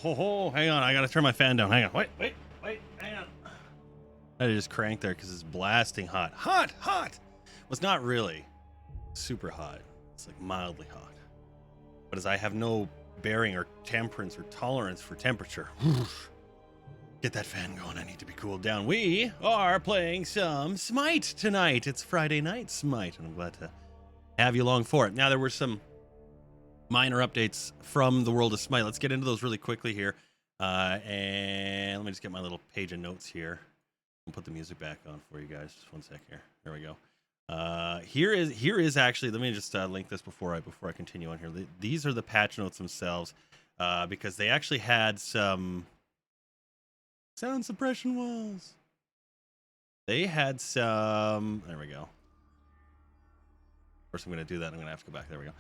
ho. Hang on, I gotta turn my fan down. Hang on. Wait. Hang on. I just cranked there because it's blasting hot. Hot. Well, it's not really super hot. It's like mildly hot. But as I have no bearing or temperance or tolerance for temperature. Get that fan going. I need to be cooled down. We are playing some SMITE tonight. It's Friday night SMITE, and I'm glad to have you along for it. Now, there were some minor updates from the world of SMITE. Let's get into those really quickly here. And let me just get my little page of notes here. I'll put the music back on for you guys. Just one sec here. There we go. Here is actually, let me just link this before I continue on here. These are the patch notes themselves, because they actually had some sound suppression walls. They had some, there we go. Of course, I'm going to do that. I'm going to have to go back. There we go.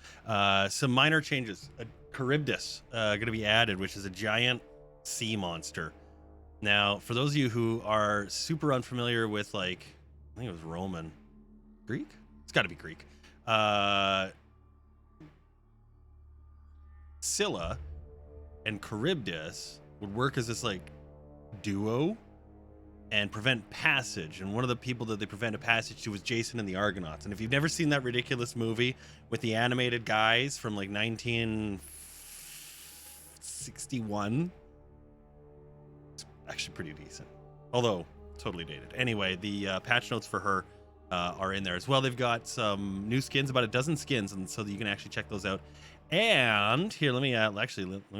Some minor changes. Charybdis going to be added, which is a giant sea monster. Now, for those of you who are super unfamiliar with, like, I think it was Roman, Greek? It's got to be Greek. Scylla and Charybdis would work as this, like, duo and prevent passage. And one of the people that they prevented passage to was Jason and the Argonauts. And if you've never seen that ridiculous movie with the animated guys from, like, 1961, it's actually pretty decent. Although, totally dated. Anyway, the patch notes for her are in there as well. They've got some new skins, about a dozen skins, and so that you can actually check those out. And here, let me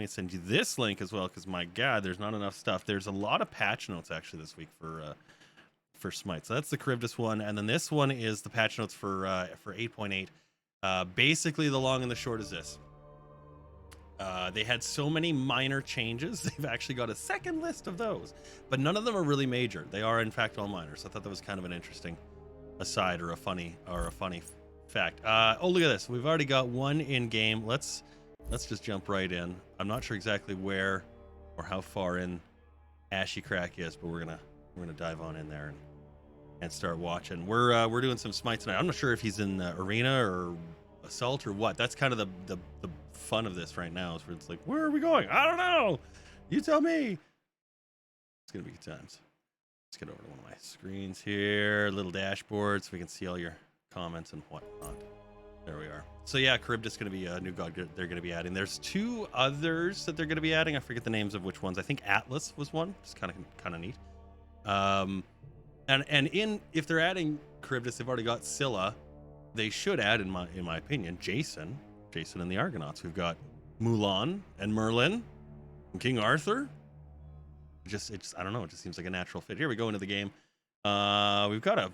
send you this link as well, because my God, there's not enough stuff. There's a lot of patch notes actually this week for SMITE. So that's the Charybdis one, and then this one is the patch notes for 8.8. Basically, the long and the short is this. They had so many minor changes. They've actually got a second list of those, but none of them are really major. They are in fact all minor. So I thought that was kind of an interesting aside or a funny fact. Oh, look at this. We've already got one in game. Let's just jump right in. I'm not sure exactly where or how far in Ashy Crack is, but we're gonna dive on in there and start watching. We're doing some SMITE tonight. I'm not sure if he's in arena or assault or what. That's kind of the fun of this right now, is where it's like, where are we going? I don't know. You tell me. It's gonna be good times. Let's get over to one of my screens here, little dashboard, so we can see all your comments and whatnot. There we are. So yeah, Charybdis is going to be a new god they're going to be adding. There's two others that they're going to be adding. I forget the names of which ones. I think Atlas was one. Just kind of neat. And if they're adding Charybdis, they've already got Scylla. They should add, in my opinion, Jason and the Argonauts. We've got Mulan and Merlin and King Arthur. I don't know. It just seems like a natural fit. Here we go into the game. We've got a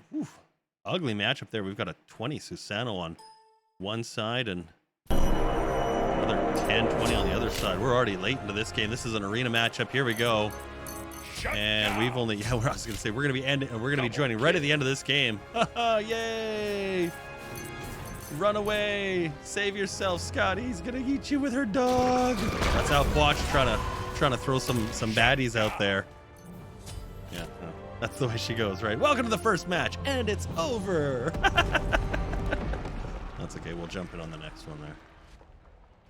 ugly matchup there. We've got a 20 Susano on one side and another 10-20 on the other side. We're already late into this game. This is an arena matchup. Here we go. And we've only, I was going to say, we're going to be joining right at the end of this game. Yay! Run away! Save yourself, Scotty. He's going to eat you with her dog. That's how Quatch trying to throw some baddies out there. Yeah, that's the way she goes, right? Welcome to the first match, and it's over. That's okay. We'll jump in on the next one there.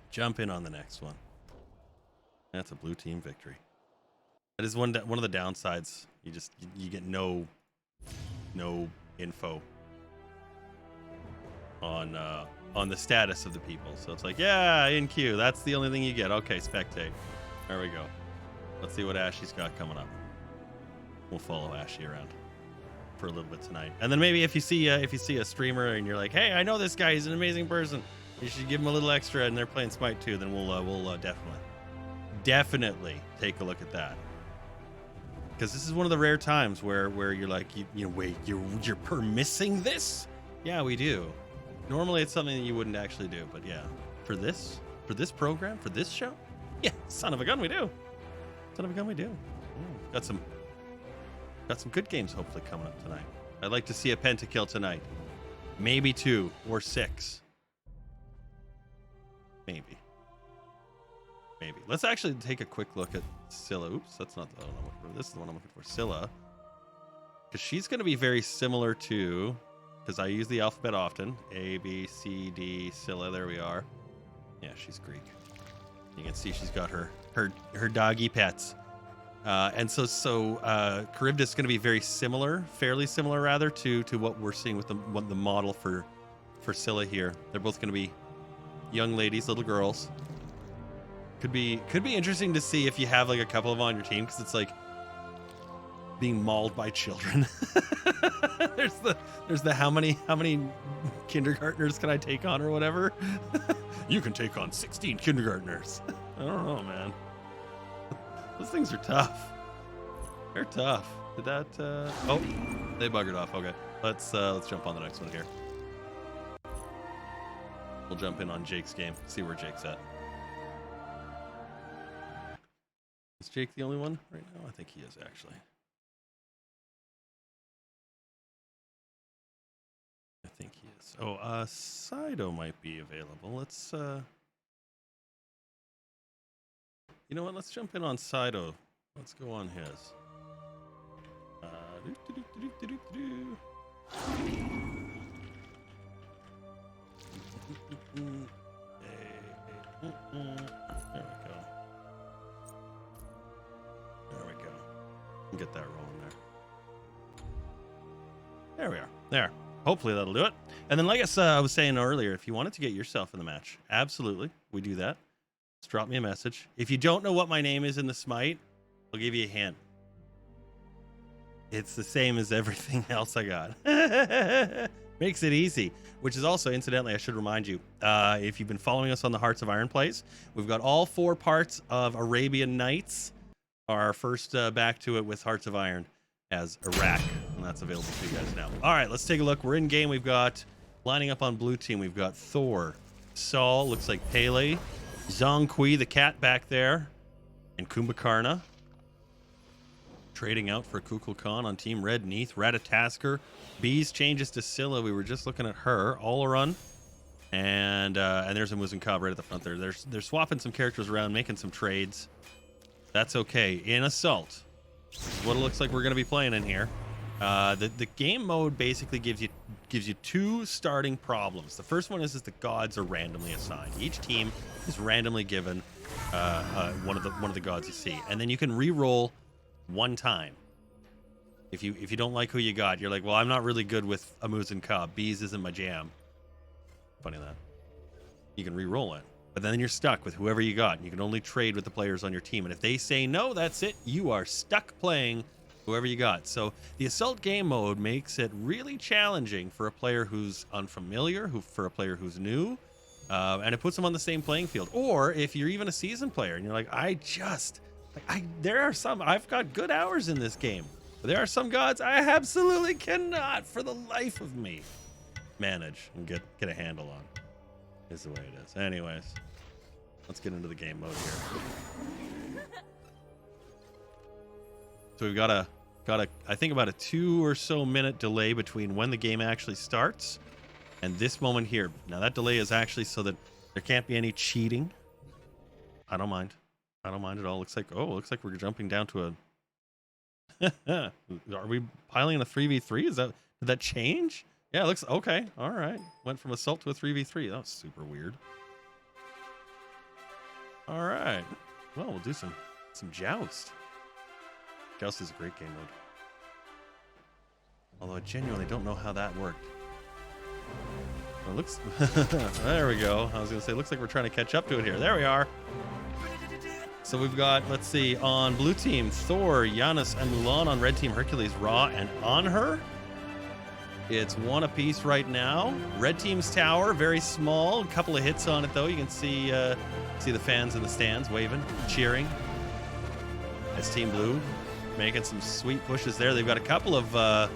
Jump in on the next one. That's a blue team victory. That is one of the downsides. You get no info on the status of the people. So it's like, yeah, in queue. That's the only thing you get. Okay, spectate. There we go. Let's see what Ashley's got coming up. We'll follow Ashley around for a little bit tonight, and then maybe if you see a streamer and you're like, hey, I know this guy, he's an amazing person, you should give him a little extra, and they're playing SMITE too, then we'll definitely take a look at that, because this is one of the rare times where you're like, wait, you're permissing this? Yeah, we do. Normally it's something that you wouldn't actually do, but yeah, for this program, for this show, yeah, son of a gun, we do. Got some good games hopefully coming up tonight. I'd like to see a pentakill tonight. Maybe 2 or 6. Maybe. Let's actually take a quick look at Scylla. Oops, that's not the one I'm looking for. This is the one I'm looking for. Scylla. Because she's going to be very similar to, because I use the alphabet often. A, B, C, D, Scylla. There we are. Yeah, she's Greek. You can see she's got her her doggy pets. And so Charybdis is going to be very similar, fairly similar rather, to what we're seeing with the model for Scylla here. They're both going to be young ladies, little girls. Could be interesting to see if you have like a couple of them on your team, because it's like being mauled by children. there's the how many kindergartners can I take on or whatever. You can take on 16 kindergartners. I don't know, man. Those things are tough. They're tough. Did that oh, they buggered off. Okay. Let's jump on the next one here. We'll jump in on Jake's game, see where Jake's at. Is Jake the only one right now? I think he is, actually. I think he is. Oh, Sido might be available. Let's you know what? Let's jump in on Sido. Let's go on his. There we go. Get that rolling there. There we are. There. Hopefully that'll do it. And then, like I was saying earlier, if you wanted to get yourself in the match, absolutely, we do that. Just drop me a message. If you don't know what my name is in the SMITE, I'll give you a hint. It's the same as everything else I got. Makes it easy. Which is also, incidentally, I should remind you, if you've been following us on the Hearts of Iron plays, we've got all 4 parts of Arabian Nights. Our first back to it with Hearts of Iron as Iraq, and that's available to you guys now. All right, let's take a look. We're in game. We've got, lining up on blue team, we've got Thor, Saul, looks like Pele, Zhong Kui, the cat back there, and Kumbhakarna. Trading out for Kukulkan on Team Red, Neath, Ratatasker. Bees changes to Scylla. We were just looking at her. Olaran. And there's a Muzenkov right at the front there. They're swapping some characters around, making some trades. That's okay. In Assault, what it looks like we're going to be playing in here. The game mode basically gives you 2 starting problems. The first one is the gods are randomly assigned. Each team is randomly given one of the gods you see, and then you can re-roll 1 time. If you don't like who you got, you're like, well, I'm not really good with a Muzenkov. Bees isn't my jam. Funny that. You can re-roll it. But then you're stuck with whoever you got. You can only trade with the players on your team. And if they say no, that's it. You are stuck playing whoever you got. So the Assault game mode makes it really challenging for a player who's unfamiliar, for a player who's new, and it puts them on the same playing field. Or if you're even a seasoned player and you're like, there are some, I've got good hours in this game. But there are some gods I absolutely cannot, for the life of me, manage and get a handle on. Is the way it is. Anyways, let's get into the game mode here. So we've got I think about a 2 or so minute delay between when the game actually starts and this moment here. Now that delay is actually so that there can't be any cheating. I don't mind at all. Looks like we're jumping down to a are we piling in a 3v3? Did that change? Yeah, it looks okay. All right. Went from Assault to a 3v3. That was super weird. All right. Well, we'll do some Joust. Joust is a great game mode. Although I genuinely don't know how that worked. Well, it looks... There we go. I was going to say, looks like we're trying to catch up to it here. There we are. So we've got, let's see, on blue team, Thor, Giannis, and Mulan. On red team, Hercules, Ra, and Anhur. It's 1 apiece right now. Red team's tower, very small. A couple of hits on it, though. You can see the fans in the stands waving, cheering. As Team Blue making some sweet pushes there. They've got a couple of the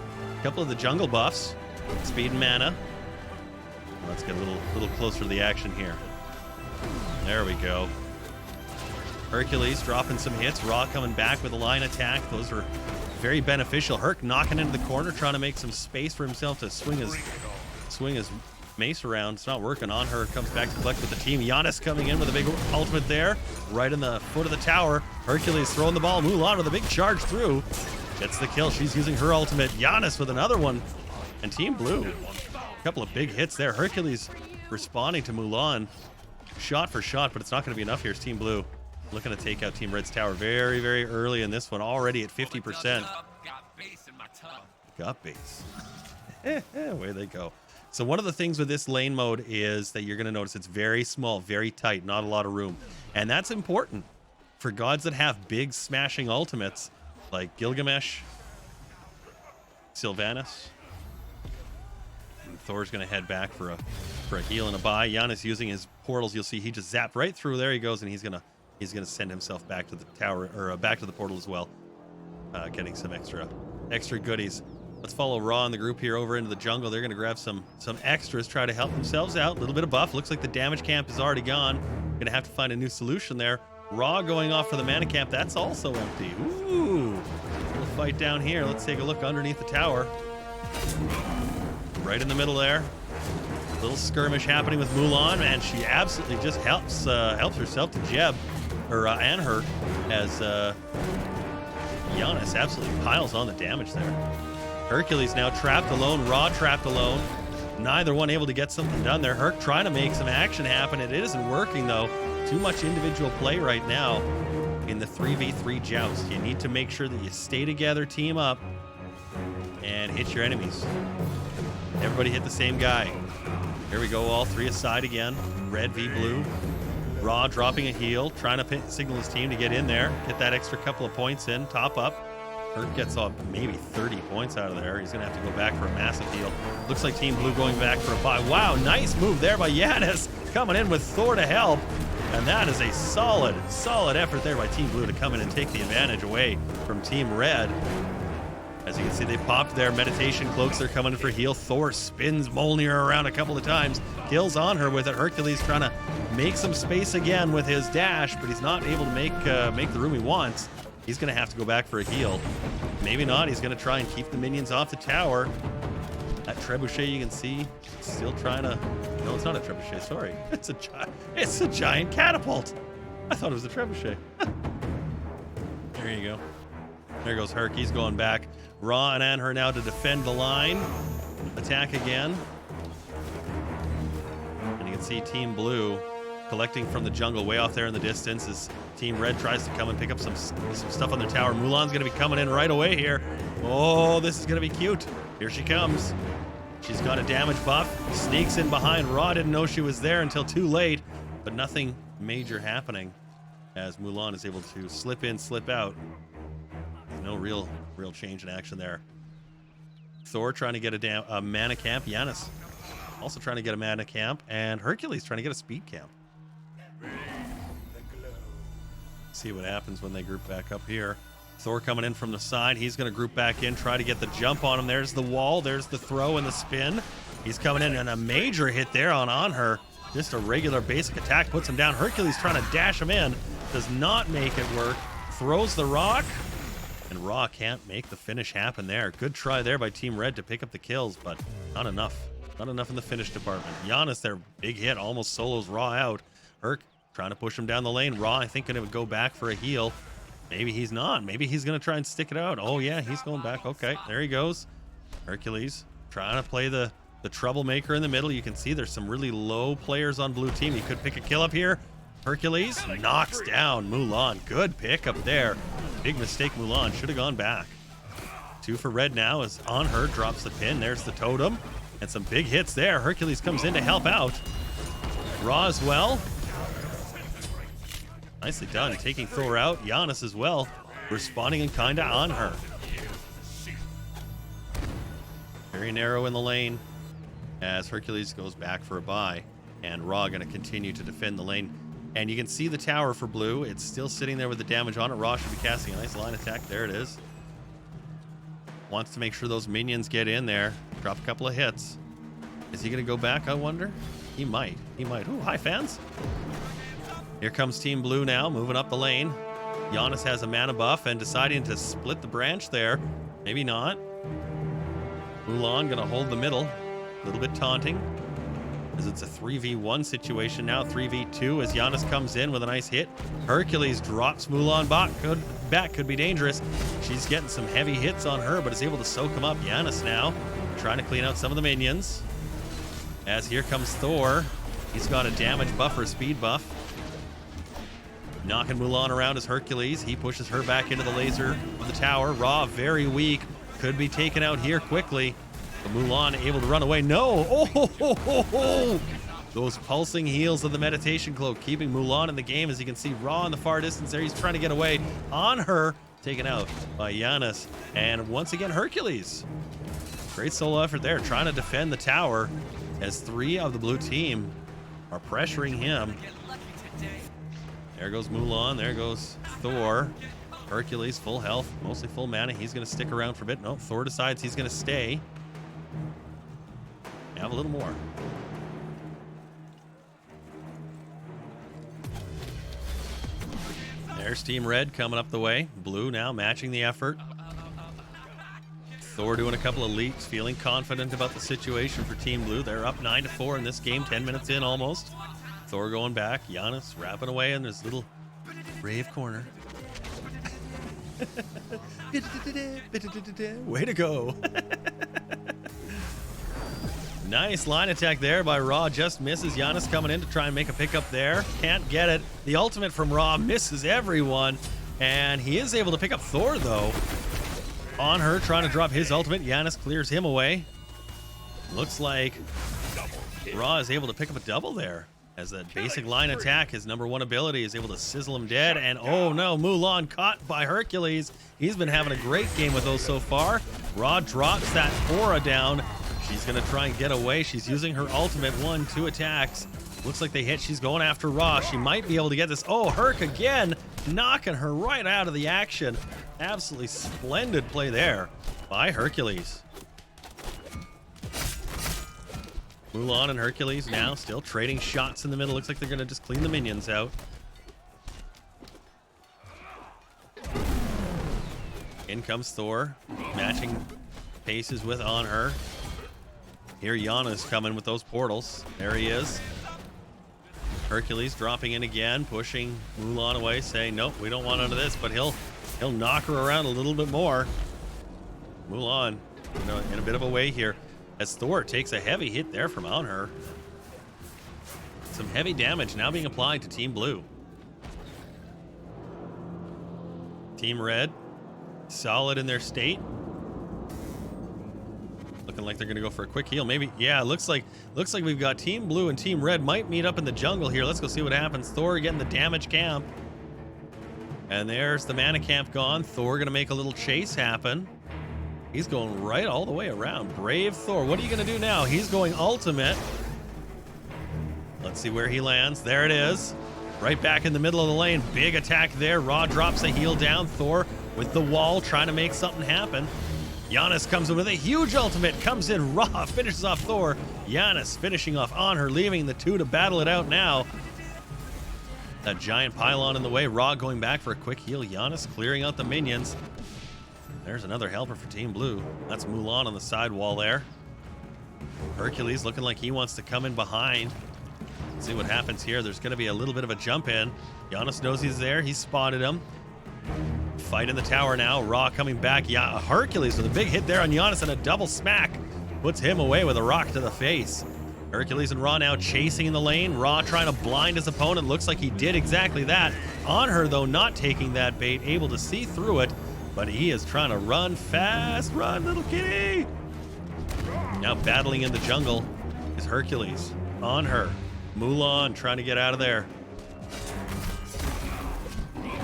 jungle buffs, speed and mana. Let's get a little closer to the action here. There we go. Hercules dropping some hits. Ra coming back with a line attack. Those are very beneficial. Herc knocking into the corner, trying to make some space for himself to swing his mace around. It's not working. On her comes back to collect with the team. Giannis coming in with a big ultimate there, right in the foot of the tower. Hercules throwing the ball. Mulan with a big charge through. Gets the kill. She's using her ultimate. Giannis with another one. And Team Blue, a couple of big hits there. Hercules responding to Mulan shot for shot, but it's not going to be enough here. It's Team Blue. Looking to take out Team Red's tower very, very early in this one. Already at 50%. Got base. Away they go. So one of the things with this lane mode is that you're going to notice it's very small, very tight, not a lot of room. And that's important for gods that have big smashing ultimates like Gilgamesh, Sylvanas. And Thor's going to head back for a heal and a buy. Giannis using his portals. You'll see he just zapped right through. There he goes, and he's going to send himself back to the tower, or back to the portal as well, getting some extra goodies. Let's follow Raw and the group here over into the jungle. They're going to grab some extras, try to help themselves out. A little bit of buff. Looks like the damage camp is already gone. Going to have to find a new solution there. Raw going off for the mana camp. That's also empty. Ooh. Little fight down here. Let's take a look underneath the tower. Right in the middle there. Little skirmish happening with Mulan, and she absolutely just helps herself to Jeb, or and her, as Giannis absolutely piles on the damage there. Hercules now trapped alone, Raw trapped alone. Neither one able to get something done there. Herc trying to make some action happen. It isn't working though. Too much individual play right now in the 3v3 joust. You need to make sure that you stay together, team up, and hit your enemies. Everybody hit the same guy. Here we go, all three aside again. Red v blue. Raw dropping a heal, trying to signal his team to get in there, get that extra couple of points in, top up. Herc gets off maybe 30 points out of there. He's going to have to go back for a massive heal. Looks like Team Blue going back for a buy. Wow, nice move there by Giannis, coming in with Thor to help. And that is a solid effort there by Team Blue to come in and take the advantage away from Team Red. As you can see, they popped their meditation cloaks. They're coming in for heal. Thor spins Mjolnir around a couple of times. Kills on her with it. Hercules trying to make some space again with his dash, but he's not able to make the room he wants. He's going to have to go back for a heal. Maybe not. He's going to try and keep the minions off the tower. That trebuchet you can see still trying to... No, it's not a trebuchet. Sorry. It's a giant catapult. I thought it was a trebuchet. There you go. There goes Herc. He's going back. Raw and Anher now to defend the line. Attack again. And you can see Team Blue collecting from the jungle way off there in the distance as Team Red tries to come and pick up some stuff on their tower. Mulan's going to be coming in right away here. Oh, this is going to be cute. Here she comes. She's got a damage buff. Sneaks in behind. Raw didn't know she was there until too late, but nothing major happening as Mulan is able to slip in, slip out. No real change in action there. Thor trying to get a mana camp. Giannis also trying to get a mana camp. And Hercules trying to get a speed camp. See what happens when they group back up here. Thor coming in from the side. He's going to group back in, try to get the jump on him. There's the wall. There's the throw and the spin. He's coming in and a major hit there on her. Just a regular basic attack puts him down. Hercules trying to dash him in. Does not make it work. Throws the rock. And Raw can't make the finish happen there. Good try there by Team Red to pick up the kills, but not enough. Not enough in the finish department. Giannis, their big hit, almost solos Raw out. Herc trying to push him down the lane. Raw, I think, going to go back for a heal. Maybe he's not. Maybe he's going to try and stick it out. Oh, yeah, he's going back. Okay, there he goes. Hercules trying to play the troublemaker in the middle. You can see there's some really low players on blue team. He could pick a kill up here. Hercules knocks down Mulan. Good pick up there. Big mistake, Mulan. Should have gone back. 2 for Red now as on her drops the pin. There's the totem. And some big hits there. Hercules comes in to help out. Raw as well. Nicely done. Taking Thor out. Giannis as well. Responding and kinda on her. Very narrow in the lane as Hercules goes back for a buy. And Raw going to continue to defend the lane. And you can see the tower for blue. It's still sitting there with the damage on it. Raw should be casting a nice line attack. There it is. Wants to make sure those minions get in there. Drop a couple of hits. Is he going to go back, I wonder? He might. He might. Ooh, hi, fans. Here comes Team Blue now, moving up the lane. Giannis has a mana buff and deciding to split the branch there. Maybe not. Mulan going to hold the middle. A little bit taunting. As it's a 3v1 situation now, 3v2 as Giannis comes in with a nice hit. Hercules drops Mulan back, could be dangerous. She's getting some heavy hits on her, but is able to soak him up. Giannis now trying to clean out some of the minions. As here comes Thor. He's got a damage buff or a speed buff. Knocking Mulan around as Hercules. He pushes her back into the laser of the tower. Ra very weak. Could be taken out here quickly. But Mulan able to run away. No! Oh, ho, ho, ho, ho. Those pulsing heals of the meditation cloak keeping Mulan in the game. As you can see, Ra in the far distance there. He's trying to get away. On her. Taken out by Giannis. And once again, Hercules. Great solo effort there. Trying to defend the tower as 3 of the blue team are pressuring him. There goes Mulan. There goes Thor. Hercules, full health, mostly full mana. He's going to stick around for a bit. No, Thor decides he's going to stay. Have a little more. There's Team Red coming up the way. Blue now matching the effort. Thor doing a couple of leaps, feeling confident about the situation for Team Blue. They're up 9-4 in this game, 10 minutes in almost. Thor going back. Giannis wrapping away in his little brave corner. Way to go. Nice line attack there by Ra. Just misses. Giannis coming in to try and make a pickup there. Can't get it. The ultimate from Ra misses everyone. And he is able to pick up Thor, though. On her, trying to drop his ultimate. Giannis clears him away. Looks like Ra is able to pick up a double there. As that basic line attack, his #1 ability, is able to sizzle him dead. And oh no, Mulan caught by Hercules. He's been having a great game with those so far. Ra drops that Aura down. She's going to try and get away. She's using her ultimate 1-2 attacks. Looks like they hit. She's going after Ra. She might be able to get this. Oh, Herc again, knocking her right out of the action. Absolutely splendid play there by Hercules. Mulan and Hercules now still trading shots in the middle. Looks like they're going to just clean the minions out. In comes Thor, matching paces with On Her. Here Giannis coming with those portals. There he is. Hercules dropping in again, pushing Mulan away, saying, nope, we don't want none of this, but he'll knock her around a little bit more. Mulan, in a bit of a way here, as Thor takes a heavy hit there from On Her. Some heavy damage now being applied to Team Blue. Team Red, solid in their state. Looking like they're going to go for a quick heal. Maybe, yeah, looks like we've got Team Blue and Team Red might meet up in the jungle here. Let's go see what happens. Thor getting the damage camp. And there's the mana camp gone. Thor going to make a little chase happen. He's going right all the way around. Brave Thor. What are you going to do now? He's going ultimate. Let's see where he lands. There it is. Right back in the middle of the lane. Big attack there. Ra drops a heal down. Thor with the wall trying to make something happen. Giannis comes in with a huge ultimate. Comes in. Ra finishes off Thor. Giannis finishing off On Her, leaving the two to battle it out now. That giant pylon in the way. Ra going back for a quick heal. Giannis clearing out the minions. There's another helper for Team Blue. That's Mulan on the side wall there. Hercules looking like he wants to come in behind. Let's see what happens here. There's going to be a little bit of a jump in. Giannis knows he's there. He spotted him. Fight in the tower now. Ra coming back. Yeah, Hercules with a big hit there on Giannis and a double smack. Puts him away with a rock to the face. Hercules and Ra now chasing in the lane. Ra trying to blind his opponent. Looks like he did exactly that. On Her, though, not taking that bait. Able to see through it. But he is trying to run fast. Run, little kitty. Now battling in the jungle is Hercules. On Her. Mulan trying to get out of there.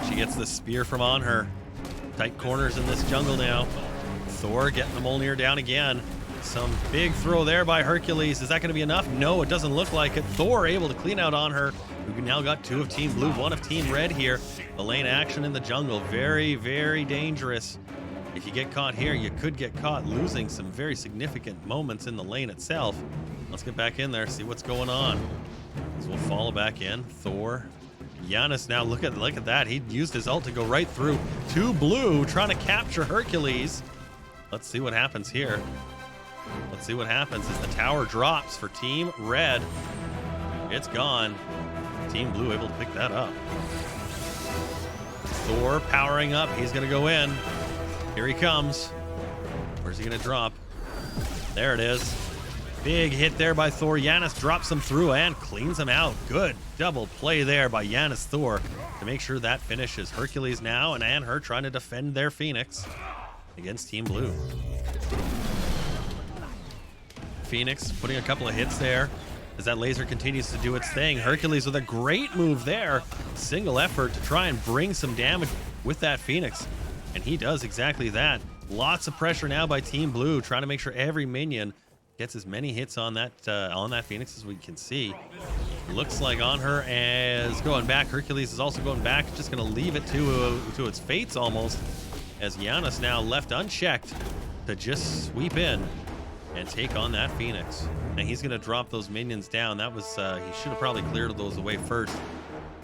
She gets the spear from On Her. Tight corners in this jungle now. Thor getting the Mjolnir down again. Some big throw there by Hercules. Is that going to be enough? No, it doesn't look like it. Thor able to clean out On Her. We've now got 2 of Team Blue, 1 of Team Red here. The lane action in the jungle. Very, very dangerous. If you get caught here, you could get caught losing some very significant moments in the lane itself. Let's get back in there, see what's going on. So we'll follow back in. Thor. Giannis now, look at that. He used his ult to go right through 2 blue, trying to capture Hercules. Let's see what happens here. Let's see what happens as the tower drops for Team Red. It's gone. Team Blue able to pick that up. Thor powering up. He's going to go in. Here he comes. Where's he going to drop? There it is. Big hit there by Thor. Giannis drops him through and cleans him out. Good double play there by Giannis Thor. to make sure that finishes. Hercules now and her trying to defend their Phoenix against Team Blue. Phoenix putting a couple of hits there as that laser continues to do its thing. Hercules with a great move there. Single effort to try and bring some damage with that Phoenix. And he does exactly that. Lots of pressure now by Team Blue, trying to make sure every minion gets as many hits on that Phoenix as we can see. Looks like on her as going back. Hercules is also going back, just going to leave it to its fates almost, as Joust now left unchecked to just sweep in and take on that Phoenix. And he's going to drop those minions down. That was he should have probably cleared those away first,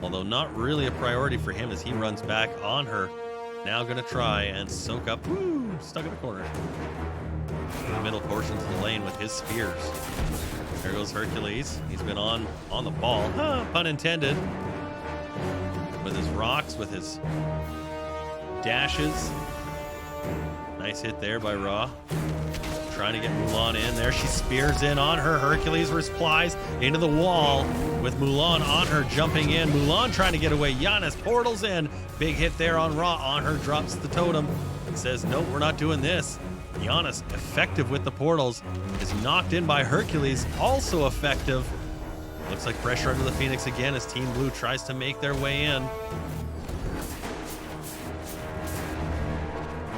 although not really a priority for him as he runs back on her. Now going to try and soak up. Woo, stuck in the corner. The middle portions of the lane with his spears. There goes Hercules. He's been on the ball, pun intended, with his rocks, with his dashes. Nice hit there by Ra. Trying to get Mulan in there. She spears in on her. Hercules replies into the wall with Mulan on her, jumping in. Mulan trying to get away. Joust portals in. Big hit there on Ra. On her, drops the totem and says, nope, we're not doing this. Joust, effective with the portals, is knocked in by Hercules, also effective. Looks like pressure under the Phoenix again as Team Blue tries to make their way in.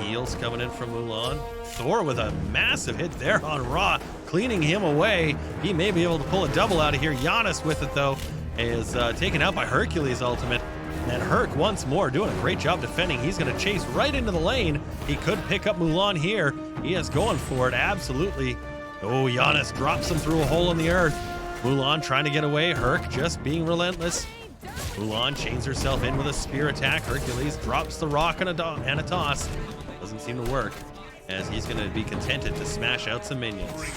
Heals coming in from Mulan. Thor with a massive hit there on Ra, cleaning him away. He may be able to pull a double out of here. Joust with it though is taken out by Hercules' ultimate. And Herc once more doing a great job defending. He's going to chase right into the lane. He could pick up Mulan here. He is going for it, absolutely. Oh, Joust drops him through a hole in the earth. Mulan trying to get away. Herc just being relentless. Mulan chains herself in with a spear attack. Hercules drops the rock and a toss. Doesn't seem to work, as he's going to be contented to smash out some minions.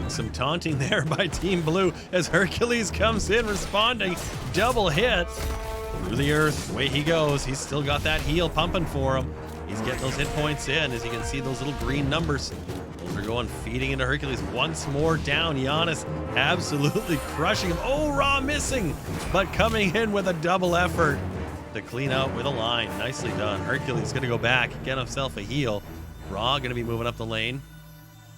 Some taunting there by Team Blue as Hercules comes in responding. Double hit through the earth. Away he goes. He's still got that heal pumping for him. He's getting those hit points in, as you can see those little green numbers. Those are going, feeding into Hercules. Once more down. Joust absolutely crushing him. Oh, Ra missing, but coming in with a double effort to clean out with a line. Nicely done. Hercules going to go back, get himself a heal. Ra going to be moving up the lane.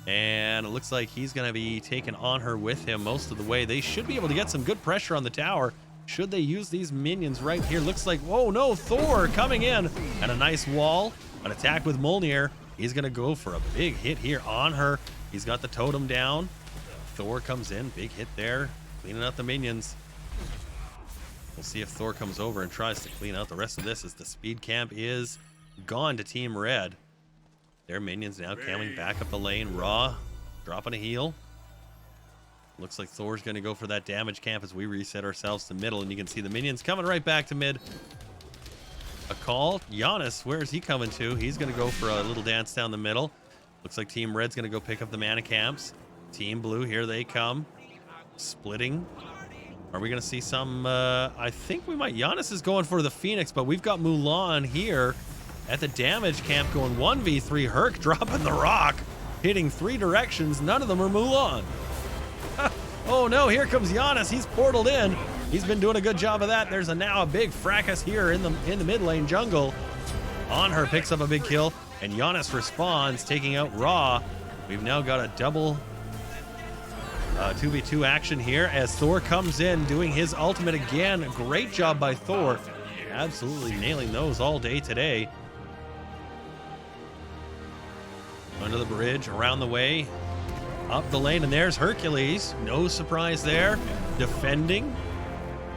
And it looks like he's going to be taking on her with him most of the way. They should be able to get some good pressure on the tower should they use these minions right here. Looks like, whoa, no, Thor coming in. And a nice wall. An attack with Mjolnir. He's going to go for a big hit here on her. He's got the totem down. Thor comes in. Big hit there. Cleaning out the minions. We'll see if Thor comes over and tries to clean out the rest of this, as the speed camp is gone to Team Red. Their minions now coming back up the lane. Ra dropping a heal. Looks like Thor's going to go for that damage camp as we reset ourselves to middle, and you can see the minions coming right back to mid. A call. Joust, where is he coming to? He's going to go for a little dance down the middle. Looks like Team Red's going to go pick up the mana camps. Team Blue, here they come. Splitting. Are we going to see some... I think we might... Joust is going for the Phoenix, but we've got Mulan here at the damage camp going 1v3. Herc dropping the rock, hitting 3 directions. None of them are Mulan. Oh no, here comes Joust. He's portaled in. He's been doing a good job of that. There's now a big fracas here in the mid lane jungle. On her, picks up a big kill, and Joust responds, taking out Ra. We've now got a double 2v2 action here as Thor comes in, doing his ultimate again. Great job by Thor. Absolutely nailing those all day today. Under the bridge, around the way, up the lane, and there's Hercules. No surprise there. Defending.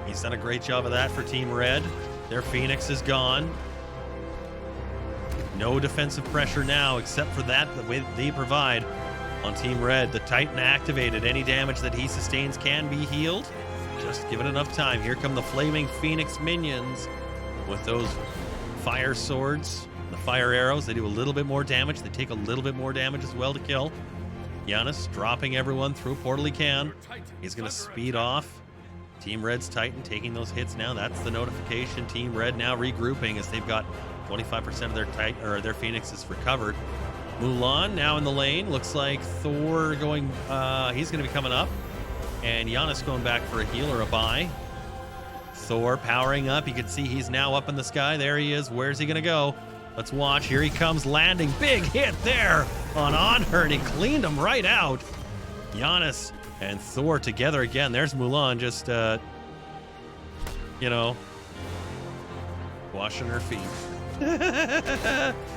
He's done a great job of that for Team Red. Their Phoenix is gone. No defensive pressure now, except for that the way they provide on Team Red. The Titan activated. Any damage that he sustains can be healed. Just give it enough time. Here come the Flaming Phoenix minions with those fire swords. The fire arrows, they do a little bit more damage. They take a little bit more damage as well to kill. Joust dropping everyone through a portal he can. He's going to speed off. Team Red's Titan taking those hits now. That's the notification. Team Red now regrouping as they've got 25% of their Titan, or their Phoenixes recovered. Mulan now in the lane. Looks like Thor going, he's going to be coming up. And Giannis going back for a heal or a buy. Thor powering up. You can see he's now up in the sky. There he is. Where's he going to go? Let's watch. Here he comes landing. Big hit there on her, and he cleaned him right out. Giannis and Thor together again. There's Mulan just, washing her feet.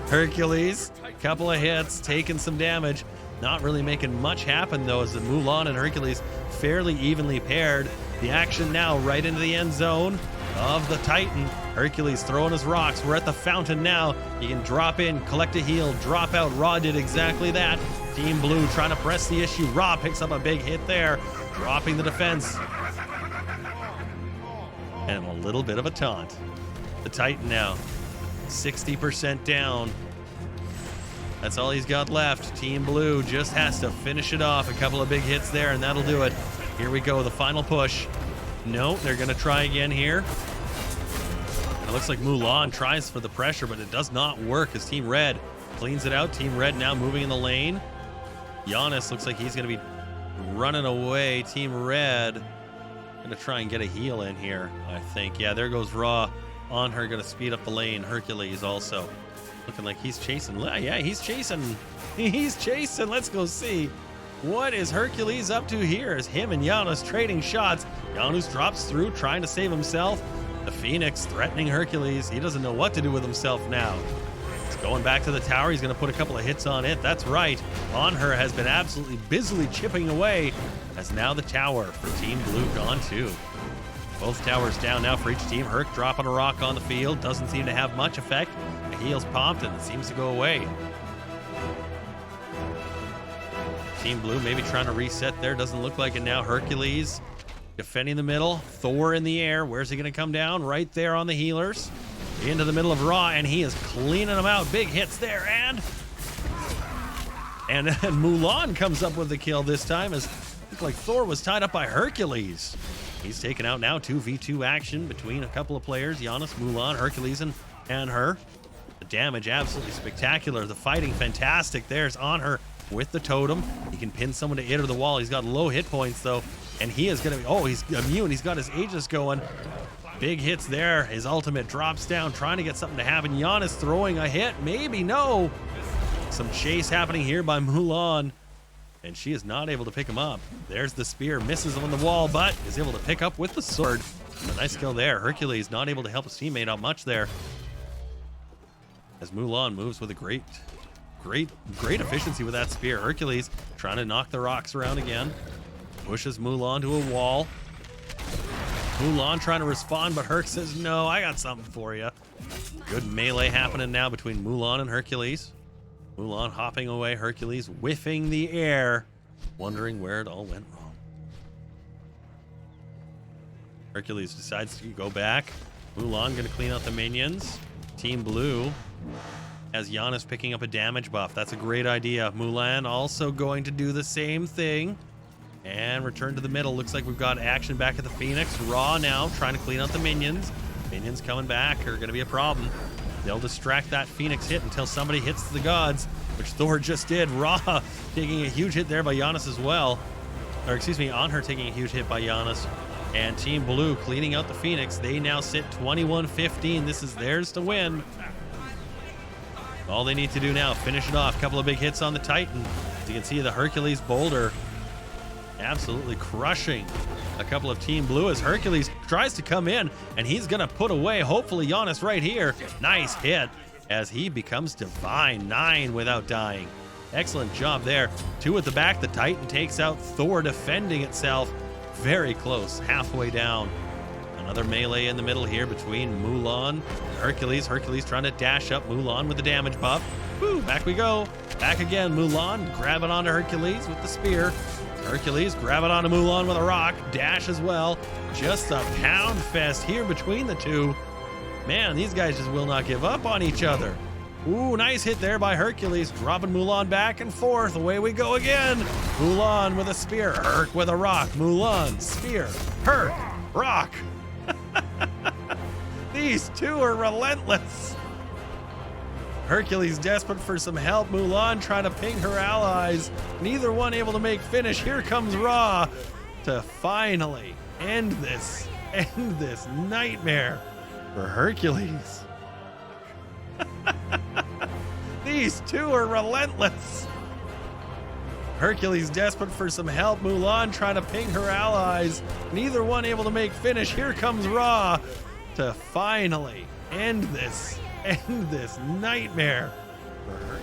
Hercules, couple of hits, taking some damage. Not really making much happen, though, as the Mulan and Hercules fairly evenly paired. The action now right into the end zone of the Titan. Hercules throwing his rocks. We're at the fountain now. You can drop in, collect a heal, drop out. Ra did exactly that. Team Blue trying to press the issue. Ra picks up a big hit there, dropping the defense. And a little bit of a taunt. The Titan now 60% down. That's all he's got left. Team Blue just has to finish it off. A couple of big hits there, and that'll do it. Here we go, the final push. No, they're going to try again here. It looks like Mulan tries for the pressure, but it does not work as Team Red cleans it out. Team Red now moving in the lane. Giannis looks like he's going to be running away. Team Red going to try and get a heal in here, I think. Yeah, there goes Ra on her, going to speed up the lane. Hercules also looking like he's chasing. Yeah, he's chasing. He's chasing. Let's go see. What is Hercules up to here as him and Giannis trading shots? Giannis drops through trying to save himself. The Phoenix threatening Hercules. He doesn't know what to do with himself now. He's going back to the tower. He's going to put a couple of hits on it. That's right. On her has been absolutely busily chipping away as now the tower for Team Blue gone too. Both towers down now for each team. Herc dropping a rock on the field. Doesn't seem to have much effect. The heal's pumped and it seems to go away. Team Blue maybe trying to reset there. Doesn't look like it now. Hercules defending the middle. Thor in the air. Where's he going to come down? Right there on the healers. Into the middle of Ra, and he is cleaning them out. Big hits there, and Mulan comes up with the kill this time as it looked like Thor was tied up by Hercules. He's taken out now. 2v2 action between a couple of players. Giannis, Mulan, Hercules, and her. The damage absolutely spectacular. The fighting fantastic. There's on her with the totem. He can pin someone to it or the wall. He's got low hit points though, and he is going to be, oh, he's immune. He's got his Aegis going. Big hits there. His ultimate drops down, trying to get something to happen. Giannis throwing a hit. Maybe, no. Some chase happening here by Mulan, and she is not able to pick him up. There's the spear. Misses him on the wall, but is able to pick up with the sword. A nice kill there. Hercules not able to help his teammate out much there. As Mulan moves with a great efficiency with that spear. Hercules trying to knock the rocks around again. Pushes Mulan to a wall. Mulan trying to respond, but Herc says, no, I got something for you. Good melee happening now between Mulan and Hercules. Mulan hopping away, Hercules whiffing the air, wondering where it all went wrong. Hercules decides to go back. Mulan going to clean out the minions. Team Blue has Giannis picking up a damage buff. That's a great idea. Mulan also going to do the same thing. And return to the middle. Looks like we've got action back at the Phoenix. Ra now trying to clean out the minions. Minions coming back are going to be a problem. They'll distract that Phoenix hit until somebody hits the gods, which Thor just did. Ra taking a huge hit there by Giannis as well. Or excuse me, on her taking a huge hit by Giannis. And Team Blue cleaning out the Phoenix. They now sit 21-15. This is theirs to win. All they need to do now, finish it off. Couple of big hits on the Titan. As you can see, the Hercules boulder absolutely crushing a couple of Team Blue as Hercules tries to come in, and he's gonna put away hopefully Giannis right here. Nice hit as he becomes divine. 9 without dying. Excellent job there. 2 at the back. The Titan takes out Thor, defending itself. Very close, halfway down. Another melee in the middle here between Mulan and Hercules. Hercules trying to dash up Mulan with the damage buff. Woo, back we go. Back again. Mulan grabbing onto Hercules with the spear. Hercules grabbing onto Mulan with a rock. Dash as well. Just a pound fest here between the two. Man, these guys just will not give up on each other. Ooh, nice hit there by Hercules. Dropping Mulan back and forth. Away we go again. Mulan with a spear. Herc with a rock. Mulan, spear. Herc, rock. These two are relentless. Hercules desperate for some help. Mulan trying to ping her allies. Neither one able to make finish. Here comes Ra. to finally end this nightmare for Hercules. These two are relentless. Hercules desperate for some help. Mulan trying to ping her allies. Neither one able to make finish. Here comes Ra to finally end this nightmare for her.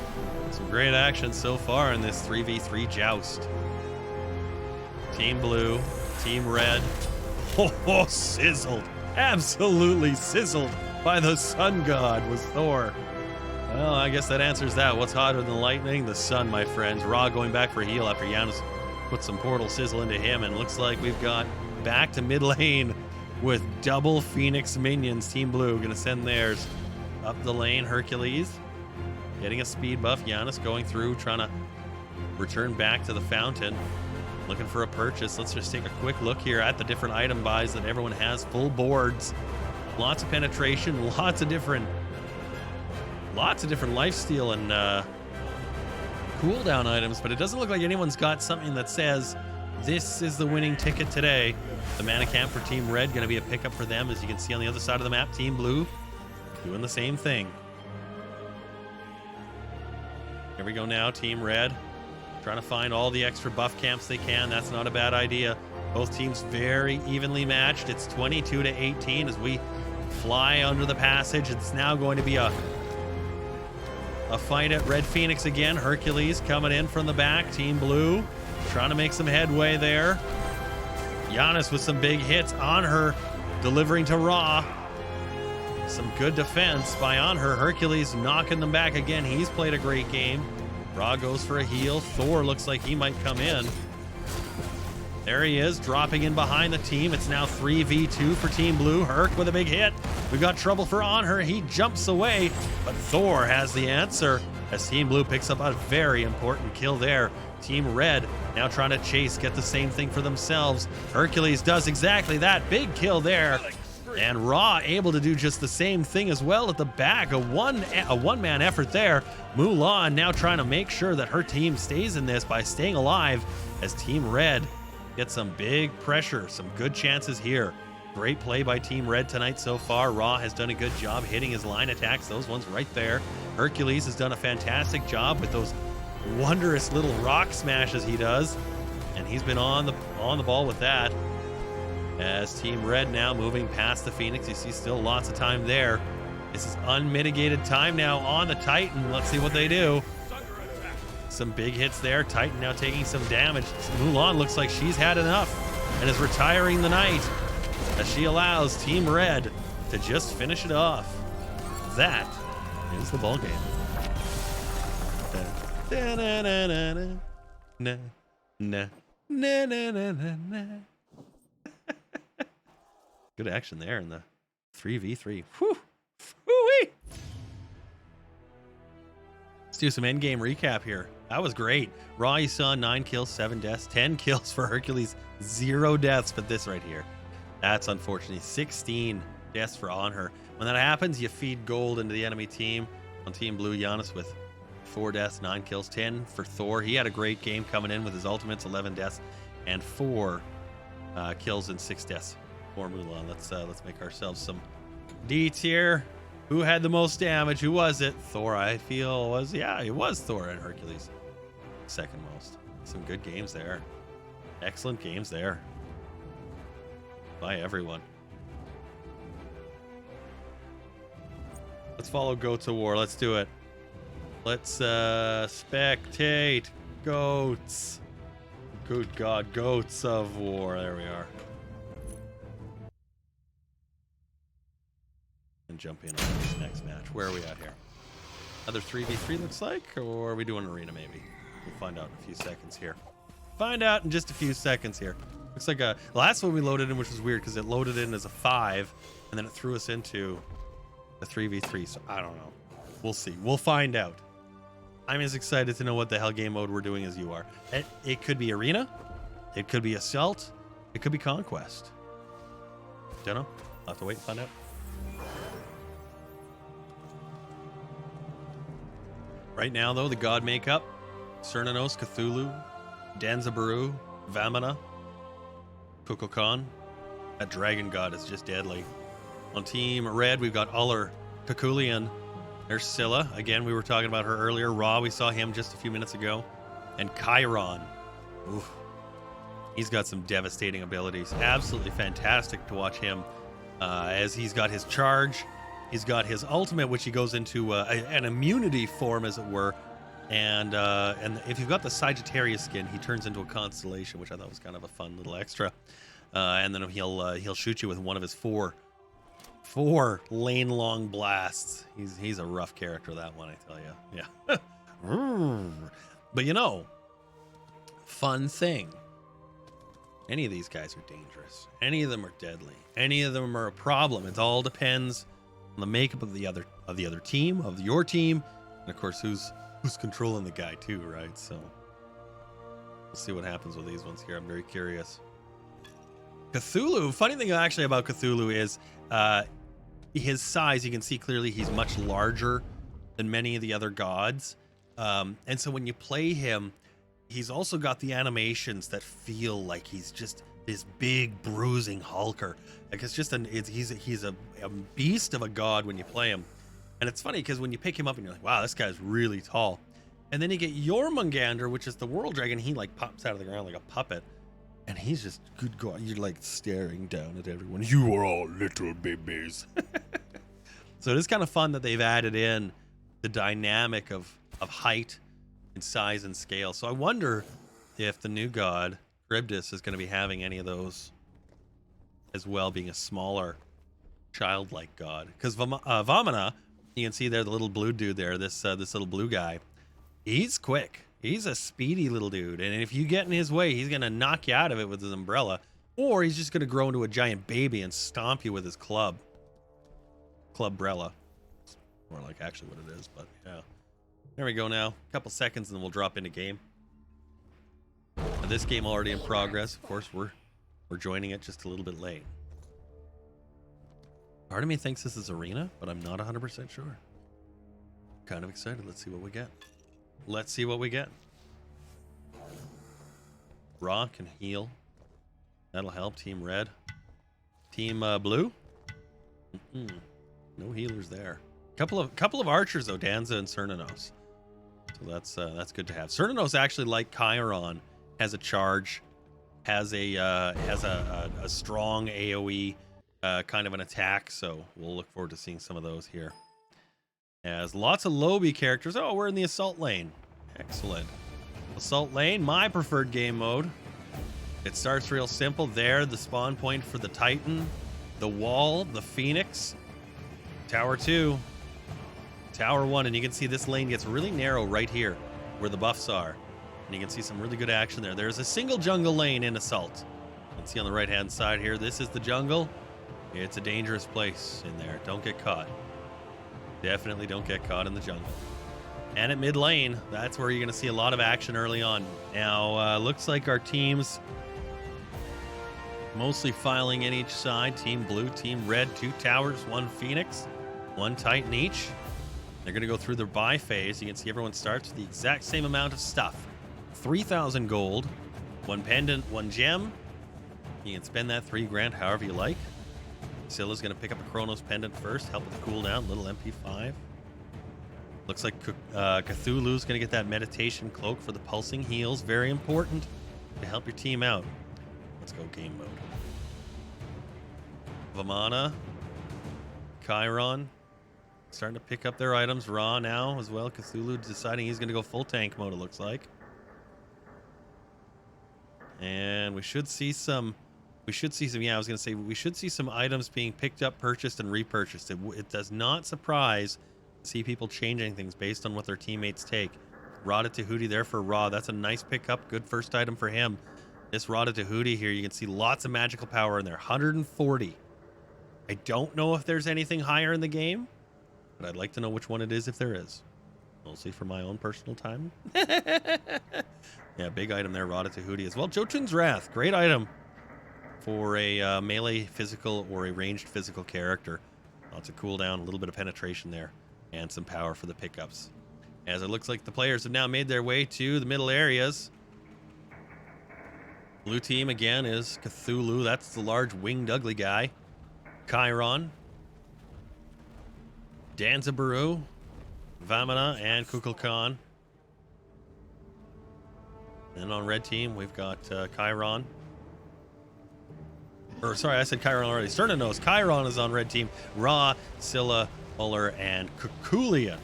Some great action so far in this 3v3 joust. Team Blue, Team Red. Oh, sizzled. Absolutely sizzled by the sun god was Thor. Well, I guess that answers that. What's hotter than lightning? The sun, my friends. Ra going back for a heal after Giannis put some portal sizzle into him, and looks like we've got back to mid lane with double Phoenix minions. Team Blue gonna send theirs up the lane. Hercules getting a speed buff. Giannis going through, trying to return back to the fountain, looking for a purchase. Let's just take a quick look here at the different item buys that everyone has. Full boards, lots of penetration, lots of different lifesteal and cooldown items, but it doesn't look like anyone's got something that says this is the winning ticket today. The mana camp for Team Red going to be a pickup for them, as you can see on the other side of the map. Team Blue doing the same thing. Here we go now. Team Red trying to find all the extra buff camps they can. That's not a bad idea. Both teams very evenly matched. It's 22-18 as we fly under the passage. It's now going to be a fight at Red Phoenix again. Hercules coming in from the back. Team Blue trying to make some headway there. Giannis with some big hits on her, delivering to Ra. Some good defense by on her. Hercules knocking them back again. He's played a great game. Ra goes for a heal. Thor looks like he might come in. There he is, dropping in behind the team. It's now 3v2 for Team Blue. Herc with a big hit. We've got trouble for on her. He jumps away, but Thor has the answer as Team Blue picks up a very important kill there. Team Red now trying to chase, get the same thing for themselves. Hercules does exactly that. Big kill there. And Ra able to do just the same thing as well at the back. A one-man effort there. Mulan now trying to make sure that her team stays in this by staying alive as Team Red gets some big pressure, some good chances here. Great play by Team Red tonight so far. Ra has done a good job hitting his line attacks, those ones right there. Hercules has done a fantastic job with those wondrous little rock smashes he does, and he's been on the ball with that. As Team Red now moving past the Phoenix, you see still lots of time there. This is unmitigated time now on the Titan. Let's see what they do. Some big hits there. Titan now taking some damage. Mulan looks like she's had enough and is retiring the night as she allows Team Red to just finish it off. That is the ball game. Good action there in the 3v3. Whew. Woo-wee. Let's do some endgame recap here. That was great. Ra, you saw 9 kills, 7 deaths, 10 kills for Hercules, 0 deaths. But this right here, that's unfortunately 16 deaths for on her. When that happens, you feed gold into the enemy team. On Team Blue, Giannis with 4 deaths, 9 kills, 10 for Thor. He had a great game coming in with his ultimates, 11 deaths, and 4 kills and 6 deaths for Mulan. Let's make ourselves some D tier. Who had the most damage? Who was it? Thor, I feel was, yeah, it was Thor and Hercules. Second most. Some good games there. Excellent games there by everyone. Let's follow Go to War. Let's do it. Let's spectate goats. Good God, goats of war. There we are. And jump in on this next match. Where are we at here? Another 3v3 looks like, or are we doing arena maybe? We'll find out in a few seconds here. Find out in just a few seconds here. Looks like a last one we loaded in, which was weird because it loaded in as a 5 and then it threw us into a 3v3. So I don't know. We'll see. We'll find out. I'm as excited to know what the hell game mode we're doing as you are. It could be arena. It could be assault. It could be conquest. Don't know. I'll have to wait and find out. Right now, though, the god makeup: Cernanos, Cthulhu, Danzabaru, Vamana, Kukulkan. That dragon god is just deadly. On Team Red, we've got Uller, Kukulian. There's Scylla. Again, we were talking about her earlier. Ra, we saw him just a few minutes ago. And Chiron. Oof. He's got some devastating abilities. Absolutely fantastic to watch him as he's got his charge. He's got his ultimate, which he goes into an immunity form, as it were. And if you've got the Sagittarius skin, he turns into a constellation, which I thought was kind of a fun little extra. And then he'll shoot you with one of his four lane long blasts. He's a rough character, that one, I tell you. Yeah. But you know, fun thing. Any of these guys are dangerous. Any of them are deadly. Any of them are a problem. It all depends on the makeup of the other team, of your team, and of course who's controlling the guy too, right? So we'll see what happens with these ones here. I'm very curious. Cthulhu. Funny thing actually about Cthulhu is his size. You can see clearly he's much larger than many of the other gods, and so when you play him, he's also got the animations that feel like he's just this big bruising hulker. Like it's just he's a beast of a god when you play him. And it's funny because when you pick him up and you're like, wow, this guy's really tall. And then you get Jormungandr, which is the world dragon. He like pops out of the ground like a puppet. And he's just, good God, you're like staring down at everyone. You are all little babies. So it is kind of fun that they've added in the dynamic of height and size and scale. So I wonder if the new god, Charybdis, is going to be having any of those as well, being a smaller, childlike god. Because Vamana, you can see there, the little blue dude there, this little blue guy, he's quick. He's a speedy little dude. And if you get in his way, he's going to knock you out of it with his umbrella. Or he's just going to grow into a giant baby and stomp you with his club. Clubbrella. It's more like actually what it is, but yeah. There we go now. A couple seconds and then we'll drop into game. Now, this game already in progress. Of course, we're joining it just a little bit late. Part of me thinks this is Arena, but I'm not 100% sure. Kind of excited. Let's see what we get. Let's see what we get. Ra can heal. That'll help. Team Red. Team Blue. No healers there. Couple of archers though, Danza and Cernunnos. So that's good to have. Cernunnos actually, like Chiron, has a charge, has a strong AOE kind of an attack. So we'll look forward to seeing some of those here. As lots of Lobby characters. Oh, we're in the assault lane. Excellent. Assault lane, my preferred game mode. It starts real simple. There, the spawn point for the Titan, the wall, the Phoenix, Tower 2, Tower 1, and you can see this lane gets really narrow right here where the buffs are. And you can see some really good action there. There's a single jungle lane in Assault. You can see on the right-hand side here, this is the jungle. It's a dangerous place in there. Don't get caught. Definitely don't get caught in the jungle. And at mid lane, that's where you're going to see a lot of action early on. Now, looks like our teams mostly filing in each side. Team Blue, Team Red, 2 towers, 1 Phoenix, 1 Titan each. They're going to go through their buy phase. You can see everyone starts with the exact same amount of stuff. 3,000 gold, 1 pendant, 1 gem. You can spend that 3 grand however you like. Scylla's going to pick up a Chronos pendant first, help with the cooldown, little MP5. Looks like Cthulhu's going to get that meditation cloak for the pulsing heals. Very important to help your team out. Let's go game mode. Vamana, Chiron, starting to pick up their items. Ra now as well. Cthulhu deciding he's going to go full tank mode, it looks like. And we should see some, yeah, I was going to say, we should see some items being picked up, purchased, and repurchased. It does not surprise to see people changing things based on what their teammates take. Rada Tahuti there for Ra. That's a nice pickup. Good first item for him. This Rada Tahuti here, you can see lots of magical power in there. 140. I don't know if there's anything higher in the game, but I'd like to know which one it is if there is. Mostly for my own personal time. Yeah, big item there, Rada Tahuti as well. Jotun's Wrath, great item for a melee physical or a ranged physical character. Lots of cooldown, a little bit of penetration there, and some power for the pickups. As it looks like the players have now made their way to the middle areas. Blue team again is Cthulhu. That's the large winged ugly guy. Chiron, Danzabaru, Vamana, and Kukulkan. And on red team, we've got Chiron. Or sorry, I said Chiron already. Cernanos. Chiron is on red team. Ra, Scylla, Muller, and Kukulia.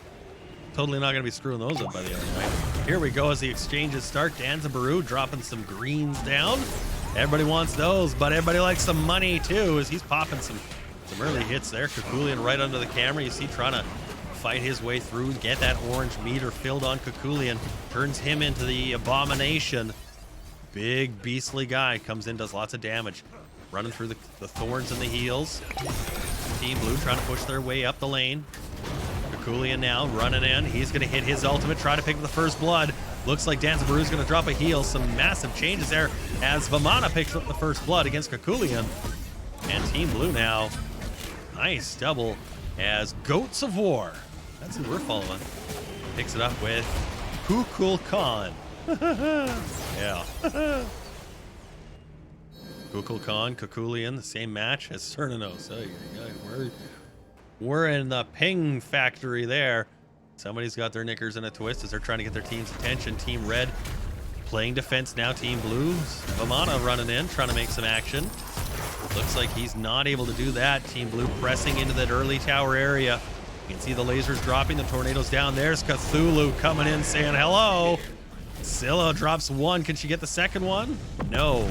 Totally not going to be screwing those up by the other night. Here we go as the exchanges start. Danzabaru dropping some greens down. Everybody wants those, but everybody likes some money too as he's popping some early hits there. Kukulian right under the camera. You see trying to fight his way through, get that orange meter filled on Kukulian. Turns him into the abomination. Big beastly guy comes in, does lots of damage. Running through the thorns and the heels. Team Blue trying to push their way up the lane. Kukulian now running in. He's going to hit his ultimate, try to pick up the first blood. Looks like Danzabaru's going to drop a heal. Some massive changes there as Vamana picks up the first blood against Kukulian. And Team Blue now, nice double as Goats of War. That's who we're following. Picks it up with Kukulkan. Yeah. Kukulkan, Kukulian, the same match as Cernanos. We're in the ping factory there. Somebody's got their knickers in a twist as they're trying to get their team's attention. Team Red playing defense now. Team Blue, Vamana running in, trying to make some action. Looks like he's not able to do that. Team Blue pressing into that early tower area. You can see the lasers dropping, the tornadoes down. There's Cthulhu coming in saying hello. Scylla drops one. Can she get the second one? No.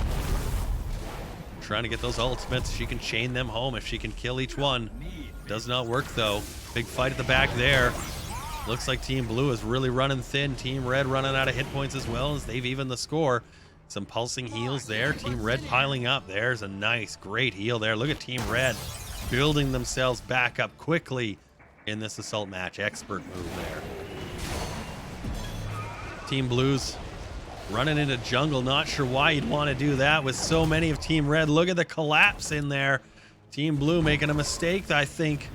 Trying to get those ultimates. She can chain them home if she can kill each one. Does not work though. Big fight at the back there. Looks like Team Blue is really running thin. Team Red running out of hit points as well as they've evened the score. Some pulsing heals there. Team Red piling up. There's a nice, great heal there. Look at Team Red building themselves back up quickly in this assault match. Expert move there. Team Blues running into jungle. Not sure why you'd want to do that with so many of Team Red. Look at the collapse in there. Team Blue making a mistake, I think.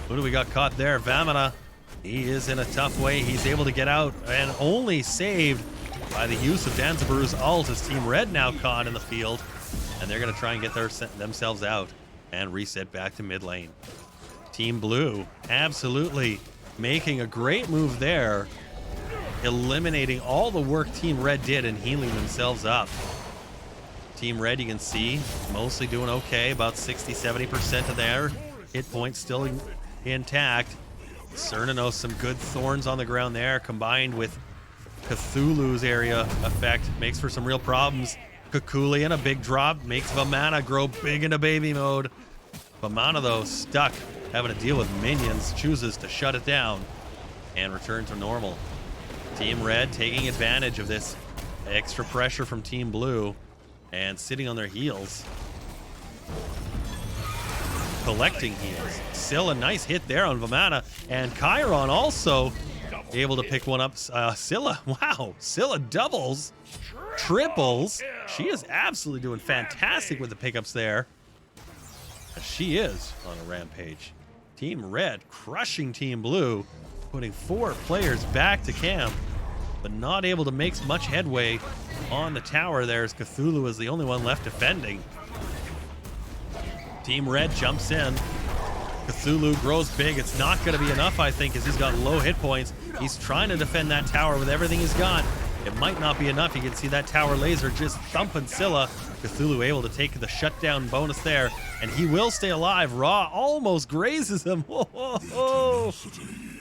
Who do we got caught there? Vamana. He is in a tough way. He's able to get out and only saved by the use of Danzabaru's ult as Team Red now caught in the field. And they're going to try and get themselves out and reset back to mid lane. Team Blue absolutely making a great move there, eliminating all the work Team Red did and healing themselves up. Team Red, you can see, mostly doing okay, about 60-70% of their hit points still intact. Cernanos, some good thorns on the ground there, combined with Cthulhu's area effect, makes for some real problems. Kukulian, a big drop, makes Vamana grow big into baby mode. Vamana, though, stuck, having to deal with minions, chooses to shut it down and return to normal. Team Red taking advantage of this extra pressure from Team Blue and sitting on their heels. Collecting heals. Still a nice hit there on Vamana. And Chiron also able to pick one up. Scylla, wow. Scylla doubles, triples. She is absolutely doing fantastic with the pickups there. She is on a rampage. Team Red crushing Team Blue, putting 4 players back to camp, but not able to make much headway on the tower there as Cthulhu is the only one left defending. Team Red jumps in. Cthulhu grows big. It's not going to be enough, I think, as he's got low hit points. He's trying to defend that tower with everything he's got. It might not be enough. You can see that tower laser just thumping Scylla. Cthulhu able to take the shutdown bonus there, and he will stay alive. Ra almost grazes him. Whoa.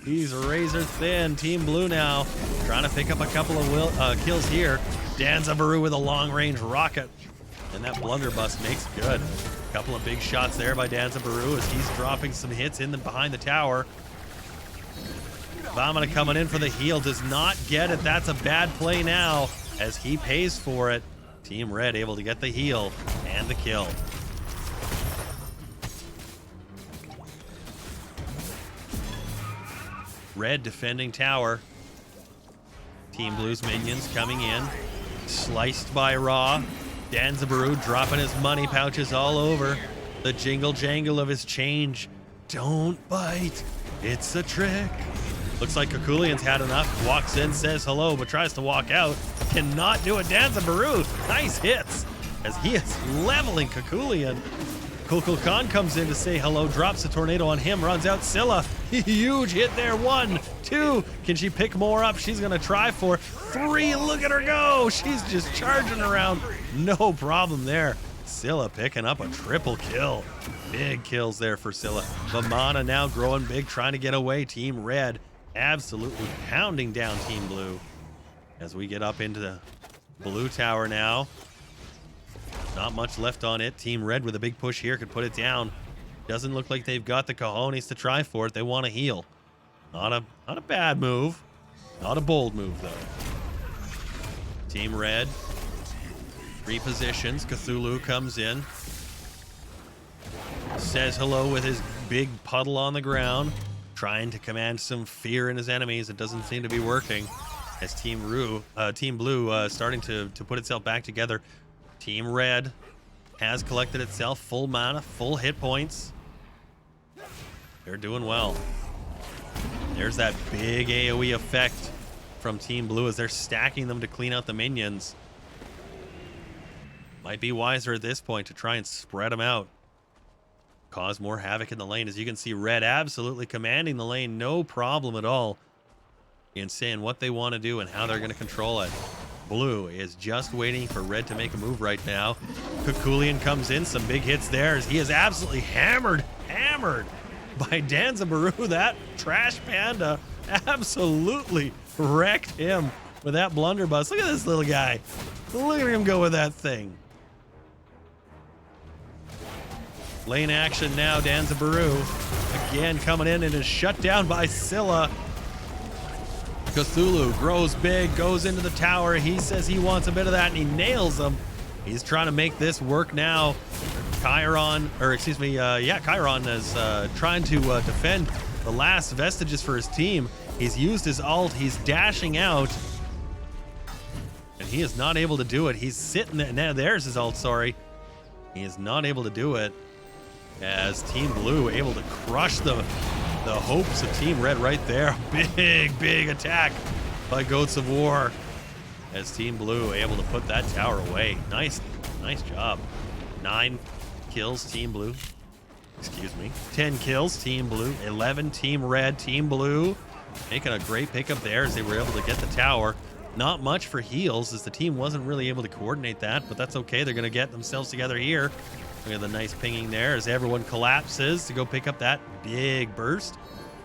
He's razor thin. Team Blue now trying to pick up a couple of kills here. Danzabaru with a long-range rocket, and that blunderbuss makes good. Couple of big shots there by Danzabaru as he's dropping some hits in behind the tower. Vamana coming in for the heal, does not get it. That's a bad play now as he pays for it. Team Red able to get the heal and the kill. Red defending tower. Team Blue's minions coming in. Sliced by Ra. Danzabaru dropping his money pouches all over. The jingle jangle of his change. Don't bite. It's a trick. Looks like Hercules had enough. Walks in, says hello, but tries to walk out. Cannot do it. Danzabaru, nice hits as he is leveling Hercules. Kukulkan comes in to say hello, drops a tornado on him, runs out. Scylla, huge hit there. 1, 2. Can she pick more up? She's going to try for 3. Look at her go. She's just charging around. No problem there. Scylla picking up a triple kill. Big kills there for Scylla. Vamana now growing big, trying to get away. Team Red absolutely pounding down Team Blue as we get up into the blue tower now. Not much left on it. Team Red with a big push here could put it down. Doesn't look like they've got the cojones to try for it. They want to heal. Not a bad move. Not a bold move though. Team Red repositions. Cthulhu comes in. Says hello with his big puddle on the ground. Trying to command some fear in his enemies. It doesn't seem to be working. As Team Blue starting to put itself back together. Team Red has collected itself full mana, full hit points. They're doing well. There's that big AoE effect from Team Blue as they're stacking them to clean out the minions. Might be wiser at this point to try and spread them out. Cause more havoc in the lane. As you can see, Red absolutely commanding the lane, no problem at all in saying what they want to do and how they're going to control it. Blue is just waiting for Red to make a move right now. Hercules comes in, some big hits there as he is absolutely hammered by Danzabaru. That trash panda absolutely wrecked him with that blunderbuss. Look at this little guy. Look at him go with that thing. Lane action now, Danzabaru again coming in and is shut down by Scylla. Cthulhu grows big, goes into the tower. He says he wants a bit of that, and he nails him. He's trying to make this work now. Chiron is trying to defend the last vestiges for his team. He's used his ult. He's dashing out, and he is not able to do it. He's sitting there. Now, there's his ult, sorry. He is not able to do it as Team Blue able to crush the hopes of Team Red right there. Big attack by Goats of War as Team Blue able to put that tower away. Nice job. 9 kills Team Blue. Excuse me. 10 kills Team Blue. 11 Team Red. Team Blue making a great pickup there as they were able to get the tower. Not much for heals as the team wasn't really able to coordinate that, but that's okay. They're going to get themselves together here. Look at the nice pinging there as everyone collapses to go pick up that big burst.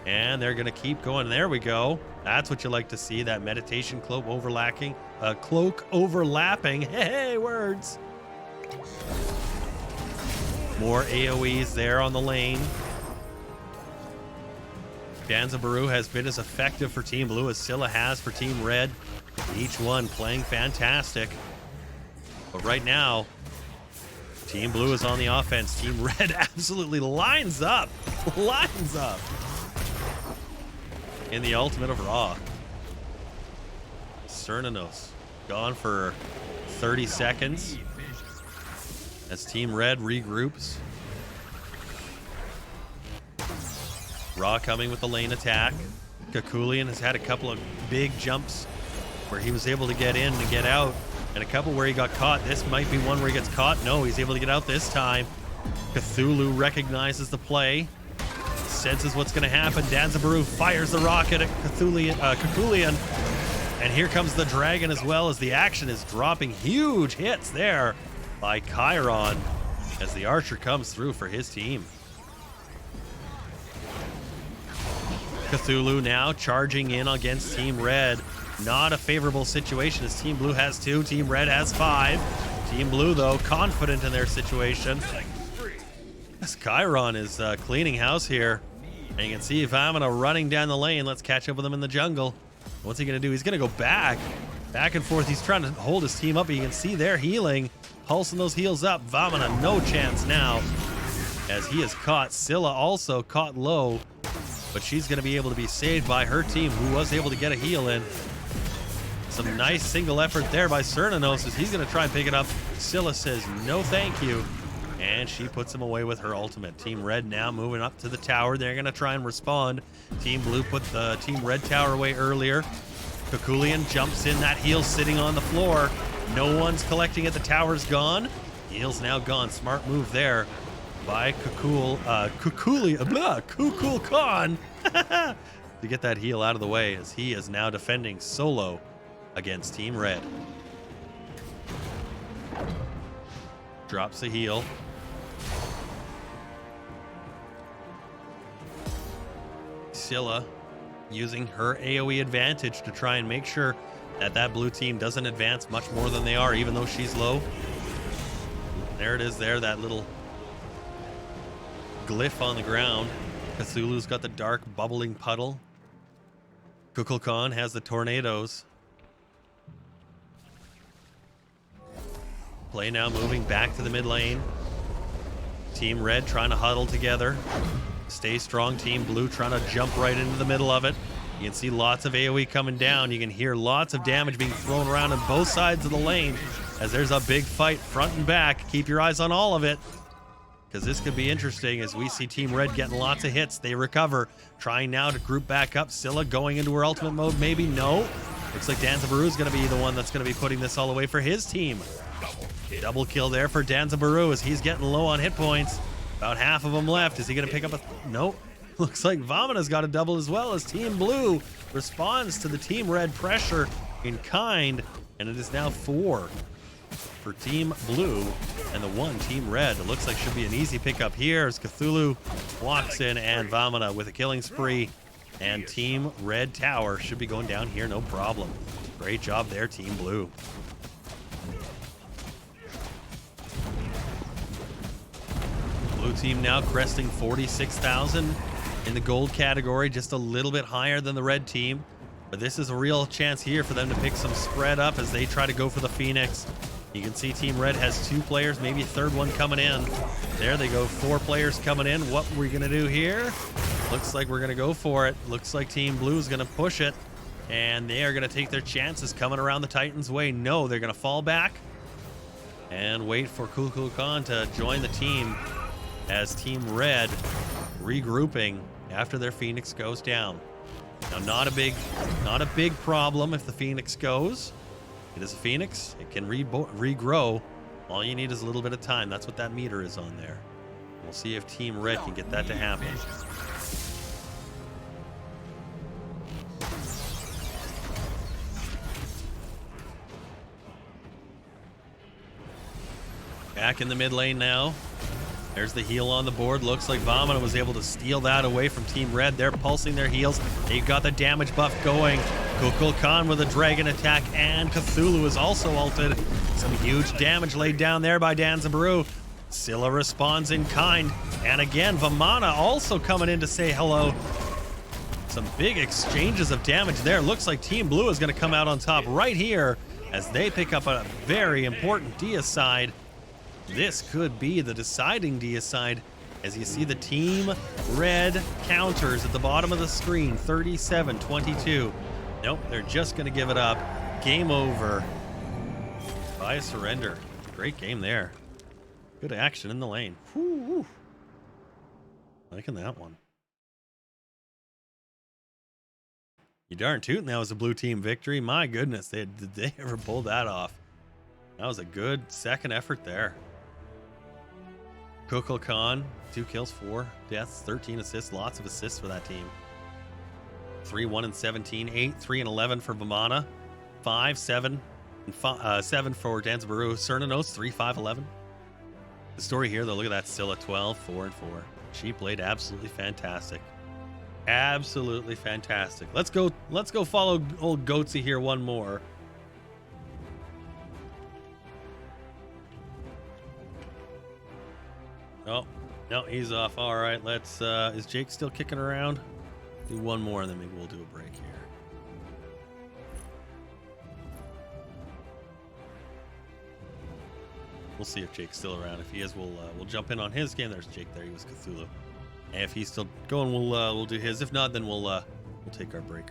And they're going to keep going. There we go. That's what you like to see, that meditation cloak overlapping. Hey, words. More AoEs there on the lane. Danzabaru has been as effective for Team Blue as Scylla has for Team Red. Each one playing fantastic. But right now, Team Blue is on the offense. Team Red absolutely lines up in the ultimate of Raw. Cernunnos gone for 30 seconds as Team Red regroups. Raw coming with the lane attack. Kakulian has had a couple of big jumps where he was able to get in and get out, and a couple where he got caught. This might be one where he gets caught. No, he's able to get out this time. Cthulhu recognizes the play, senses what's going to happen. Danzabaru fires the rocket at Kakulian, and here comes the dragon as well as the action is dropping. Huge hits there by Chiron as the archer comes through for his team. Cthulhu now charging in against Team Red. Not a favorable situation as Team Blue has 2, Team Red has 5. Team Blue, though, confident in their situation. As Chiron is cleaning house here. And you can see Vamana running down the lane. Let's catch up with him in the jungle. What's he going to do? He's going to go back and forth. He's trying to hold his team up. You can see they're healing, pulsing those heals up. Vamana, no chance now as he is caught. Scylla also caught low, but she's going to be able to be saved by her team, who was able to get a heal in. Some nice single effort there by Cernunnos as he's going to try and pick it up. Scylla says, no thank you. And she puts him away with her ultimate. Team Red now moving up to the tower. They're going to try and respond. Team Blue put the Team Red tower away earlier. Hercules jumps in. That heal sitting on the floor. No one's collecting it. The tower's gone. Heal's now gone. Smart move there by Kukul Khan to get that heal out of the way, as he is now defending solo against Team Red. Drops the heal. Scylla using her AoE advantage to try and make sure that that blue team doesn't advance much more than they are, even though she's low. There it is there, that little glyph on the ground. Cthulhu's got the dark bubbling puddle. Kukulkan has the tornadoes. Play now moving back to the mid lane. Team Red trying to huddle together. Stay strong. Team Blue trying to jump right into the middle of it. You can see lots of AoE coming down. You can hear lots of damage being thrown around on both sides of the lane as there's a big fight front and back. Keep your eyes on all of it, because this could be interesting as we see Team Red getting lots of hits. They recover. Trying now to group back up. Scylla going into her ultimate mode. Maybe no. Looks like Danzabaru is going to be the one that's going to be putting this all away for his team. Double kill there for Danzabaru as he's getting low on hit points. About half of them left. Is he going to pick up a... Nope. Looks like Vamina's got a double as well, as Team Blue responds to the Team Red pressure in kind. And it is now 4 for Team Blue and the 1 Team Red. It looks like should be an easy pickup here as Cthulhu walks in and Vamina with a killing spree. And Team Red Tower should be going down here, no problem. Great job there, Team Blue. Blue team now cresting 46,000 in the gold category, just a little bit higher than the red team. But this is a real chance here for them to pick some spread up as they try to go for the Phoenix. You can see Team Red has 2 players, maybe a third one coming in. There they go, 4 players coming in. What are we gonna do here? Looks like we're gonna go for it. Looks like Team Blue is gonna push it, and they are gonna take their chances coming around the Titans' way. No, they're gonna fall back and wait for Kukulkan to join the team as Team Red regrouping after their Phoenix goes down. Now, not a big problem if the Phoenix goes. It is a Phoenix. It can regrow. All you need is a little bit of time. That's what that meter is on there. We'll see if Team Red can get that to happen. Back in the mid lane now. There's the heal on the board. Looks like Vamina was able to steal that away from Team Red. They're pulsing their heals. They've got the damage buff going. Kukulkan with a dragon attack, and Cthulhu is also ulted. Some huge damage laid down there by Danzabaru. Scylla responds in kind. And again, Vamina also coming in to say hello. Some big exchanges of damage there. Looks like Team Blue is going to come out on top right here as they pick up a very important deicide. This could be the deciding deicide as you see the Team Red counters at the bottom of the screen, 37-22. Nope, they're just going to give it up. Game over by a surrender. Great game there. Good action in the lane. Whew. Liking that one. You darn tootin', that was a blue team victory. My goodness, did they ever pull that off? That was a good second effort there. Kukulkan, 2 kills, 4 deaths, 13 assists, lots of assists for that team. 3-1-17, 8-3-11 for Vamana, 5-7, and 7 for Danzabaru. Cernanos, 3-5-11. The story here, though, look at that, still at 12-4-4. She played absolutely fantastic. Absolutely fantastic. Let's go follow old Goatsy here one more. Oh, no, he's off. All right, let's, is Jake still kicking around? Do one more and then maybe we'll do a break here. We'll see if Jake's still around. If he is, we'll jump in on his game. There's Jake there. He was Cthulhu. And if he's still going, we'll do his. If not, then we'll take our break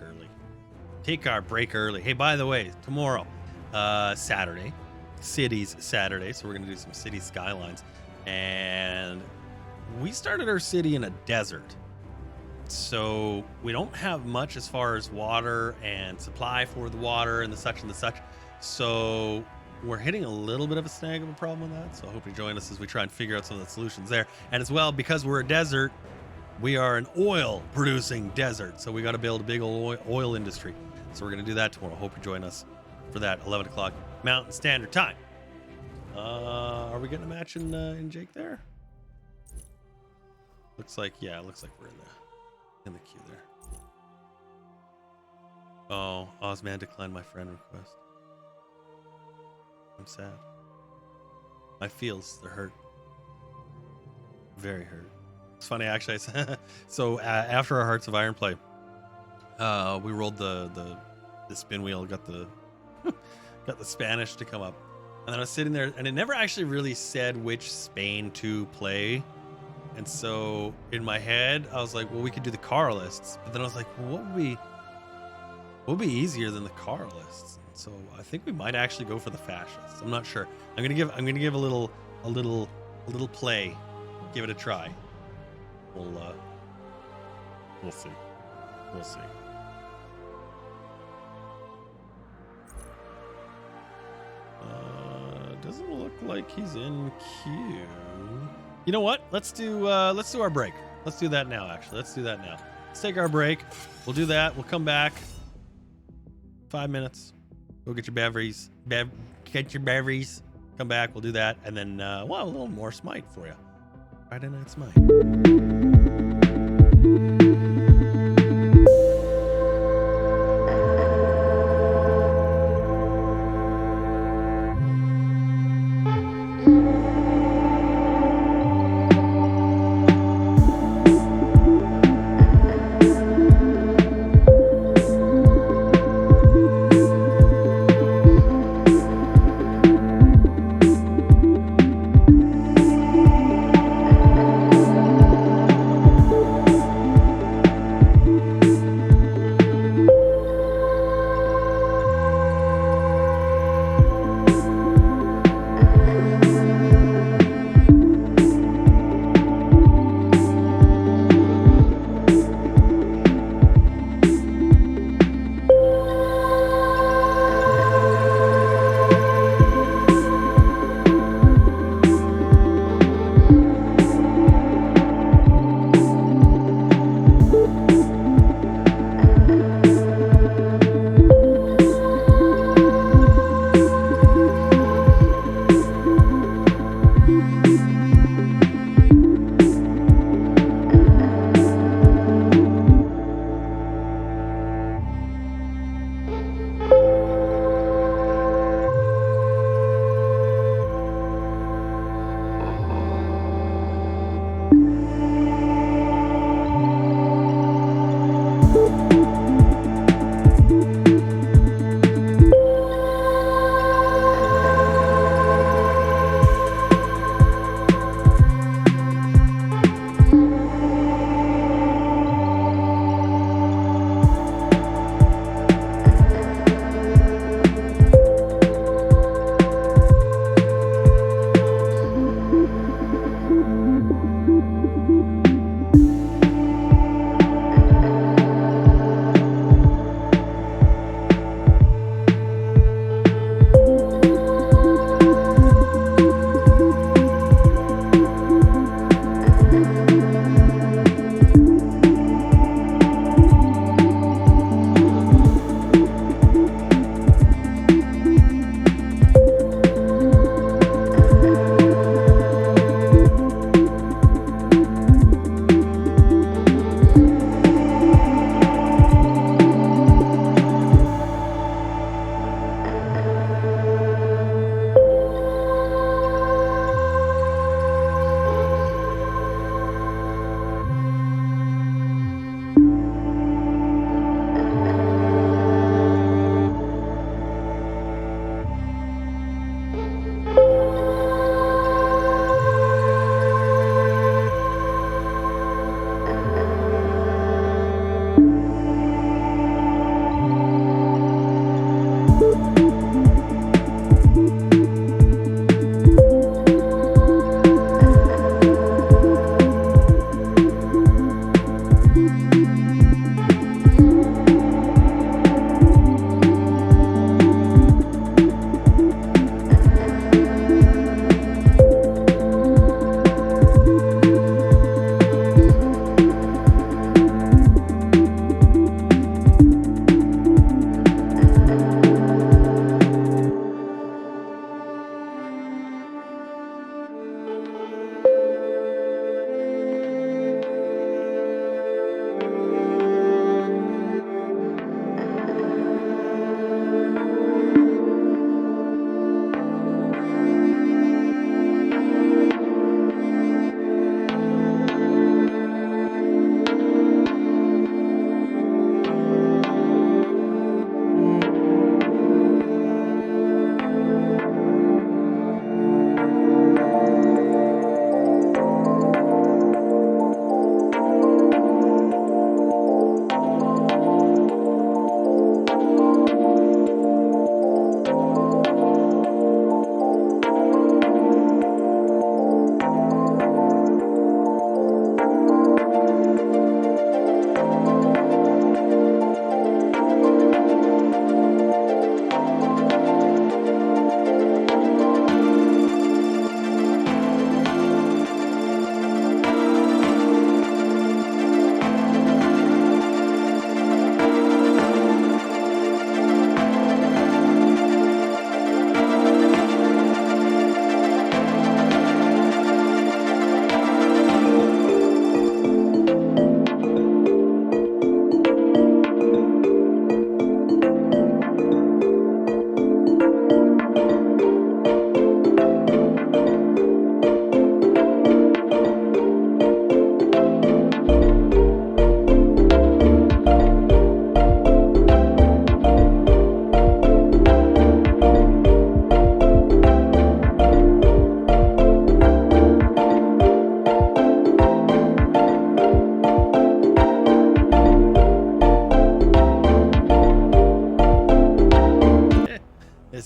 early. Hey, by the way, tomorrow, Saturday, Cities Saturday. So we're gonna do some city skylines. And we started our city in a desert. So we don't have much as far as water and supply for the water and the such and the such. So we're hitting a little bit of a snag of a problem with that. So I hope you join us as we try and figure out some of the solutions there. And as well, because we're a desert, we are an oil producing desert. So we got to build a big old oil industry. So we're going to do that tomorrow. Hope you join us for that 11 o'clock Mountain Standard Time. Are we getting a match in Jake there? Looks like, yeah, it looks like we're in the queue there. Oh, Ozman declined my friend request. I'm sad. My feels, they're hurt. Very hurt. It's funny, actually. So after our Hearts of Iron play, we rolled the spin wheel, got the got the Spanish to come up, and then I was sitting there, and it never actually really said which Spain to play. And so in my head, I was like, well, we could do the car lists. But then I was like, well, what would be easier than the car lists? And so I think we might actually go for the fascists. I'm not sure. I'm gonna give a little play. Give it a try. We'll see. We'll see. Doesn't look like he's in queue. You know what? Let's do our break. Let's do that now, actually. Let's do that now. Let's take our break. We'll do that. We'll come back. 5 minutes. Go get your beverage. Get your beverage. Come back. We'll do that. And then, a little more Smite for you. Friday Night Smite.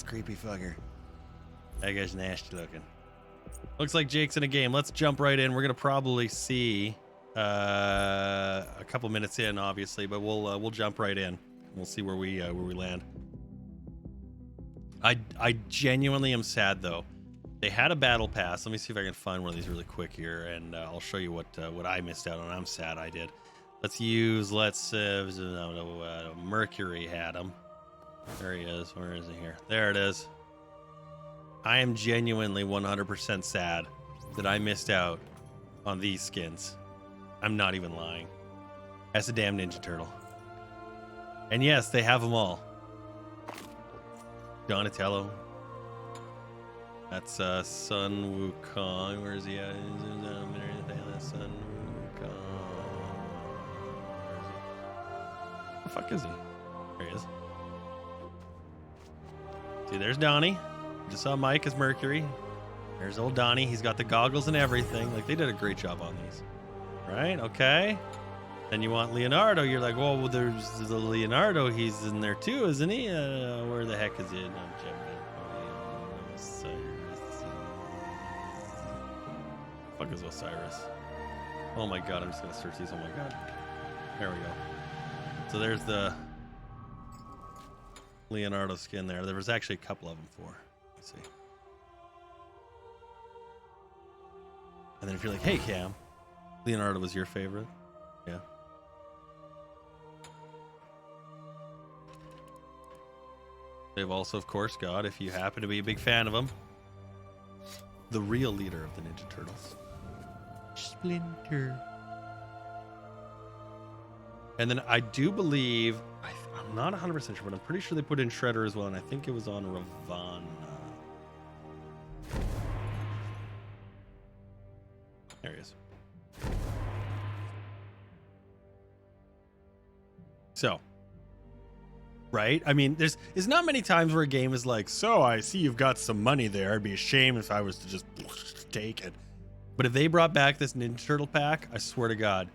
this creepy fucker. That guy's nasty looking. Looks like Jake's in a game. Let's jump right in. We're gonna probably see a couple minutes in, obviously, but we'll jump right in. We'll see where we land. I genuinely am sad though. They had a battle pass. Let me see if I can find one of these really quick here, and I'll show you what I missed out on. I'm sad I did. Mercury had him. There he is. Where is he here? There it is. I am genuinely 100% sad that I missed out on these skins. I'm not even lying. That's a damn Ninja Turtle. And yes, they have them all. Donatello. That's Sun Wukong. Where is he at? Sun Wukong. Where the fuck is he? There he is. See, there's Donnie. Just saw Mike as Mercury. There's old Donnie. He's got the goggles and everything. Like, they did a great job on these. Right? Okay. Then you want Leonardo. You're like, well, there's the Leonardo. He's in there too, isn't he? Where the heck is he? No, fuck is Osiris? Oh my god, I'm just gonna search these. Oh my god. There we go. So there's the Leonardo skin there. There was actually a couple of them for. Let's see. And then if you're like, hey Cam, Leonardo was your favorite? Yeah. They've also, of course, got, if you happen to be a big fan of them, the real leader of the Ninja Turtles, Splinter. And then I do believe, I'm not 100% sure, but I'm pretty sure they put in Shredder as well, and I think it was on Ravana. There he is. So, right? I mean, there's not many times where a game is like, so I see you've got some money there. It'd be a shame if I was to just take it. But if they brought back this Ninja Turtle pack, I swear to God,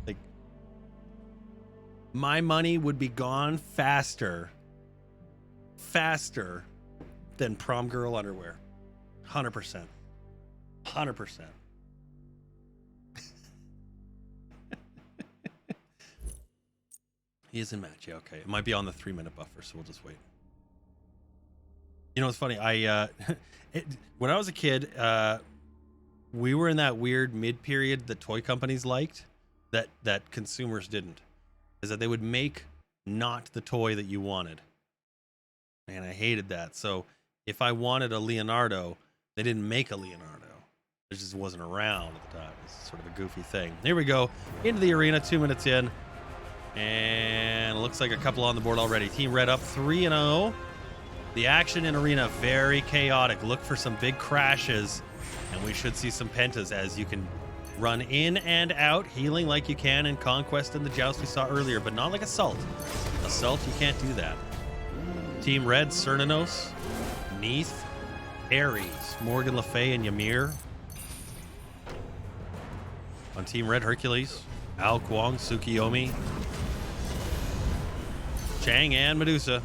like, my money would be gone faster than prom girl underwear. 100%. 100%. He is in match. Yeah, okay. It might be on the 3-minute buffer, so we'll just wait. You know, it's funny. When I was a kid, we were in that weird mid-period that toy companies liked that consumers didn't. Is that they would make not the toy that you wanted. And I hated that. So if I wanted a Leonardo, they didn't make a Leonardo. It just wasn't around at the time. It's sort of a goofy thing. Here we go. Into the arena, 2 minutes in. And it looks like a couple on the board already. Team Red up 3-0. The action in arena, very chaotic. Look for some big crashes, and we should see some pentas as you can run in and out, healing like you can in Conquest and the Joust we saw earlier, but not like Assault. Assault, you can't do that. Team Red, Cernanos, Neath, Ares, Morgan Le Fay, and Ymir. On Team Red, Hercules, Al Kwong, Tsukiyomi, Chang, and Medusa.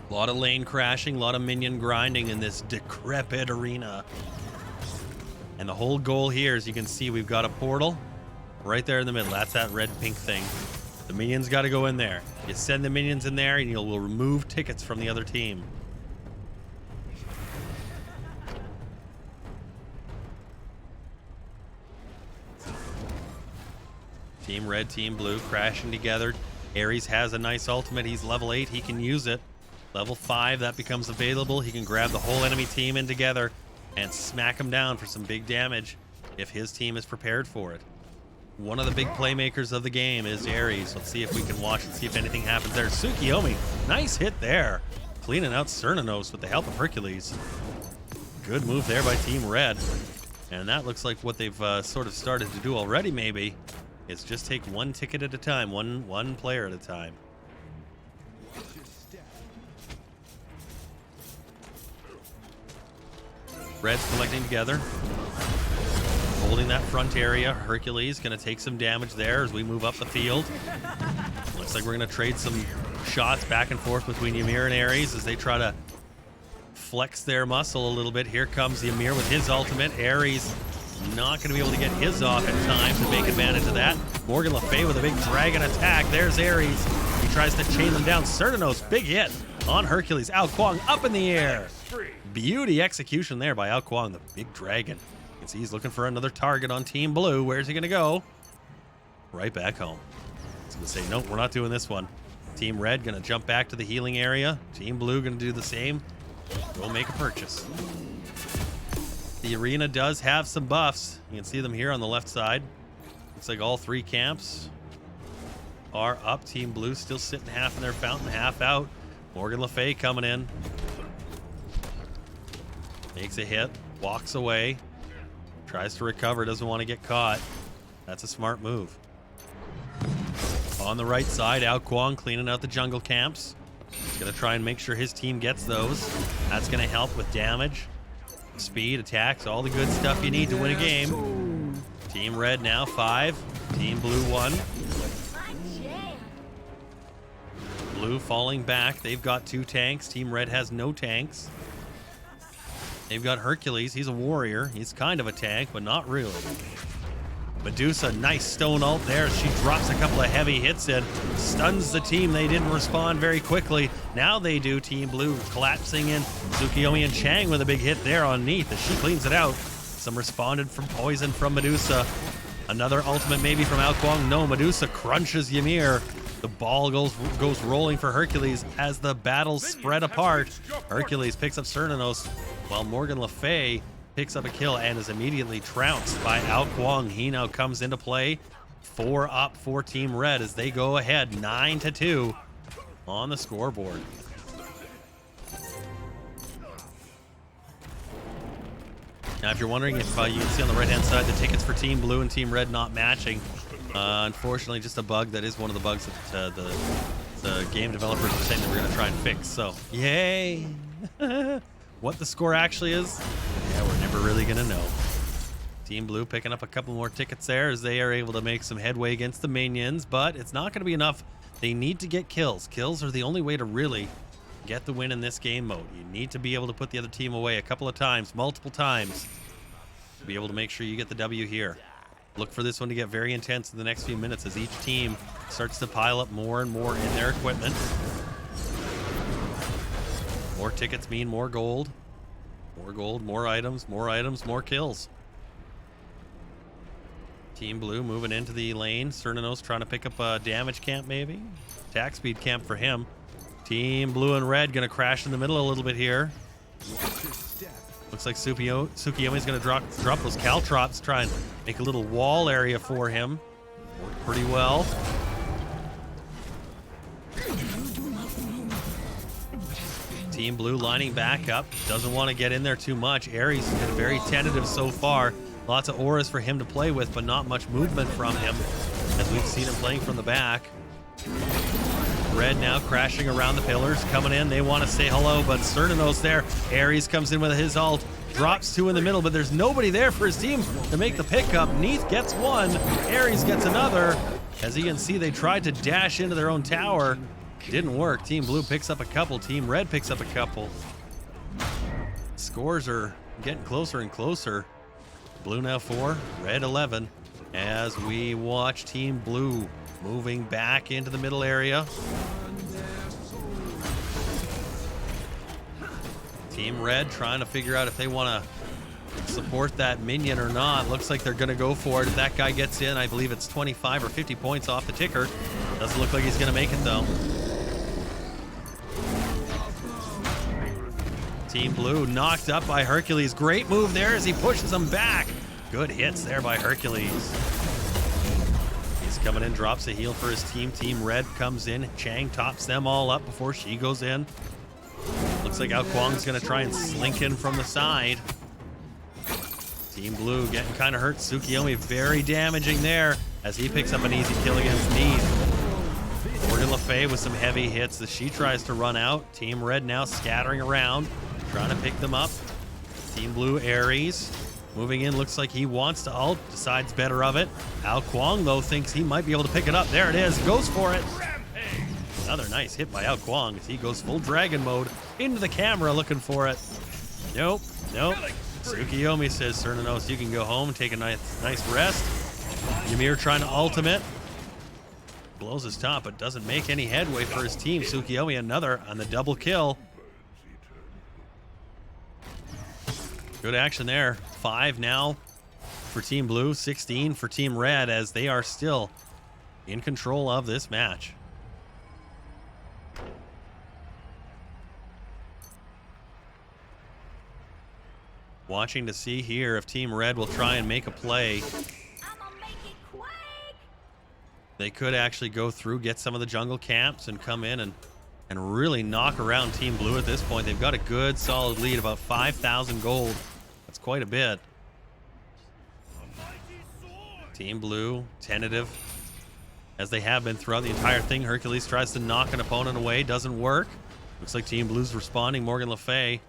A lot of lane crashing, a lot of minion grinding in this decrepit arena. And the whole goal here, as you can see, we've got a portal right there in the middle. That's that red-pink thing. The minions got to go in there. You send the minions in there, and you'll remove tickets from the other team. Team Red, Team Blue crashing together. Ares has a nice ultimate. He's level 8. He can use it. Level 5, that becomes available. He can grab the whole enemy team in together and smack them down for some big damage if his team is prepared for it. One of the big playmakers of the game is Ares. Let's see if we can watch and see if anything happens there. Tsukiyomi, nice hit there. Cleaning out Cernanos with the help of Hercules. Good move there by Team Red. And that looks like what they've sort of started to do already, maybe. Is just take one ticket at a time, one player at a time. Red's collecting together. Holding that front area. Hercules going to take some damage there as we move up the field. Looks like we're gonna trade some shots back and forth between Ymir and Ares as they try to flex their muscle a little bit. Here comes Ymir with his ultimate. Ares not going to be able to get his off in time to make advantage of that. Morgan Le Fay with a big dragon attack. There's Ares. He tries to chain them down. Certanos, big hit on Hercules. Ao Kuang up in the air. Beauty execution there by Ao Kuang, the big dragon. You can see he's looking for another target on Team Blue. Where's he going to go? Right back home. He's going to say, nope, we're not doing this one. Team Red going to jump back to the healing area. Team Blue going to do the same. Go make a purchase. The arena does have some buffs. You can see them here on the left side. Looks like all three camps are up. Team Blue still sitting half in their fountain, half out. Morgan Le Fay coming in. Makes a hit, walks away. Tries to recover, doesn't want to get caught. That's a smart move. On the right side, Ao Kuang cleaning out the jungle camps. He's going to try and make sure his team gets those. That's going to help with damage, speed, attacks, all the good stuff you need to win a game. Team Red now 5. Team Blue 1. Blue falling back. They've got 2 tanks. Team Red has no tanks. They've got Hercules. He's a warrior. He's kind of a tank, but not really. Medusa, nice stone ult there. She drops a couple of heavy hits in, stuns the team. They didn't respond very quickly. Now they do. Team Blue collapsing in. Tsukiyomi and Chang with a big hit there on Neath as she cleans it out. Some responded from poison from Medusa. Another ultimate maybe from Ao Kuang. No, Medusa crunches Ymir. The ball goes rolling for Hercules as the battles spread apart. Hercules picks up Certanos while Morgan Le Fay picks up a kill and is immediately trounced by Ao Kuang. He now comes into play. 4 up for Team Red as they go ahead 9-2 on the scoreboard. Now, if you're wondering if you can see on the right-hand side the tickets for Team Blue and Team Red not matching, unfortunately, just a bug. That is one of the bugs that the game developers are saying that we're going to try and fix. So, yay! What the score actually is, yeah, we're never really going to know. Team Blue picking up a couple more tickets there as they are able to make some headway against the minions, but it's not going to be enough. They need to get kills. Kills are the only way to really get the win in this game mode. You need to be able to put the other team away a couple of times, multiple times, to be able to make sure you get the W here. Look for this one to get very intense in the next few minutes as each team starts to pile up more and more in their equipment. More tickets mean more gold. More gold, more items, more kills. Team Blue moving into the lane. Certanos trying to pick up a damage camp maybe. Attack speed camp for him. Team Blue and Red going to crash in the middle a little bit here. Looks like Tsukiyomi's going to drop those caltrops, try and make a little wall area for him. Worked pretty well. Team Blue lining back up. Doesn't want to get in there too much. Ares has been very tentative so far. Lots of auras for him to play with, but not much movement from him, as we've seen him playing from the back. Red now crashing around the pillars, coming in. They want to say hello, but Certanos there. Ares comes in with his ult, drops 2 in the middle, but there's nobody there for his team to make the pickup. Neath gets 1, Ares gets another. As you can see, they tried to dash into their own tower. Didn't work. Team Blue picks up a couple. Team Red picks up a couple. Scores are getting closer and closer. Blue now 4, Red 11. As we watch Team Blue moving back into the middle area. Team Red trying to figure out if they want to support that minion or not. Looks like they're going to go for it. If that guy gets in, I believe it's 25 or 50 points off the ticker. Doesn't look like he's going to make it though. Team Blue knocked up by Hercules. Great move there as he pushes him back. Good hits there by Hercules. He's coming in, drops a heal for his team. Team Red comes in. Chang tops them all up before she goes in. Looks like Ao Kuang's going to try and slink in from the side. Team Blue getting kind of hurt. Tsukiyomi very damaging there as he picks up an easy kill against Neath. Morgan Le Fay with some heavy hits as she tries to run out. Team Red now scattering around, trying to pick them up. Team Blue, Ares moving in. Looks like he wants to ult, decides better of it. Ao Kuang, though, thinks he might be able to pick it up. There it is. Goes for it. Another nice hit by Ao Kwang as he goes full dragon mode into the camera looking for it. Nope. Tsukiyomi says, Cernunnos, you can go home and take a nice rest. Ymir trying to ultimate. Blows his top, but doesn't make any headway for his team. Tsukiyomi another on the double kill. Good action there. 5 now for Team Blue, 16 for Team Red as they are still in control of this match. Watching to see here if Team Red will try and make a play. They could actually go through, get some of the jungle camps, and come in and really knock around Team Blue at this point. They've got a good, solid lead, about 5,000 gold. That's quite a bit. Team Blue, tentative, as they have been throughout the entire thing. Hercules tries to knock an opponent away, doesn't work. Looks like Team Blue's responding. Morgan Le Fay.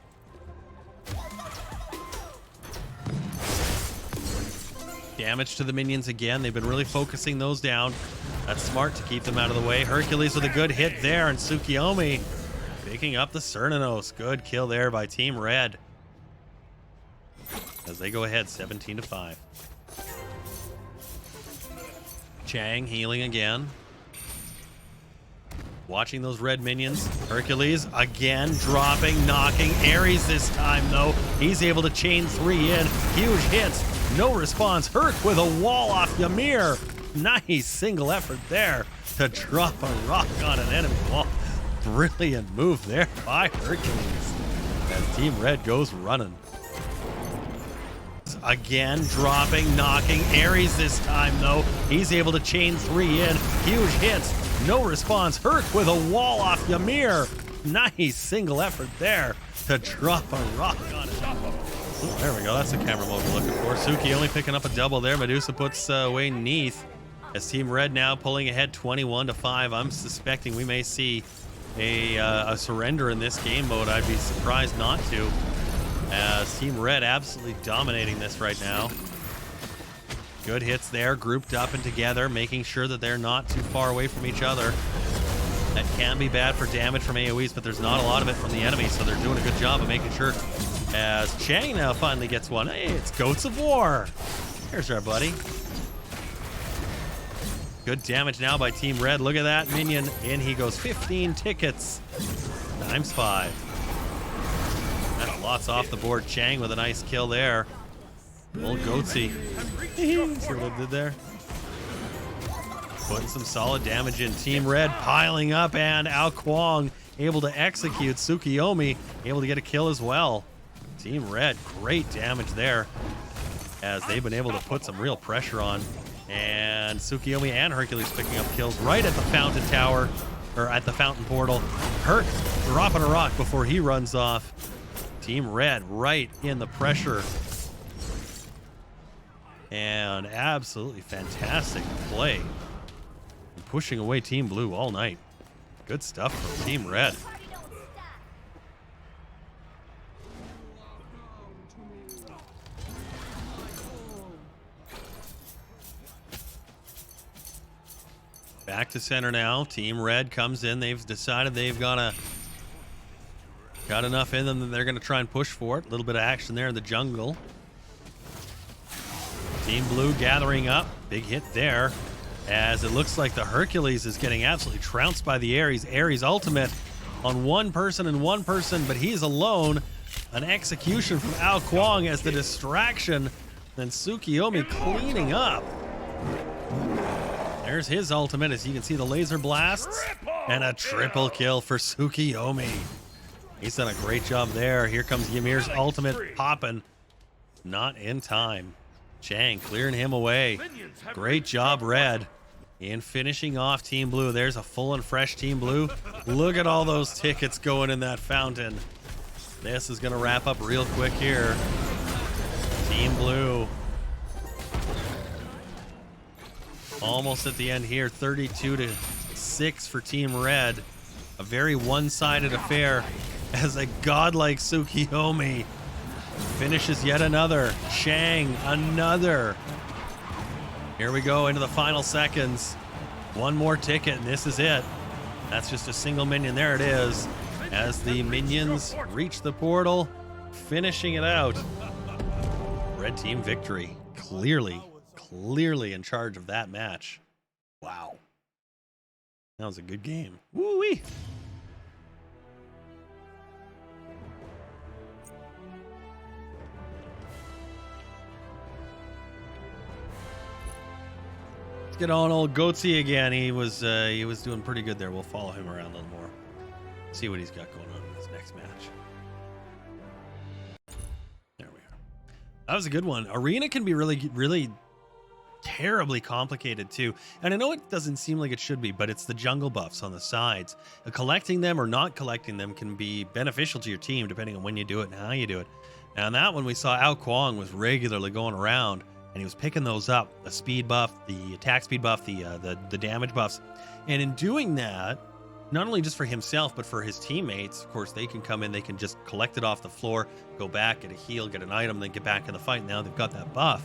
Damage to the minions again. They've been really focusing those down. That's smart to keep them out of the way. Hercules with a good hit there, and Tsukiyomi picking up the Cernunnos. Good kill there by Team Red as they go ahead 17-5. Chang healing again. Watching those red minions. Hercules again dropping, knocking. Ares this time though. He's able to chain 3 in. Huge hits. No response. Herc with a wall off Ymir. Nice single effort there to drop a rock on an enemy wall. Brilliant move there by Hercules as Team Red goes running. Again dropping, knocking. Ares this time though. He's able to chain 3 in. Huge hits. No response. Herc with a wall off Ymir. Nice single effort there to drop a rock on it. Oh, there we go. That's the camera mode we're looking for. Suki only picking up a double there. Medusa puts away Neath as Team Red now pulling ahead 21-5. I'm suspecting we may see a surrender in this game mode. I'd be surprised not to, as Team Red absolutely dominating this right now. Good hits there, grouped up and together, making sure that they're not too far away from each other. That can be bad for damage from AoEs, but there's not a lot of it from the enemy, so they're doing a good job of making sure. As Chang now finally gets one. Hey, it's Goats of War. Here's our buddy. Good damage now by Team Red. Look at that minion. In he goes. 15 tickets times 5. That's lots off the board. Chang with a nice kill there. Old Goatsy. See what I did there? Putting some solid damage in. Team Red piling up, and Ao Kwang able to execute. Tsukiyomi able to get a kill as well. Team Red, great damage there as they've been able to put some real pressure on. And Tsukiyomi and Hercules picking up kills right at the fountain tower, or at the fountain portal. Herc dropping a rock before he runs off. Team Red right in the pressure. And absolutely fantastic play. Pushing away Team Blue all night. Good stuff from Team Red. Back to center now. Team Red comes in. They've decided they've got enough in them that they're going to try and push for it. A little bit of action there in the jungle. Team Blue gathering up. Big hit there, as it looks like the Hercules is getting absolutely trounced by the Ares. Ares ultimate on one person, but he's alone. An execution from Ao Kwang as the distraction. Then Tsukiyomi cleaning up. There's his ultimate, as you can see the laser blasts. And a triple kill for Tsukiyomi. He's done a great job there. Here comes Ymir's ultimate popping. Not in time. Chang clearing him away. Great job, Red, in finishing off Team Blue. There's a full and fresh Team Blue. Look at all those tickets going in that fountain. This is going to wrap up real quick here. Team Blue almost at the end here. 32-6 for Team Red. A very one-sided affair as a godlike Tsukiyomi finishes yet another. Chang, another. Here we go into the final seconds. One more ticket, and this is it. That's just a single minion. There it is. As the minions reach the portal, finishing it out. Red team victory. Clearly in charge of that match. Wow. That was a good game. Woo-wee. Let's get on old Goatsy again. He was doing pretty good there. We'll follow him around a little more. See what he's got going on in this next match. There we are. That was a good one. Arena can be really terribly complicated too. And I know it doesn't seem like it should be, but it's the jungle buffs on the sides. Collecting them or not collecting them can be beneficial to your team depending on when you do it and how you do it. Now, on that one, we saw Ao Kwong was regularly going around and he was picking those up. The speed buff, the attack speed buff, the damage buffs. And in doing that, not only just for himself, but for his teammates, of course, they can come in, they can just collect it off the floor, go back, get a heal, get an item, then get back in the fight. Now they've got that buff.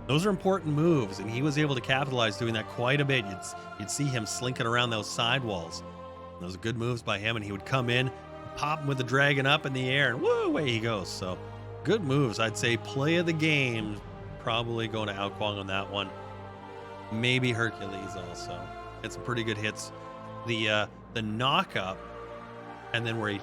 Those are important moves, and he was able to capitalize doing that quite a bit. You'd see him slinking around those side walls. Those are good moves by him, and he would come in, pop him with the dragon up in the air, and woo, away he goes. So good moves. I'd say play of the game, probably going to Ao Kwong on that one. Maybe Hercules also. Had some pretty good hits. The knock up, and then where he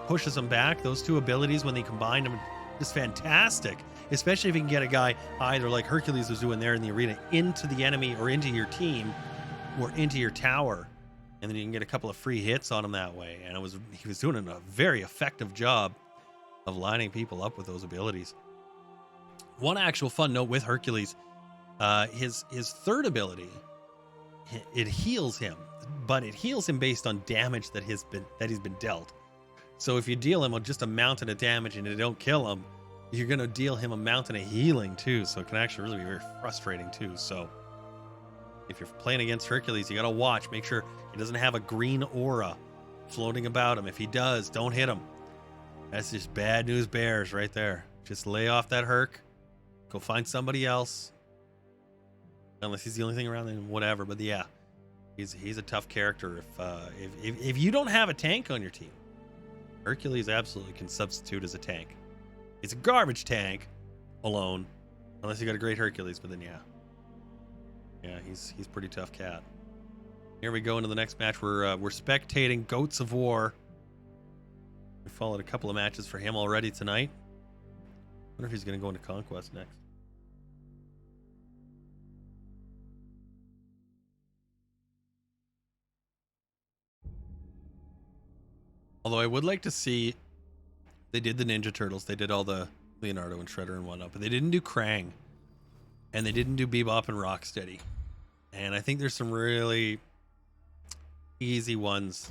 pushes him back, those two abilities when they combine them is fantastic, especially if you can get a guy either like Hercules was doing there in the arena into the enemy or into your team or into your tower, and then you can get a couple of free hits on him that way. And he was doing a very effective job of lining people up with those abilities. One actual fun note with Hercules, his third ability, it heals him, but it heals him based on damage that he's been dealt. So if you deal him with just a mountain of damage and you don't kill him, you're going to deal him a mountain of healing too. So it can actually really be very frustrating too. So if you're playing against Hercules, you got to watch, make sure he doesn't have a green aura floating about him. If he does, don't hit him. That's just bad news bears right there. Just lay off that Herc, go find somebody else. Unless he's the only thing around, then whatever. But yeah, he's a tough character. If you don't have a tank on your team, Hercules absolutely can substitute as a tank. It's a garbage tank alone, unless you got a great Hercules. But then yeah, he's pretty tough cat. Here we go into the next match. We're spectating Goats of War. We followed a couple of matches for him already tonight. Wonder if he's going to go into Conquest next. Although I would like to see, they did the Ninja Turtles, they did all the Leonardo and Shredder and whatnot, but they didn't do Krang, and they didn't do Bebop and Rocksteady. And I think there's some really easy ones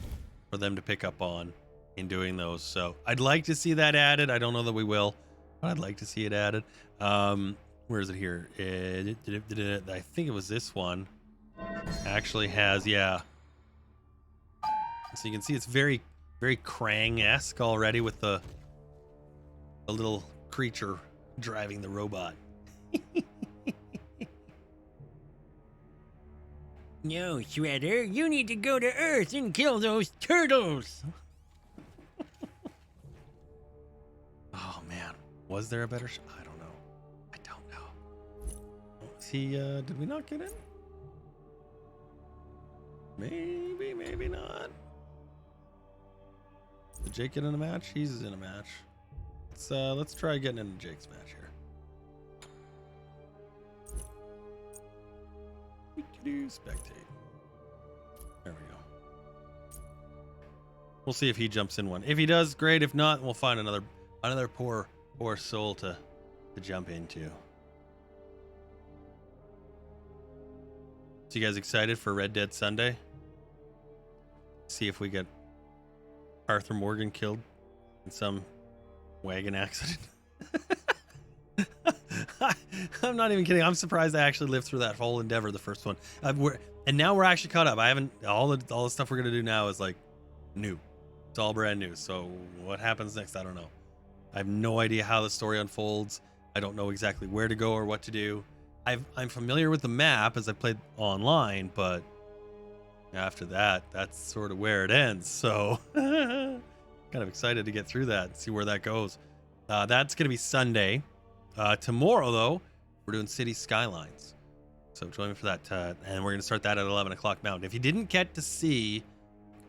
for them to pick up on in doing those. So I'd like to see that added. I don't know that we will, but I'd like to see it added. Where is it here? I think it was this one. Actually has, yeah. So you can see it's very Krang-esque already with the little creature driving the robot. No, Shredder, you need to go to Earth and kill those turtles. Oh man, was there a better I don't know. Is he did we not get in? Maybe not. Did Jake get in a match? He's in a match. Let's try getting into Jake's match here. Spectate. There we go. We'll see if he jumps in one. If he does, great. If not, we'll find another poor soul to jump into. So you guys excited for Red Dead Sunday? See if we get Arthur Morgan killed in some wagon accident. I'm not even kidding. I'm surprised I actually lived through that whole endeavor, the first one. And now we're actually caught up. I haven't all the stuff we're gonna do now is like new. It's all brand new. So what happens next? I don't know. I have no idea how the story unfolds. I don't know exactly where to go or what to do. I'm familiar with the map as I played online, but After that, that's sort of where it ends. So kind of excited to get through that and see where that goes. That's going to be Sunday. Tomorrow, though, we're doing City Skylines. So join me for that. And we're going to start that at 11 o'clock Mountain. If you didn't get to see,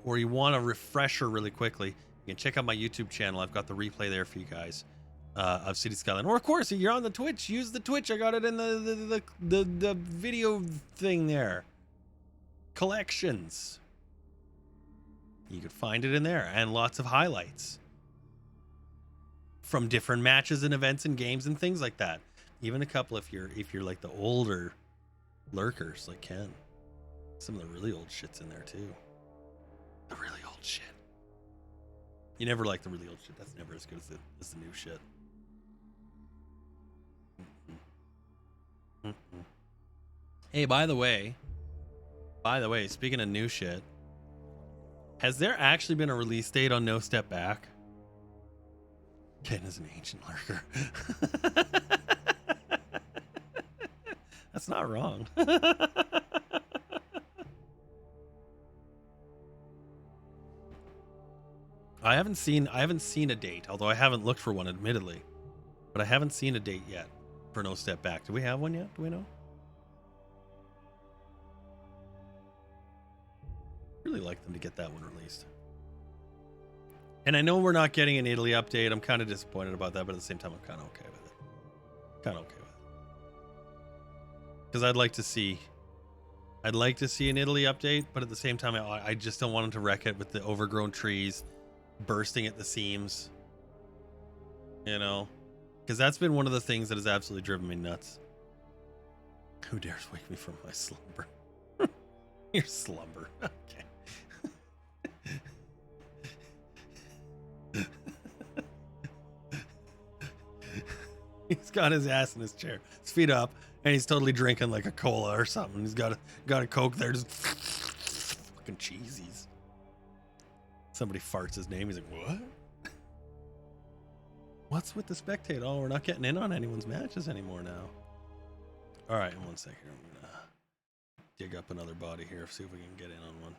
or you want a refresher really quickly, you can check out my YouTube channel. I've got the replay there for you guys of City Skyline. Or, of course, if you're on the Twitch, use the Twitch. I got it in the video thing there. Collections. You could find it in there, and lots of highlights from different matches and events and games and things like that. Even a couple if you're like the older lurkers like Ken. Some of the really old shit's in there too. The really old shit. You never like the really old shit. That's never as good as the new shit. Hey, by the way, speaking of new shit, has there actually been a release date on No Step Back? Ken is an ancient lurker. That's not wrong. I haven't seen a date, although I haven't looked for one, admittedly. But I haven't seen a date yet for No Step Back. Do we have one yet? Do we know? Really like them to get that one released. And I know we're not getting an Italy update. I'm kind of disappointed about that, but at the same time, I'm kind of okay with it. Because I'd like to see an Italy update, but at the same time, I just don't want them to wreck it with the overgrown trees bursting at the seams. You know, because that's been one of the things that has absolutely driven me nuts. Who dares wake me from my slumber? Your slumber. Okay. He's got his ass in his chair, his feet up, and he's totally drinking like a cola or something. He's got a Coke there, just fucking cheesies. Somebody farts his name. He's like, what? What's with the spectator? Oh, we're not getting in on anyone's matches anymore now. All right, in 1 second. I'm gonna dig up another body here, see if we can get in on one.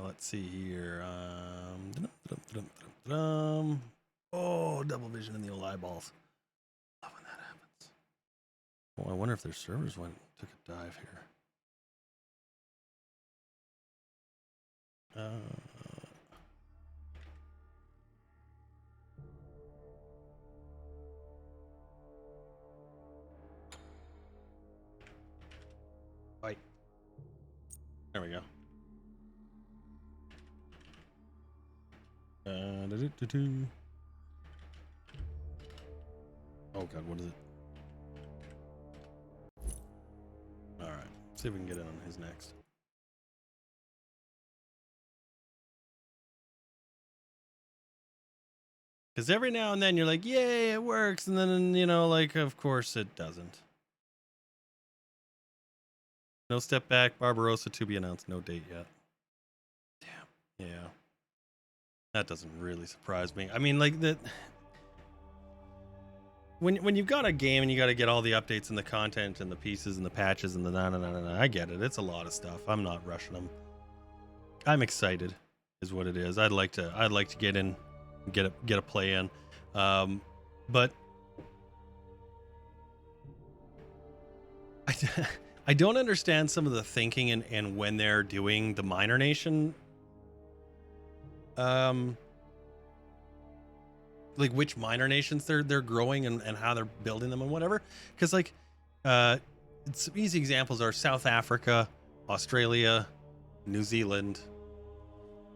Let's see here. Oh, double vision in the old eyeballs. Love when that happens. Oh, I wonder if their servers took a dive here. Bye. There we go. Oh god, what is it? All right, see if we can get in on his next. Because every now and then you're like, yay, it works, and then, you know, like, of course it doesn't. No Step Back, Barbarossa to be announced, no date yet. Damn, yeah. That doesn't really surprise me. I mean, like, that when you've got a game and you got to get all the updates and the content and the pieces and the patches and the I get it. It's a lot of stuff. I'm not rushing them. I'm excited, is what it is. I'd like to get in, get a play in, but I don't understand some of the thinking and when they're doing the minor nation. Like which minor nations they're growing and how they're building them and whatever. Because like some easy examples are South Africa, Australia, New Zealand.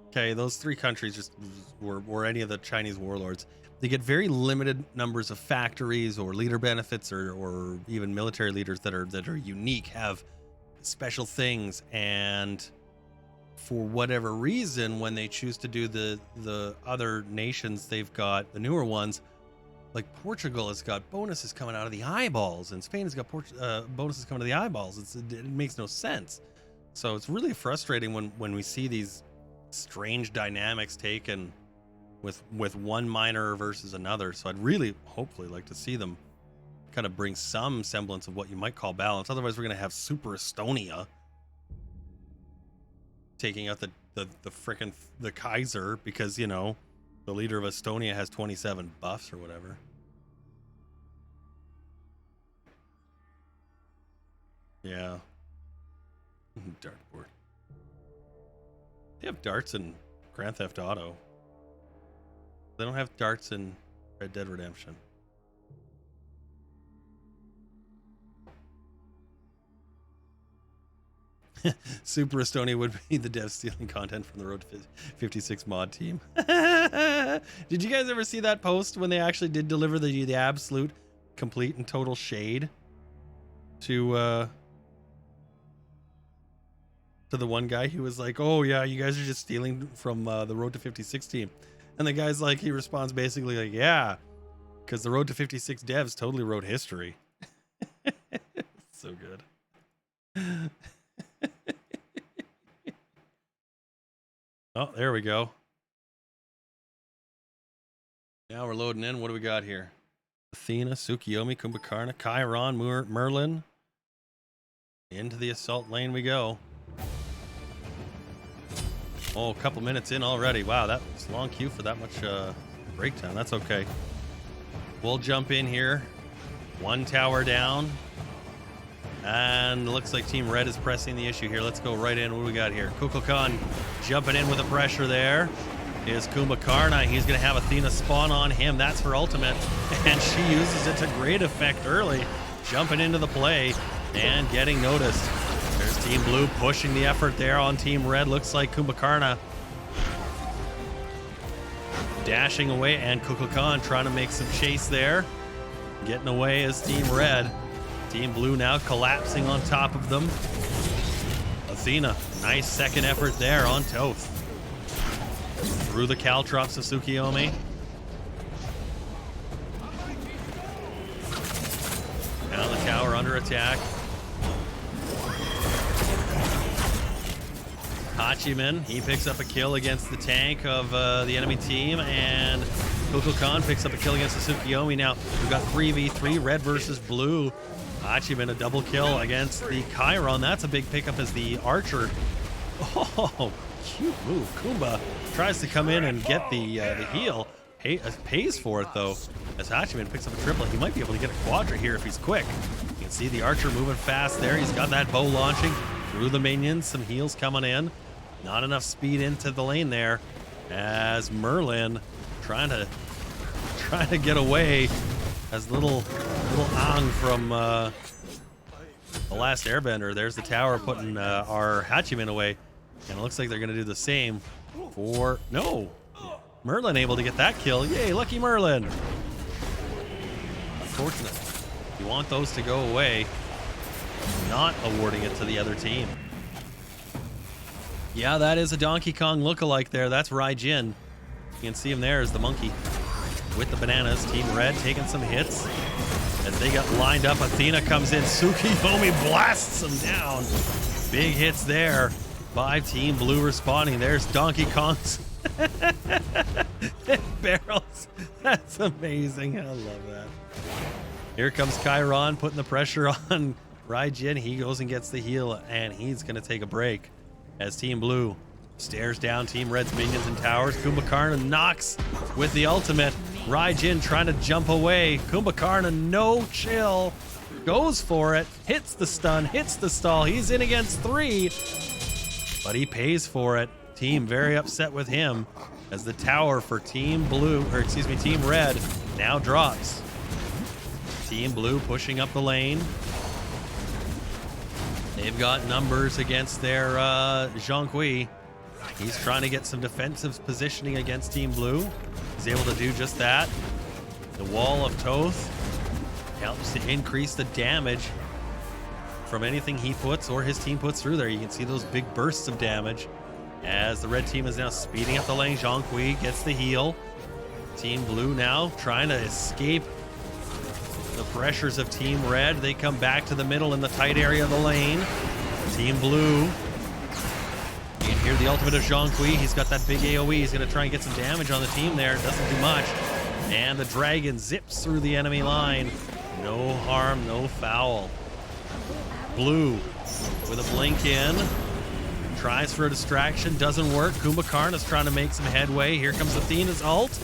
Okay, those three countries just or any of the Chinese warlords. They get very limited numbers of factories or leader benefits or even military leaders that are unique, have special things, and for whatever reason, when they choose to do the other nations, they've got the newer ones, like Portugal has got bonuses coming out of the eyeballs, and Spain has got bonuses coming out of the eyeballs. It makes no sense. So it's really frustrating when we see these strange dynamics taken with one minor versus another. So I'd really hopefully like to see them kind of bring some semblance of what you might call balance. Otherwise we're going to have Super Estonia taking out the frickin' the Kaiser because, you know, the leader of Estonia has 27 buffs or whatever. Yeah. Dartboard. They have darts in Grand Theft Auto. They don't have darts in Red Dead Redemption. Super Estonia would be the dev stealing content from the Road to 56 mod team. Did you guys ever see that post when they actually did deliver the absolute complete and total shade to the one guy who was like, oh yeah, you guys are just stealing from the Road to 56 team? And the guy's like, he responds basically like, yeah, because the Road to 56 devs totally wrote history. So good. Oh, there we go. Now we're loading in. What do we got here? Athena, Tsukiyomi, Kumbhakarna, Chiron, Merlin. Into the assault lane we go. Oh, a couple minutes in already. Wow, that was a long queue for that much breakdown. That's okay. We'll jump in here. One tower down. And it looks like Team Red is pressing the issue here. Let's go right in. What do we got here? Kukulkan jumping in with the pressure there. Is Kumbhakarna. He's going to have Athena spawn on him. That's her ultimate. And she uses it to great effect early. Jumping into the play and getting noticed. There's Team Blue pushing the effort there on Team Red. Looks like Kumbhakarna dashing away, and Kukulkan trying to make some chase there. Getting away is Team Red. Team Blue now collapsing on top of them. Athena, nice second effort there on Toth. Through the Caltrops of Tsukiyomi. Now the tower under attack. Hachiman, he picks up a kill against the tank of the enemy team, and Kukulkan picks up a kill against the Tsukiyomi. Now we've got 3v3, red versus blue. Hachiman a double kill against the Chiron. That's a big pickup as the archer. Oh, cute move. Kumba tries to come in and get the heal. Pays for it though, as Hachiman picks up a triple. He might be able to get a quadra here if he's quick. You can see the archer moving fast there. He's got that bow launching through the minions. Some heals coming in. Not enough speed into the lane there, as Merlin trying to get away as little Ang from the last Airbender. There's the tower putting our Hachiman away, and it looks like they're going to do the same for Merlin able to get that kill. Yay, lucky Merlin. Unfortunate. You want those to go away, not awarding it to the other team. Yeah, that is a Donkey Kong lookalike there. That's Raijin. You can see him there as the monkey with the bananas. Team Red taking some hits as they got lined up. Athena comes in. Tsukiyomi blasts them down. Big hits there by Team Blue responding. There's Donkey Kong's barrels. That's amazing. I love that. Here comes Chiron putting the pressure on Raijin. He goes and gets the heal, and he's going to take a break as Team Blue stares down Team Red's minions and towers. Kumbhakarna knocks with the ultimate. Raijin trying to jump away. Kumbhakarna, no chill. Goes for it. Hits the stun. Hits the stall. He's in against 3. But he pays for it. Team very upset with him as the tower for Team Red now drops. Team Blue pushing up the lane. They've got numbers against their Zhonghui. He's trying to get some defensive positioning against Team Blue. He's able to do just that. The wall of Toth helps to increase the damage from anything he puts or his team puts through there. You can see those big bursts of damage as the red team is now speeding up the lane. Zhonghui gets the heal. Team Blue now trying to escape the pressures of Team Red. They come back to the middle in the tight area of the lane. Team Blue Here, the ultimate of Jean-Qui. He's got that big AoE. He's going to try and get some damage on the team there. Doesn't do much. And the dragon zips through the enemy line. No harm, no foul. Blue with a blink in. Tries for a distraction. Doesn't work. Kumbhakarna's trying to make some headway. Here comes Athena's ult.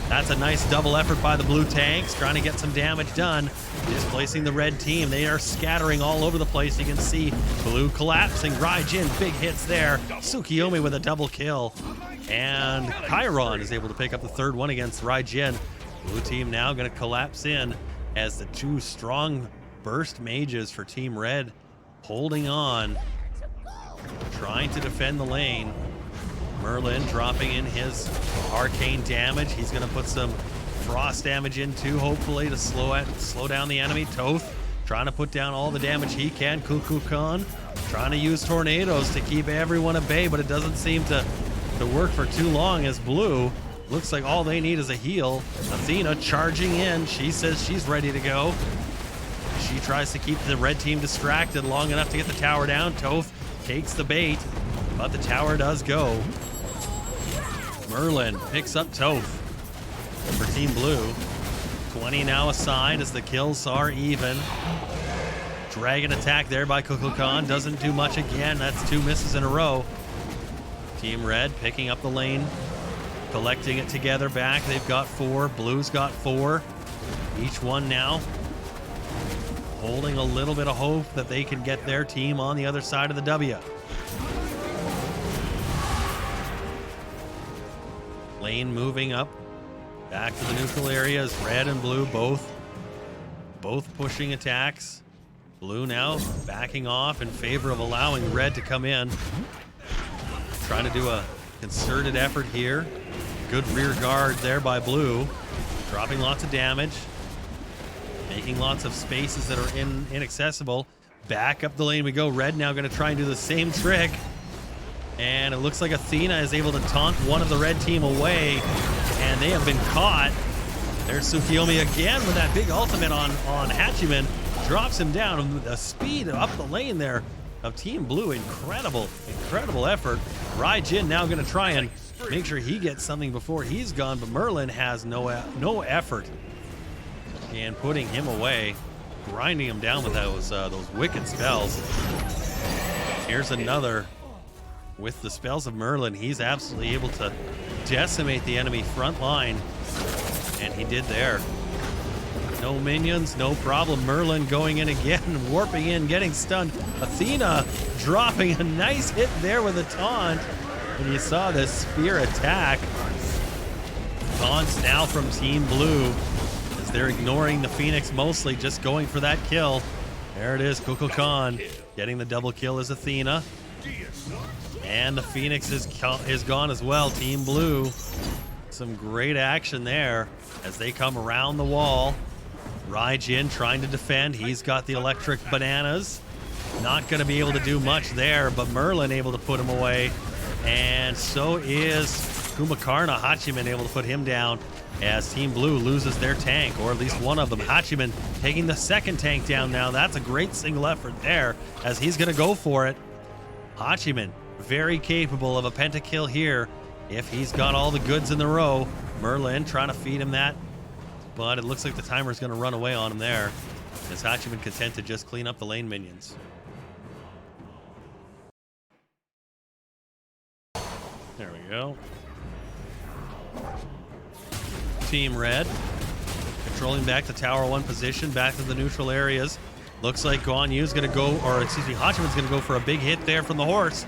That's a nice double effort by the blue tanks, trying to get some damage done. Displacing the red team. They are scattering all over the place. You can see blue collapsing. Raijin, big hits there. Tsukiyomi with a double kill. And Chiron is able to pick up the third one against Raijin. Blue team now going to collapse in as the two strong burst mages for Team Red holding on, trying to defend the lane. Merlin dropping in his arcane damage. He's going to put some frost damage in too, hopefully, to slow down the enemy. Toth trying to put down all the damage he can. Kukulkan trying to use tornadoes to keep everyone at bay, but it doesn't seem to work for too long as Blue looks like all they need is a heal. Athena charging in. She says she's ready to go. She tries to keep the red team distracted long enough to get the tower down. Toth takes the bait, but the tower does go. Merlin picks up Toth for Team Blue. 20 now aside as the kills are even. Dragon attack there by Kukulkan. Doesn't do much again. That's 2 misses in a row. Team Red picking up the lane, collecting it together back. They've got 4. Blue's got 4. Each one now holding a little bit of hope that they can get their team on the other side of the W. Lane moving up back to the neutral areas. Red and blue both pushing attacks. Blue now backing off in favor of allowing red to come in. Trying to do a concerted effort here. Good rear guard there by blue. Dropping lots of damage. Making lots of spaces that are inaccessible. Back up the lane we go. Red now going to try and do the same trick. And it looks like Athena is able to taunt one of the red team away. And they have been caught. There's Tsukiyomi again with that big ultimate on Hachiman. Drops him down. The speed up the lane there of Team Blue. Incredible effort. Raijin now going to try and make sure he gets something before he's gone. But Merlin has no effort in putting him away. Grinding him down with those wicked spells. Here's another. With the spells of Merlin, he's absolutely able to decimate the enemy front line. And he did there. No minions, no problem. Merlin going in again, warping in, getting stunned. Athena dropping a nice hit there with a taunt. And you saw this spear attack. Taunts now from Team Blue as they're ignoring the Phoenix mostly, just going for that kill. There it is, Kukulkan getting the double kill as Athena. And the Phoenix is gone as well. Team Blue, some great action there as they come around the wall. Raijin trying to defend. He's got the electric bananas. Not going to be able to do much there, but Merlin able to put him away. And so is Kumbhakarna. Hachiman able to put him down as Team Blue loses their tank, or at least one of them. Hachiman taking the second tank down now. That's a great single effort there as he's going to go for it. Hachiman very capable of a pentakill here if he's got all the goods in the row. Merlin trying to feed him that, but it looks like the timer's going to run away on him there as Hachiman content to just clean up the lane minions. There we go. Team Red controlling back to Tower 1 position, back to the neutral areas. Looks like Guan Yu's going to go, or excuse me, Hachiman's going to go for a big hit there from the horse.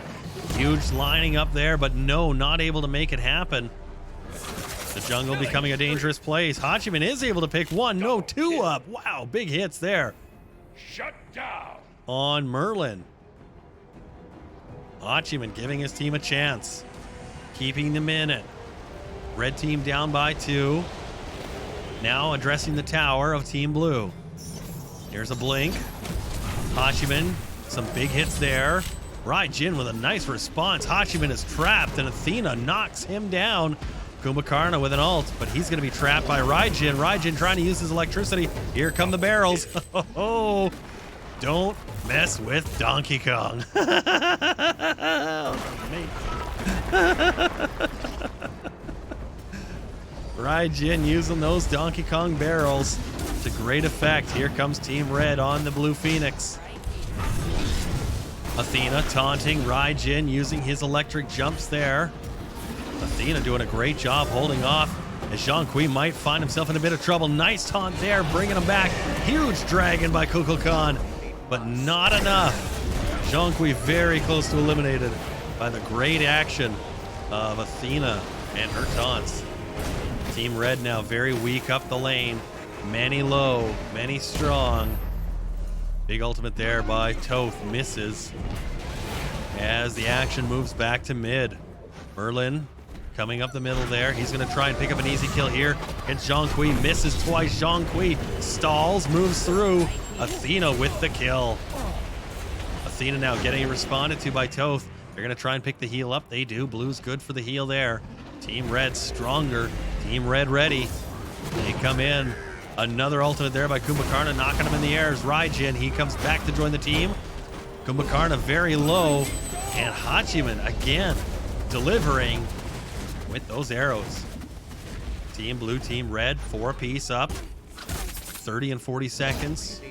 Huge lining up there, but no, not able to make it happen. The jungle becoming a dangerous place. Hachiman is able to pick 1, no, 2 up. Wow, big hits there. Shut down. On Merlin. Hachiman giving his team a chance. Keeping them in it. Red team down by 2. Now addressing the tower of Team Blue. Here's a blink. Hachiman, some big hits there. Raijin with a nice response. Hachiman is trapped, and Athena knocks him down. Kumbhakarna with an ult, but he's going to be trapped by Raijin. Raijin trying to use his electricity. Here come the barrels. Oh, don't mess with Donkey Kong. Raijin using those Donkey Kong barrels to great effect. Here comes Team Red on the Blue Phoenix. Athena taunting Raijin using his electric jumps there. Athena doing a great job holding off as Zhonghui might find himself in a bit of trouble. Nice taunt there, bringing him back. Huge dragon by Kukulkan, but not enough. Zhonghui very close to eliminated by the great action of Athena and her taunts. Team Red now very weak up the lane. Many low, many strong. Big ultimate there by Toth, misses as the action moves back to mid. Merlin coming up the middle there. He's going to try and pick up an easy kill here against Zhonghui. Misses twice. Zhonghui stalls, moves through. Athena with the kill. Athena now getting responded to by Toth. They're going to try and pick the heal up. They do. Blue's good for the heal there. Team Red stronger. Team Red ready. They come in. Another ultimate there by Kumbhakarna, knocking him in the air as Raijin. He comes back to join the team. Kumbhakarna very low. And Hachiman again delivering with those arrows. Team Blue, Team Red, 4 apiece up. 30 and 40 seconds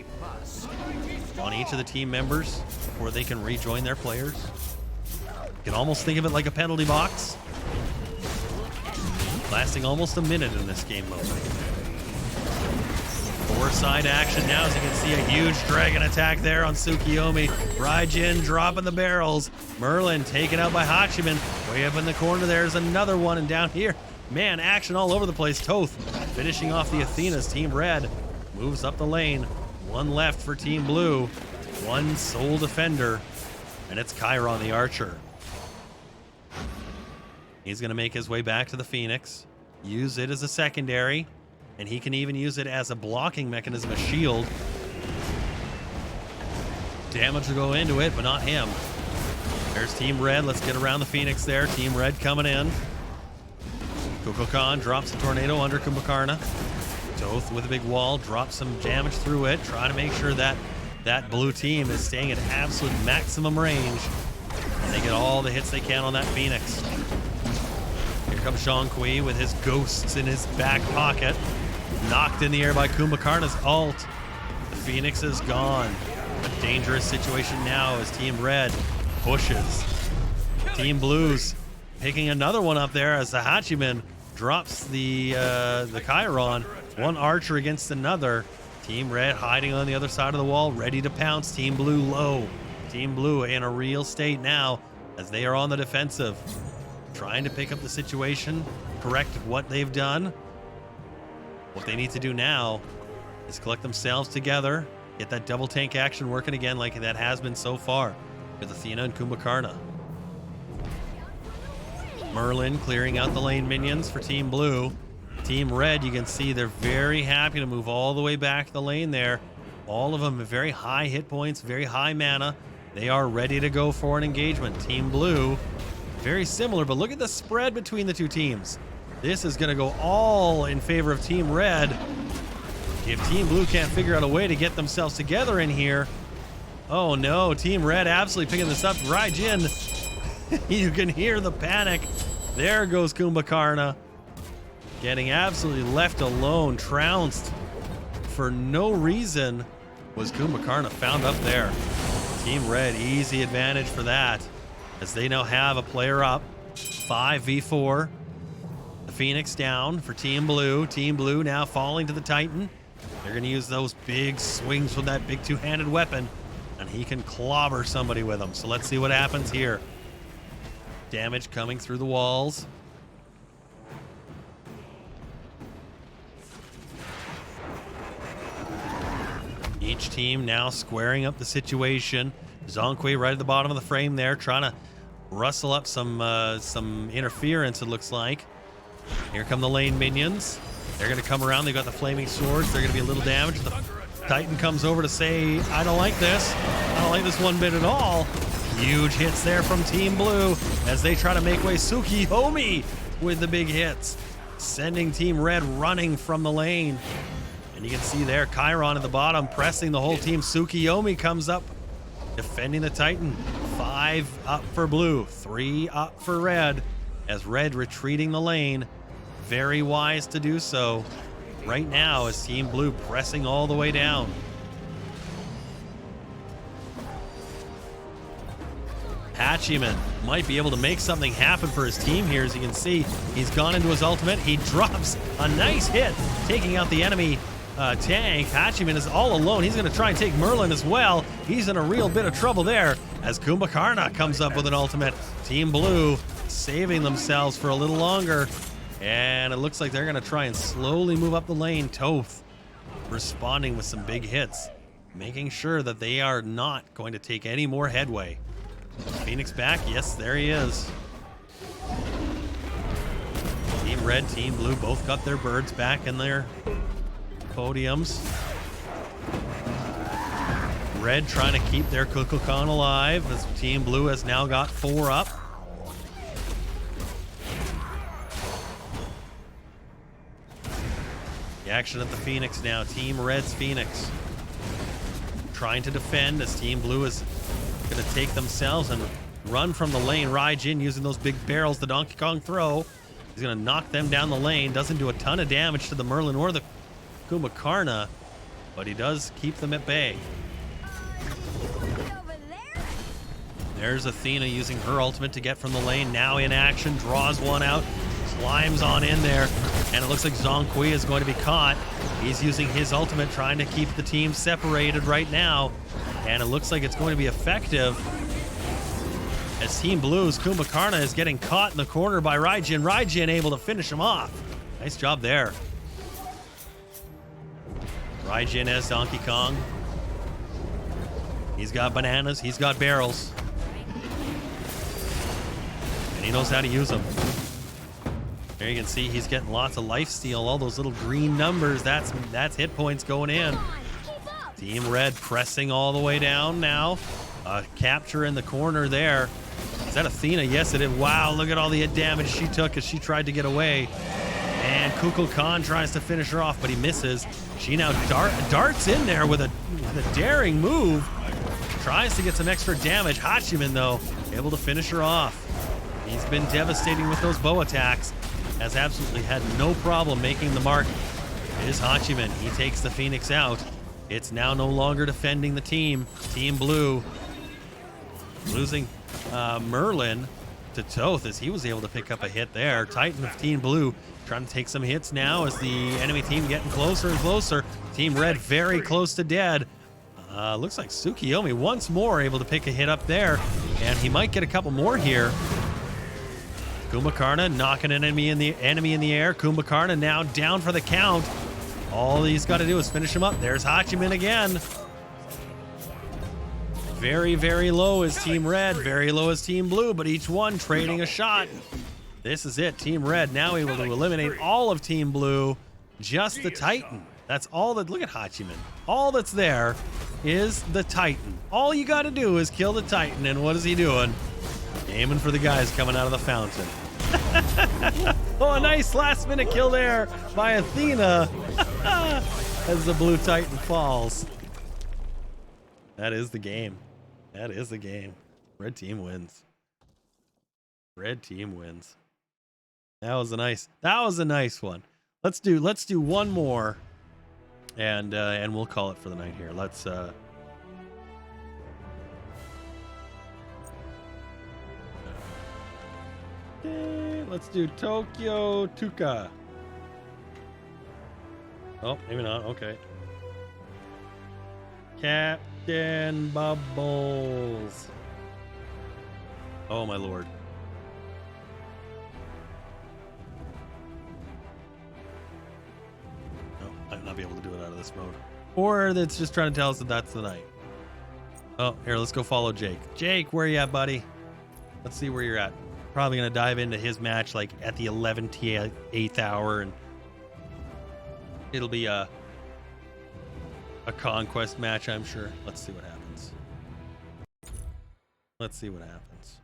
on each of the team members before they can rejoin their players. You can almost think of it like a penalty box. Lasting almost a minute in this game mode. 4-side action now, as you can see a huge dragon attack there on Tsukiyomi. Raijin dropping the barrels. Merlin taken out by Hachiman. Way up in the corner there's another one, and down here, man, action all over the place. Toth finishing off the Athenas. Team Red moves up the lane. 1 left for Team Blue. 1 sole defender, and it's Chiron the Archer. He's going to make his way back to the Phoenix. Use it as a secondary. And he can even use it as a blocking mechanism, a shield. Damage will go into it, but not him. There's Team Red. Let's get around the Phoenix there. Team Red coming in. Kukulkan drops a tornado under Kumbhakarna. Toth with a big wall, drops some damage through it, trying to make sure that that blue team is staying at absolute maximum range. And they get all the hits they can on that Phoenix. Here comes Zhonghui with his ghosts in his back pocket. Knocked in the air by Kumbhakarna's ult. The Phoenix is gone. A dangerous situation now as Team Red pushes. Team Blues picking another one up there as the Hachiman drops the Chiron. 1 archer against another. Team Red hiding on the other side of the wall, ready to pounce. Team Blue low. Team Blue in a real state now as they are on the defensive. Trying to pick up the situation, correct what they've done. What they need to do now is collect themselves together, get that double tank action working again like that has been so far with Athena and Kumbhakarna. Merlin clearing out the lane minions for Team Blue. Team Red, you can see they're very happy to move all the way back the lane there. All of them have very high hit points, very high mana. They are ready to go for an engagement. Team Blue, very similar, but look at the spread between the two teams. This is going to go all in favor of Team Red. If Team Blue can't figure out a way to get themselves together in here. Oh no, Team Red absolutely picking this up. Raijin, you can hear the panic. There goes Kumbhakarna. Getting absolutely left alone, trounced for no reason. Was Kumbhakarna found up there. Team Red, easy advantage for that, as they now have a player up. 5v4. The Phoenix down for Team Blue. Team Blue now falling to the Titan. They're going to use those big swings from that big 2-handed weapon, and he can clobber somebody with them. So let's see what happens here. Damage coming through the walls. Each team now squaring up the situation. Zhonghui right at the bottom of the frame there, trying to rustle up some interference, it looks like. Here come the lane minions. They're going to come around. They've got the flaming swords. They're going to be a little damaged. The Titan comes over to say, I don't like this. I don't like this one bit at all. Huge hits there from Team Blue as they try to make way. Tsukiyomi with the big hits, sending Team Red running from the lane. And you can see there, Chiron at the bottom pressing the whole team. Tsukiyomi comes up, defending the Titan. 5 up for Blue, 3 up for Red, as Red retreating the lane. Very wise to do so right now as Team Blue pressing all the way down. Hachiman might be able to make something happen for his team here. As you can see, he's gone into his ultimate. He drops a nice hit, taking out the enemy tank. Hachiman is all alone. He's going to try and take Merlin as well. He's in a real bit of trouble there as Kumbhakarna comes up with an ultimate. Team Blue saving themselves for a little longer. And it looks like they're going to try and slowly move up the lane. Toth responding with some big hits, making sure that they are not going to take any more headway. Phoenix back. Yes, there he is. Team Red, Team Blue both got their birds back in their podiums. Red trying to keep their Kukulkan alive as Team Blue has now got 4 up. The action at the Phoenix now. Team Red's Phoenix trying to defend as Team Blue is going to take themselves and run from the lane. Raijin using those big barrels, the Donkey Kong throw. He's going to knock them down the lane. Doesn't do a ton of damage to the Merlin or the Kumbhakarna, but he does keep them at bay. There's Athena using her ultimate to get from the lane. Now in action, draws one out, climbs on in there, and it looks like Zhong Kui is going to be caught. He's using his ultimate, trying to keep the team separated right now, and it looks like it's going to be effective as Team Blue's Kumbhakarna is getting caught in the corner by Raijin. Raijin able to finish him off. Nice job there. Raijin as Donkey Kong. He's got bananas, he's got barrels. And he knows how to use them. There you can see he's getting lots of life steal. All those little green numbers, that's hit points going in. Team Red pressing all the way down now. Capture in the corner there. Is that Athena? Yes, it is. Wow, look at all the damage she took as she tried to get away. And Kukulkan tries to finish her off, but he misses. She now darts in there with a daring move. Tries to get some extra damage. Hachiman, though, able to finish her off. He's been devastating with those bow attacks. Has absolutely had no problem making the mark. It is Hachiman. He takes the Phoenix out. It's now no longer defending the team. Team Blue losing Merlin to Toth as he was able to pick up a hit there. Titan of Team Blue trying to take some hits now as the enemy team getting closer and closer. Team Red very close to dead. Looks like Tsukiyomi once more able to pick a hit up there, and he might get a couple more here. Kumbhakarna knocking an enemy in the air. Kumbhakarna now down for the count. All he's got to do is finish him up. There's Hachiman again. Very, very low is Team Red. Very low is Team Blue, but each one trading a shot. This is it. Team Red now able to eliminate all of Team Blue. Just the Titan. That's all that... Look at Hachiman. All that's there is the Titan. All you got to do is kill the Titan, and what is he doing? Aiming for the guys coming out of the fountain. Oh, a nice last-minute kill there by Athena as the Blue Titan falls. That is the game. That is the game. Red team wins. Red team wins. That was a nice one. Let's do one more, and we'll call it for the night here. Let's let's do Tokyo Tuka. Oh, maybe not. Okay. Captain Bubbles. Oh my lord. No, I might not be able to do it out of this mode. Or it's just trying to tell us that that's the night. Oh, here, let's go follow Jake. Jake, where you at, buddy? Let's see where you're at. Probably going to dive into his match like at the 8th hour, and it'll be a conquest match, I'm sure. Let's see what happens. Let's see what happens.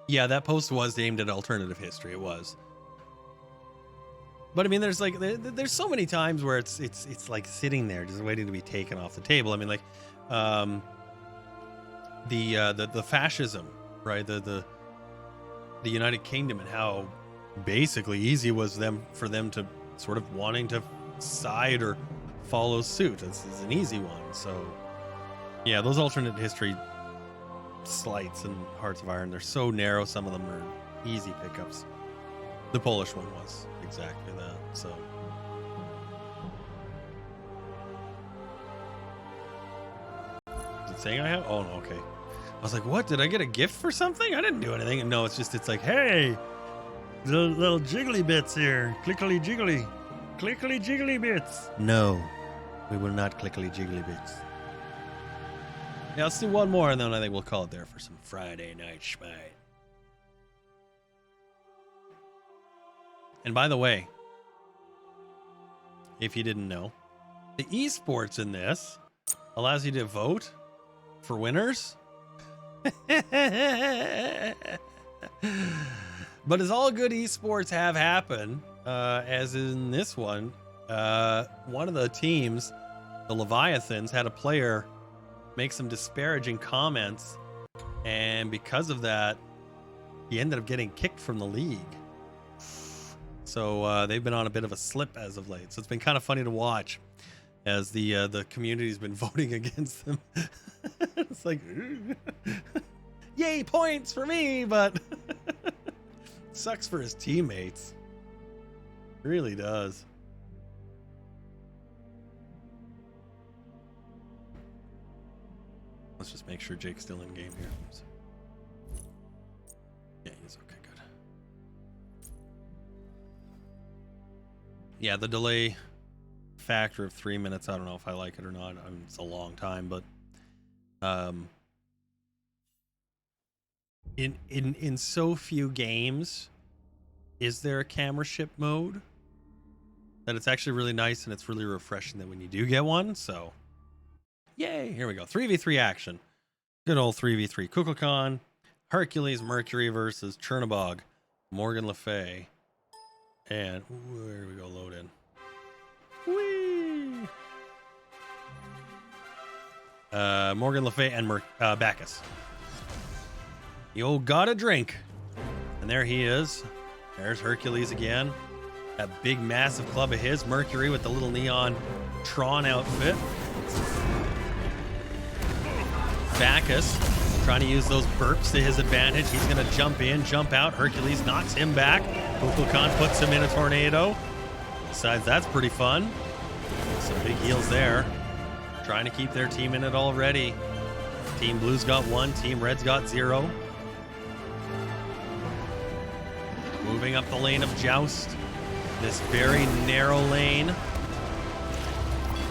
Yeah, that post was aimed at alternative history. It was. But I mean, there's so many times where it's like sitting there just waiting to be taken off the table. I mean, like the fascism, right? The United Kingdom, and how basically easy it was for them to sort of wanting to side or follow suit. This is an easy one. So yeah, those alternate history slights and Hearts of Iron, they're so narrow. Some of them are easy pickups. The Polish one was exactly that. So is it saying I have? Oh no, okay. I was like, what? Did I get a gift for something? I didn't do anything. And no, it's like, hey, little jiggly bits here. Clickly jiggly. Clickly jiggly bits. No, we will not clickly jiggly bits. Yeah, let's do one more, and then I think we'll call it there for some Friday Night SMITE. And by the way, if you didn't know, the esports in this allows you to vote for winners. But as all good esports have happened, as in this one of the teams, the Leviathans, had a player make some disparaging comments, and because of that, he ended up getting kicked from the league. So they've been on a bit of a slip as of late. So it's been kind of funny to watch as the community's been voting against them. It's like, yay, points for me, but sucks for his teammates. Really does. Let's just make sure Jake's still in game here. Oops. Yeah, he's okay, good. Yeah, the delay factor of 3 minutes, I don't know if I like it or not. It's a long time, but in so few games is there a camera ship mode that it's actually really nice, and it's really refreshing that when you do get one. So yay, here we go. 3v3 action. Good old 3v3. Kukulkan, Hercules, Mercury versus Chernobog, Morgan Le Fay. And where we go, load in. Whee! Morgan Le Fay and Bacchus. The old got a drink. And there he is. There's Hercules again. That big massive club of his. Mercury with the little neon Tron outfit. Bacchus trying to use those burps to his advantage. He's going to jump in, jump out. Hercules knocks him back. Kukulkan puts him in a tornado. Besides, that's pretty fun. Some big heals there. Trying to keep their team in it already. Team Blue's got 1. Team Red's got 0. Moving up the lane of Joust. This very narrow lane.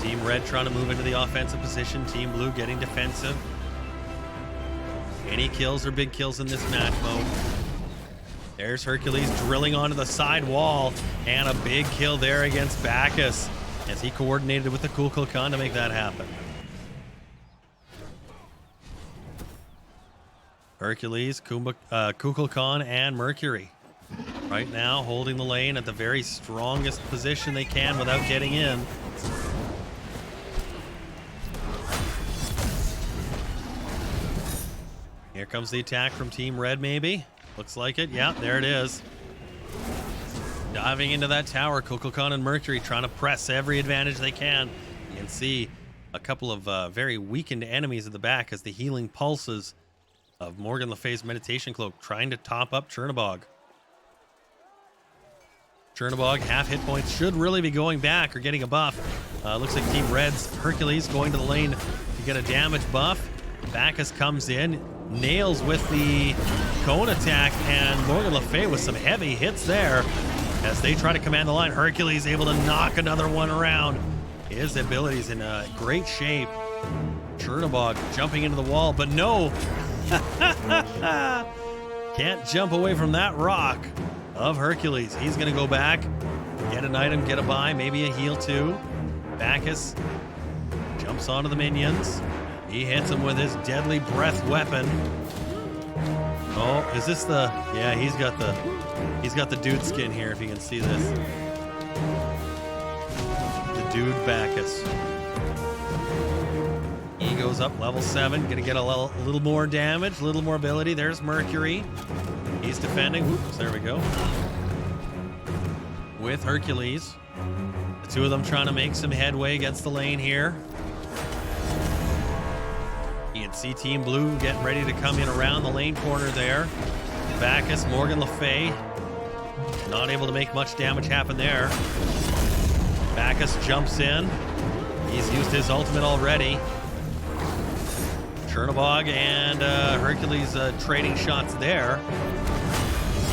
Team Red trying to move into the offensive position. Team Blue getting defensive. Any kills are big kills in this match mode. There's Hercules drilling onto the side wall, and a big kill there against Bacchus as he coordinated with the Kukulkan to make that happen. Hercules, Kukulkan, and Mercury right now holding the lane at the very strongest position they can without getting in. Here comes the attack from Team Red, maybe. Looks like it. Yeah, there it is. Diving into that tower, Kukulkan and Mercury trying to press every advantage they can. You can see a couple of very weakened enemies at the back as the healing pulses of Morgan Le Fay's Meditation Cloak trying to top up Chernobog. Chernobog, half hit points, should really be going back or getting a buff. Looks like Team Red's Hercules going to the lane to get a damage buff. Bacchus comes in, nails with the cone attack, and Morgan Le Fay with some heavy hits there as they try to command the line. Hercules able to knock another one around. His abilities in great shape. Chernobog jumping into the wall, but no. Can't jump away from that rock of Hercules. He's going to go back, get an item, get a buy, maybe a heal too. Bacchus jumps onto the minions. He hits him with his deadly breath weapon. Oh, is this the... Yeah, he's got the dude skin here, if you can see this. The dude Bacchus. He goes up level 7, gonna get a little more damage, a little more ability. There's Mercury. He's defending. Oops, there we go. With Hercules. The two of them trying to make some headway against the lane here. You can see Team Blue getting ready to come in around the lane corner there. Bacchus, Morgan Le Fay. Not able to make much damage happen there. Bacchus jumps in. He's used his ultimate already. Chernobog and Hercules trading shots there.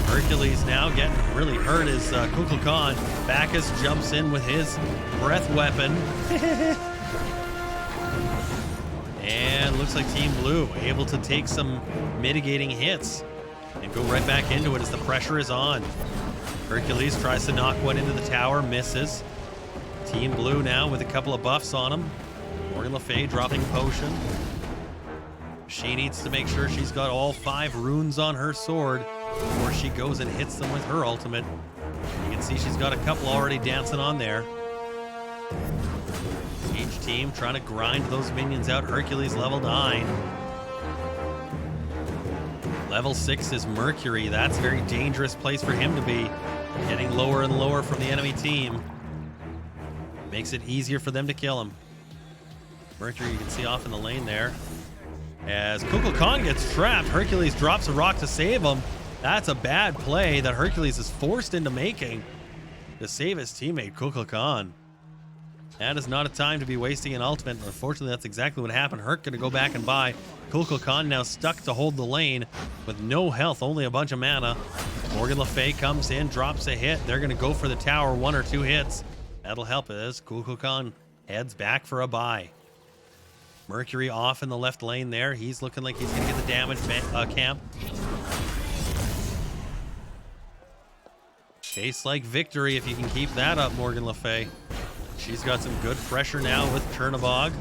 Hercules now getting really hurt is Kukulkan. Bacchus jumps in with his breath weapon. And looks like Team Blue able to take some mitigating hits and go right back into it as the pressure is on. Hercules tries to knock one into the tower, misses. Team Blue now with a couple of buffs on him. Morgan Le Fay dropping potion. She needs to make sure she's got all 5 runes on her sword before she goes and hits them with her ultimate. You can see she's got a couple already dancing on there. Each team trying to grind those minions out. Hercules level 9. Level 6 is Mercury. That's a very dangerous place for him to be. Getting lower and lower from the enemy team. Makes it easier for them to kill him. Mercury you can see off in the lane there. As Kukulkan gets trapped, Hercules drops a rock to save him. That's a bad play that Hercules is forced into making to save his teammate Kukulkan. That is not a time to be wasting an ultimate. Unfortunately, that's exactly what happened. Herc gonna go back and buy. Kukulkan now stuck to hold the lane with no health, only a bunch of mana. Morgan Le Fay comes in, drops a hit. They're gonna go for the tower, 1 or 2 hits. That'll help as Kukulkan heads back for a buy. Mercury off in the left lane there. He's looking like he's going to get the damage camp. Tastes like victory if you can keep that up, Morgan Le Fay. She's got some good pressure now with Chernobog.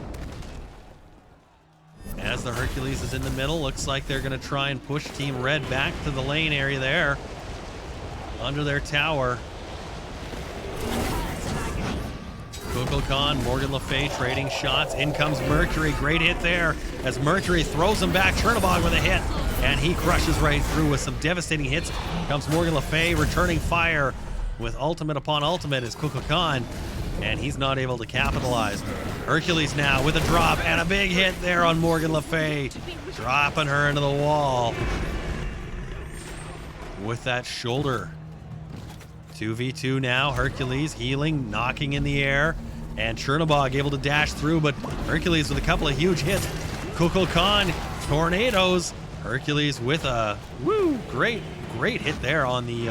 As the Hercules is in the middle, looks like they're going to try and push Team Red back to the lane area there. Under their tower. Kukulkan, Morgan Le Fay trading shots. In comes Mercury. Great hit there as Mercury throws him back. Chernobog with a hit, and he crushes right through with some devastating hits. Comes Morgan Le Fay returning fire with ultimate upon ultimate is Kukulkan, and he's not able to capitalize. Hercules now with a drop and a big hit there on Morgan Le Fay, dropping her into the wall with that shoulder. 2v2 now. Hercules healing, knocking in the air, and Chernobog able to dash through, but Hercules with a couple of huge hits. Kukulkan, tornadoes. Hercules with a great hit there on the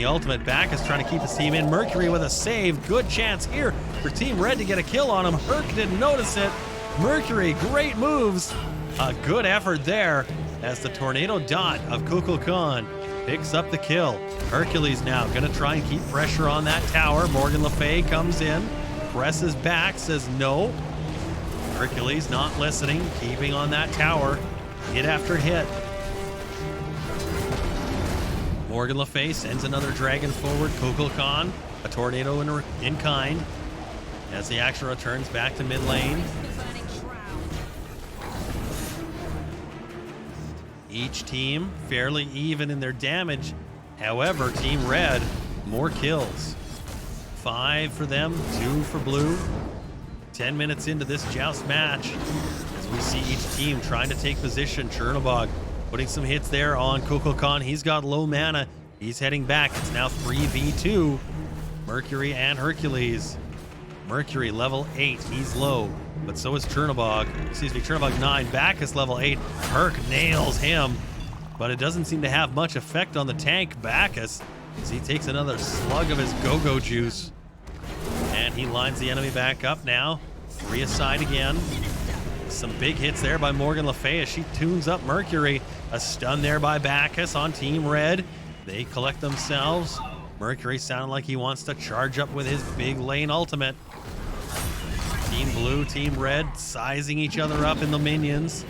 ultimate. Bacchus trying to keep his team in. Mercury with a save. Good chance here for Team Red to get a kill on him. Herc didn't notice it. Mercury, great moves. A good effort there as the tornado dot of Kukulkan picks up the kill. Hercules now gonna try and keep pressure on that tower. Morgan Le Fay comes in, presses back, says no. Hercules not listening, keeping on that tower, hit after hit. Morgan Le Fay sends another dragon forward. Kukulkan, a tornado in kind, as the action returns back to mid lane. Each team fairly even in their damage. However, Team Red, more kills. 5 for them, 2 for Blue. 10 minutes into this Joust match, as we see each team trying to take position. Chernobog putting some hits there on Kukulkan. He's got low mana. He's heading back. It's now 3v2. Mercury and Hercules. Mercury level 8. He's low, but so is Chernobog. Excuse me, Chernobog 9. Bacchus level 8. Herc nails him, but it doesn't seem to have much effect on the tank Bacchus, as he takes another slug of his go-go juice. And he lines the enemy back up now. 3 aside again. Some big hits there by Morgan Le Fay as she tunes up Mercury. A stun there by Bacchus on Team Red. They collect themselves. Mercury sounding like he wants to charge up with his big lane ultimate. Team Blue, Team Red sizing each other up in the minions.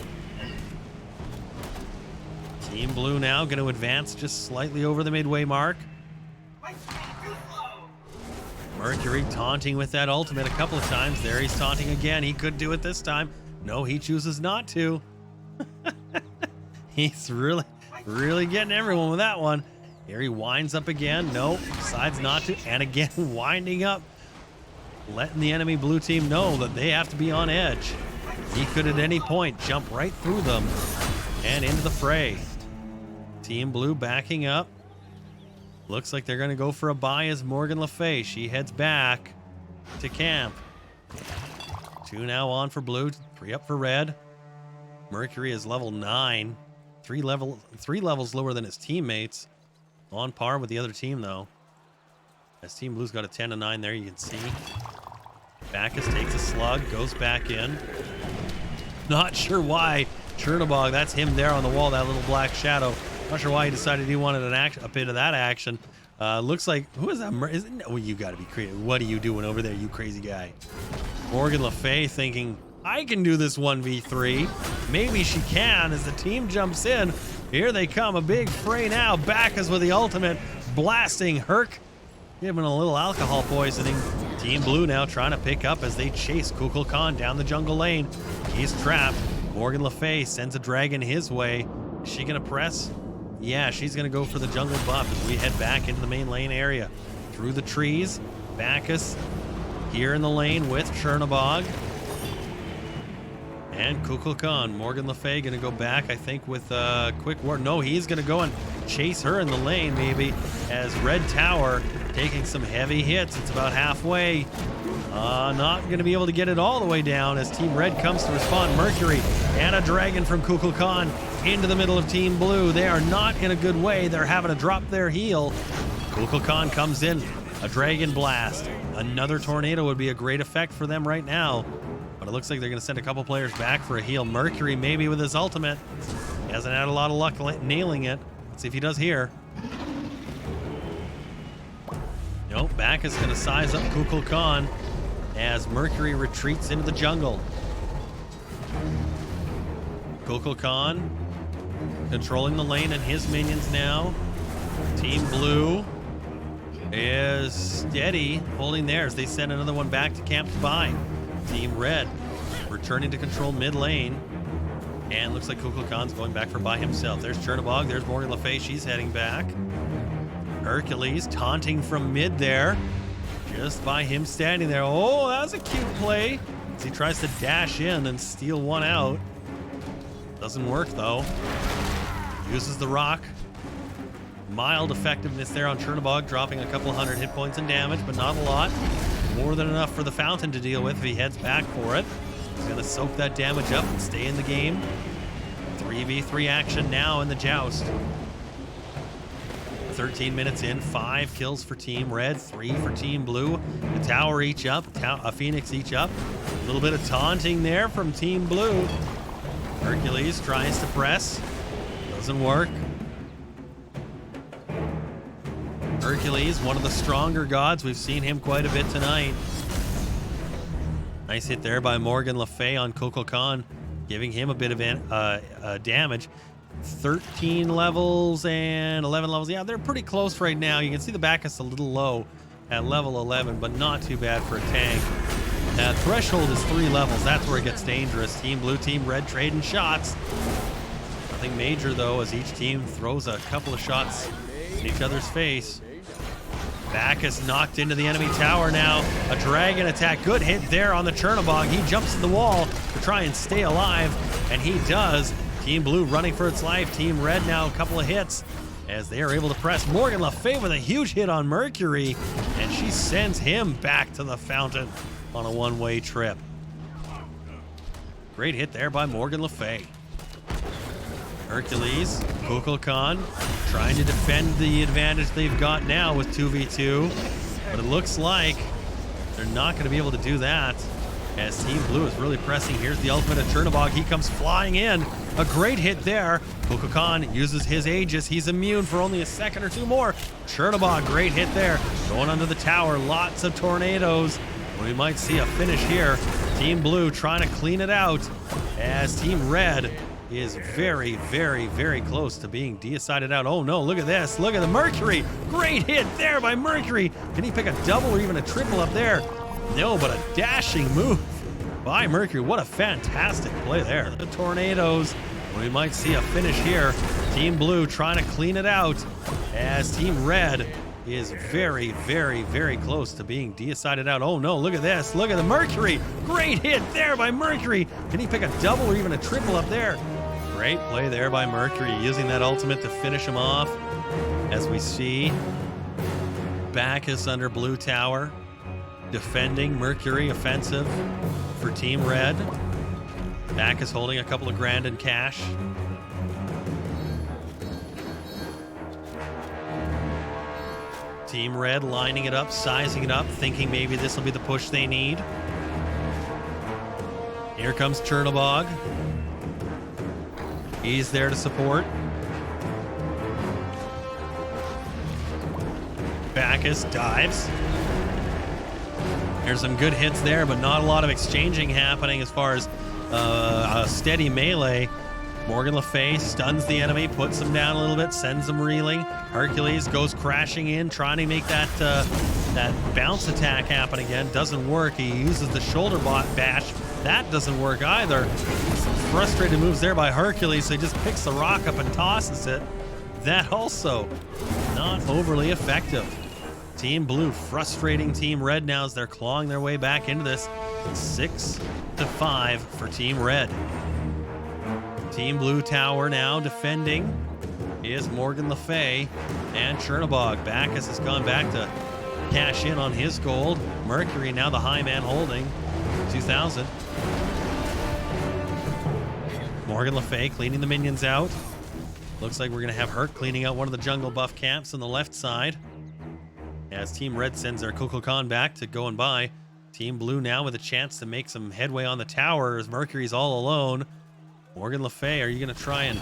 Team Blue now going to advance just slightly over the midway mark. Mercury taunting with that ultimate a couple of times. There he's taunting again. He could do it this time. No, he chooses not to. He's really getting everyone with that one. Here he winds up again. No, decides not to. And again, winding up. Letting the enemy blue team know that they have to be on edge. He could at any point jump right through them and into the fray. Team blue backing up. Looks like they're going to go for a buy as Morgan Le Fay. She heads back to camp. 2 now on for blue, 3 up for red. Mercury is level 9. 3 levels lower than his teammates. On par with the other team, though. As Team Blue's got a 10-9 there, you can see. Bacchus takes a slug, goes back in. Not sure why Chernobog, that's him there on the wall, that little black shadow. Not sure why he decided he wanted a bit of that action. Looks like, who is that? Well, you got to be creative. What are you doing over there, you crazy guy? Morgan Le Fay thinking, I can do this 1v3. Maybe she can as the team jumps in. Here they come, a big fray now. Bacchus with the ultimate, blasting Herc. Giving a little alcohol poisoning. Team Blue now trying to pick up as they chase Kukulkan down the jungle lane. He's trapped. Morgan Le Fay sends a dragon his way. Is she going to press? Yeah, she's going to go for the jungle buff as we head back into the main lane area. Through the trees, Bacchus here in the lane with Chernobog. And Kukulkan. Morgan Le Fay going to go back, I think, with a quick ward. No, he's going to go and chase her in the lane, maybe, as Red Tower taking some heavy hits. It's about halfway. Not going to be able to get it all the way down as Team Red comes to respond. Mercury and a dragon from Kukulkan into the middle of Team Blue. They are not in a good way. They're having to drop their heel. Kukulkan comes in. A dragon blast. Another tornado would be a great effect for them right now. But it looks like they're going to send a couple players back for a heal. Mercury maybe with his ultimate. He hasn't had a lot of luck nailing it. Let's see if he does here. Nope, Bacchus is going to size up Kukulkan as Mercury retreats into the jungle. Kukulkan controlling the lane and his minions now. Team Blue is steady, holding theirs. They send another one back to camp to buy. Team Red returning to control mid lane. And looks like Kukulkan's going back for buy himself. There's Chernobog, there's Morgan Le Fay, she's heading back. Hercules taunting from mid there. Just by him standing there. Oh, that was a cute play. As he tries to dash in and steal one out. Doesn't work though. Uses the rock. Mild effectiveness there on Chernobog, dropping a couple hundred hit points and damage, but not a lot. More than enough for the Fountain to deal with if he heads back for it. He's going to soak that damage up and stay in the game. 3v3 action now in the Joust. 13 minutes in, 5 kills for Team Red, 3 for Team Blue. The tower each up, a Phoenix each up. A little bit of taunting there from Team Blue. Hercules tries to press. Doesn't work. Hercules, one of the stronger gods. We've seen him quite a bit tonight. Nice hit there by Morgan Le Fay on Kukulkan, giving him a bit of damage. 13 levels and 11 levels. Yeah, they're pretty close right now. You can see the Bacchus a little low at level 11, but not too bad for a tank. Threshold is 3 levels. That's where it gets dangerous. Team Blue, Team Red trading shots. Nothing major, though, as each team throws a couple of shots in each other's face. Bacchus knocked into the enemy tower now. A dragon attack. Good hit there on the Chernobog. He jumps to the wall to try and stay alive, and he does. Team Blue running for its life. Team Red now a couple of hits as they are able to press. Morgan Le Fay with a huge hit on Mercury, and she sends him back to the Fountain on a one-way trip. Great hit there by Morgan Le Fay. Hercules, Kukulkan trying to defend the advantage they've got now with 2v2, but it looks like they're not going to be able to do that as Team Blue is really pressing. Here's the ultimate of Chernobog. He comes flying in. A great hit there. Kukulkan uses his Aegis. He's immune for only a second or two more. Chernobog, great hit there. Going under the tower. Lots of tornadoes. We might see a finish here. Team Blue trying to clean it out as Team Red is very, very, very close to being decided out. Oh no, look at this. Look at the Mercury. Great hit there by Mercury. Can he pick a double or even a triple up there? No, but a dashing move by Mercury. What a fantastic play there. The Tornadoes. We might see a finish here. Team Blue trying to clean it out as Team Red is very, very, very close to being decided out. Oh no, look at this. Look at the Mercury. Great hit there by Mercury. Can he pick a double or even a triple up there? Great play there by Mercury, using that ultimate to finish him off. As we see Bacchus under Blue Tower, defending. Mercury offensive for Team Red. Bacchus holding a couple of grand in cash. Team Red lining it up, sizing it up, thinking maybe this will be the push they need. Here comes Chernobog. He's there to support. Bacchus dives. There's some good hits there, but not a lot of exchanging happening as far as a steady melee. Morgan Le Fay stuns the enemy, puts him down a little bit, sends him reeling. Hercules goes crashing in, trying to make that bounce attack happen again. Doesn't work. He uses the shoulder bash. That doesn't work either. Some frustrated moves there by Hercules, so he just picks the rock up and tosses it. That also not overly effective. Team Blue frustrating Team Red now as they're clawing their way back into this. 6-5 for Team Red. Team Blue Tower now defending is Morgan Le Fay and Chernobog. Bacchus has gone back to cash in on his gold. Mercury now the high man holding 2,000. Morgan Le Fay cleaning the minions out. Looks like we're going to have Herc cleaning out one of the jungle buff camps on the left side. As Team Red sends their Kukulkan back to go and buy. Team Blue now with a chance to make some headway on the tower as Mercury's all alone. Morgan Le Fay, are you going to try and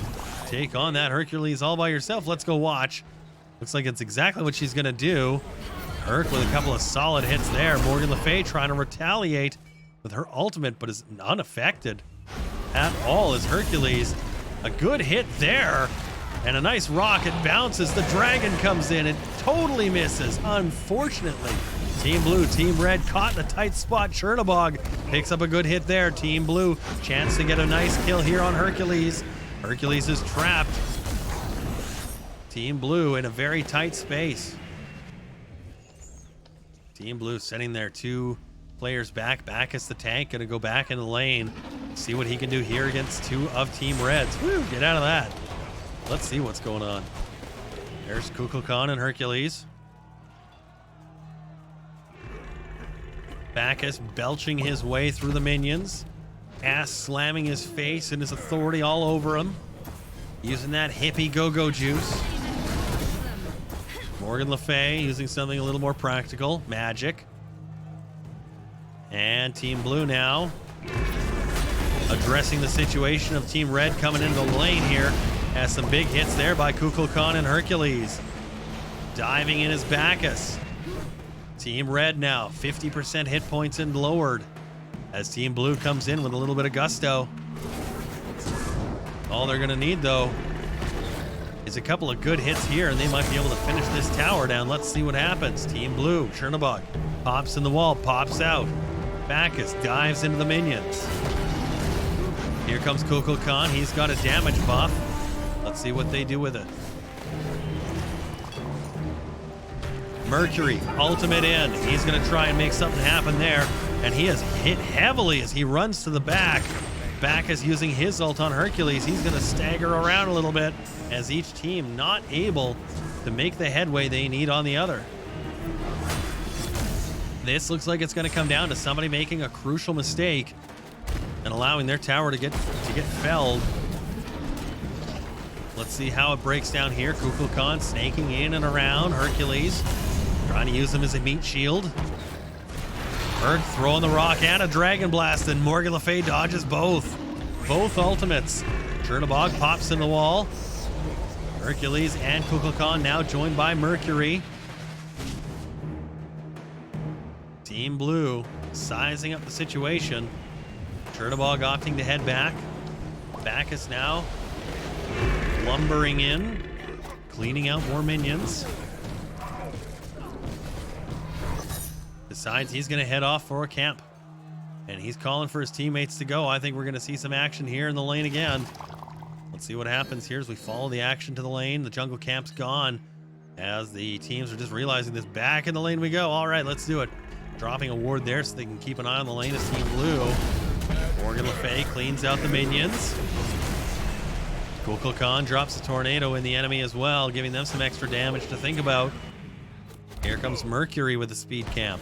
take on that Hercules all by yourself? Let's go watch. Looks like it's exactly what she's going to do. Herc with a couple of solid hits there. Morgan Le Fay trying to retaliate with her ultimate, but is unaffected at all as Hercules. A good hit there. And a nice rocket bounces. The dragon comes in. It totally misses, unfortunately. Team Blue, Team Red caught in a tight spot. Chernobog picks up a good hit there. Team Blue, chance to get a nice kill here on Hercules. Hercules is trapped. Team Blue in a very tight space. Team Blue sending their two players back. Bacchus the tank gonna go back in the lane. See what he can do here against two of Team Reds. Woo, get out of that. Let's see what's going on. There's Kukulkan and Hercules. Bacchus belching his way through the minions. Ass slamming his face and his authority all over him. Using that hippie go-go juice. Morgan Le Fay using something a little more practical. Magic. And Team Blue now addressing the situation of Team Red coming into the lane here. Has some big hits there by Kukulkan and Hercules. Diving in is Bacchus. Team Red now 50% hit points and lowered as Team Blue comes in with a little bit of gusto. All they're gonna need though is a couple of good hits here and they might be able to finish this tower down. Let's see what happens. Team Blue, Chernobog pops in the wall, pops out. Bacchus dives into the minions. Here comes Kukulkan. He's got a damage buff. Let's see what they do with it. Mercury, ultimate in. He's going to try and make something happen there. And he has hit heavily as he runs to the back. Bacchus using his ult on Hercules. He's going to stagger around a little bit as each team not able to make the headway they need on the other. This looks like it's going to come down to somebody making a crucial mistake and allowing their tower to get felled. Let's see how it breaks down here. Kukulkan snaking in and around Hercules, trying to use him as a meat shield. Herc throwing the rock and a dragon blast, and Morgan Le Fay dodges both ultimates. Chernobog pops in the wall. Hercules and Kukulkan now joined by Mercury. Team Blue sizing up the situation. Chernobog opting to head back. Bacchus now lumbering in, cleaning out more minions. Decides he's going to head off for a camp. And he's calling for his teammates to go. I think we're going to see some action here in the lane again. Let's see what happens here as we follow the action to the lane. The jungle camp's gone as the teams are just realizing this. Back in the lane we go. All right, let's do it. Dropping a ward there so they can keep an eye on the lane as Team Blue. Morgan Le Fay cleans out the minions. Kukulkan drops a tornado in the enemy as well, giving them some extra damage to think about. Here comes Mercury with the speed camp.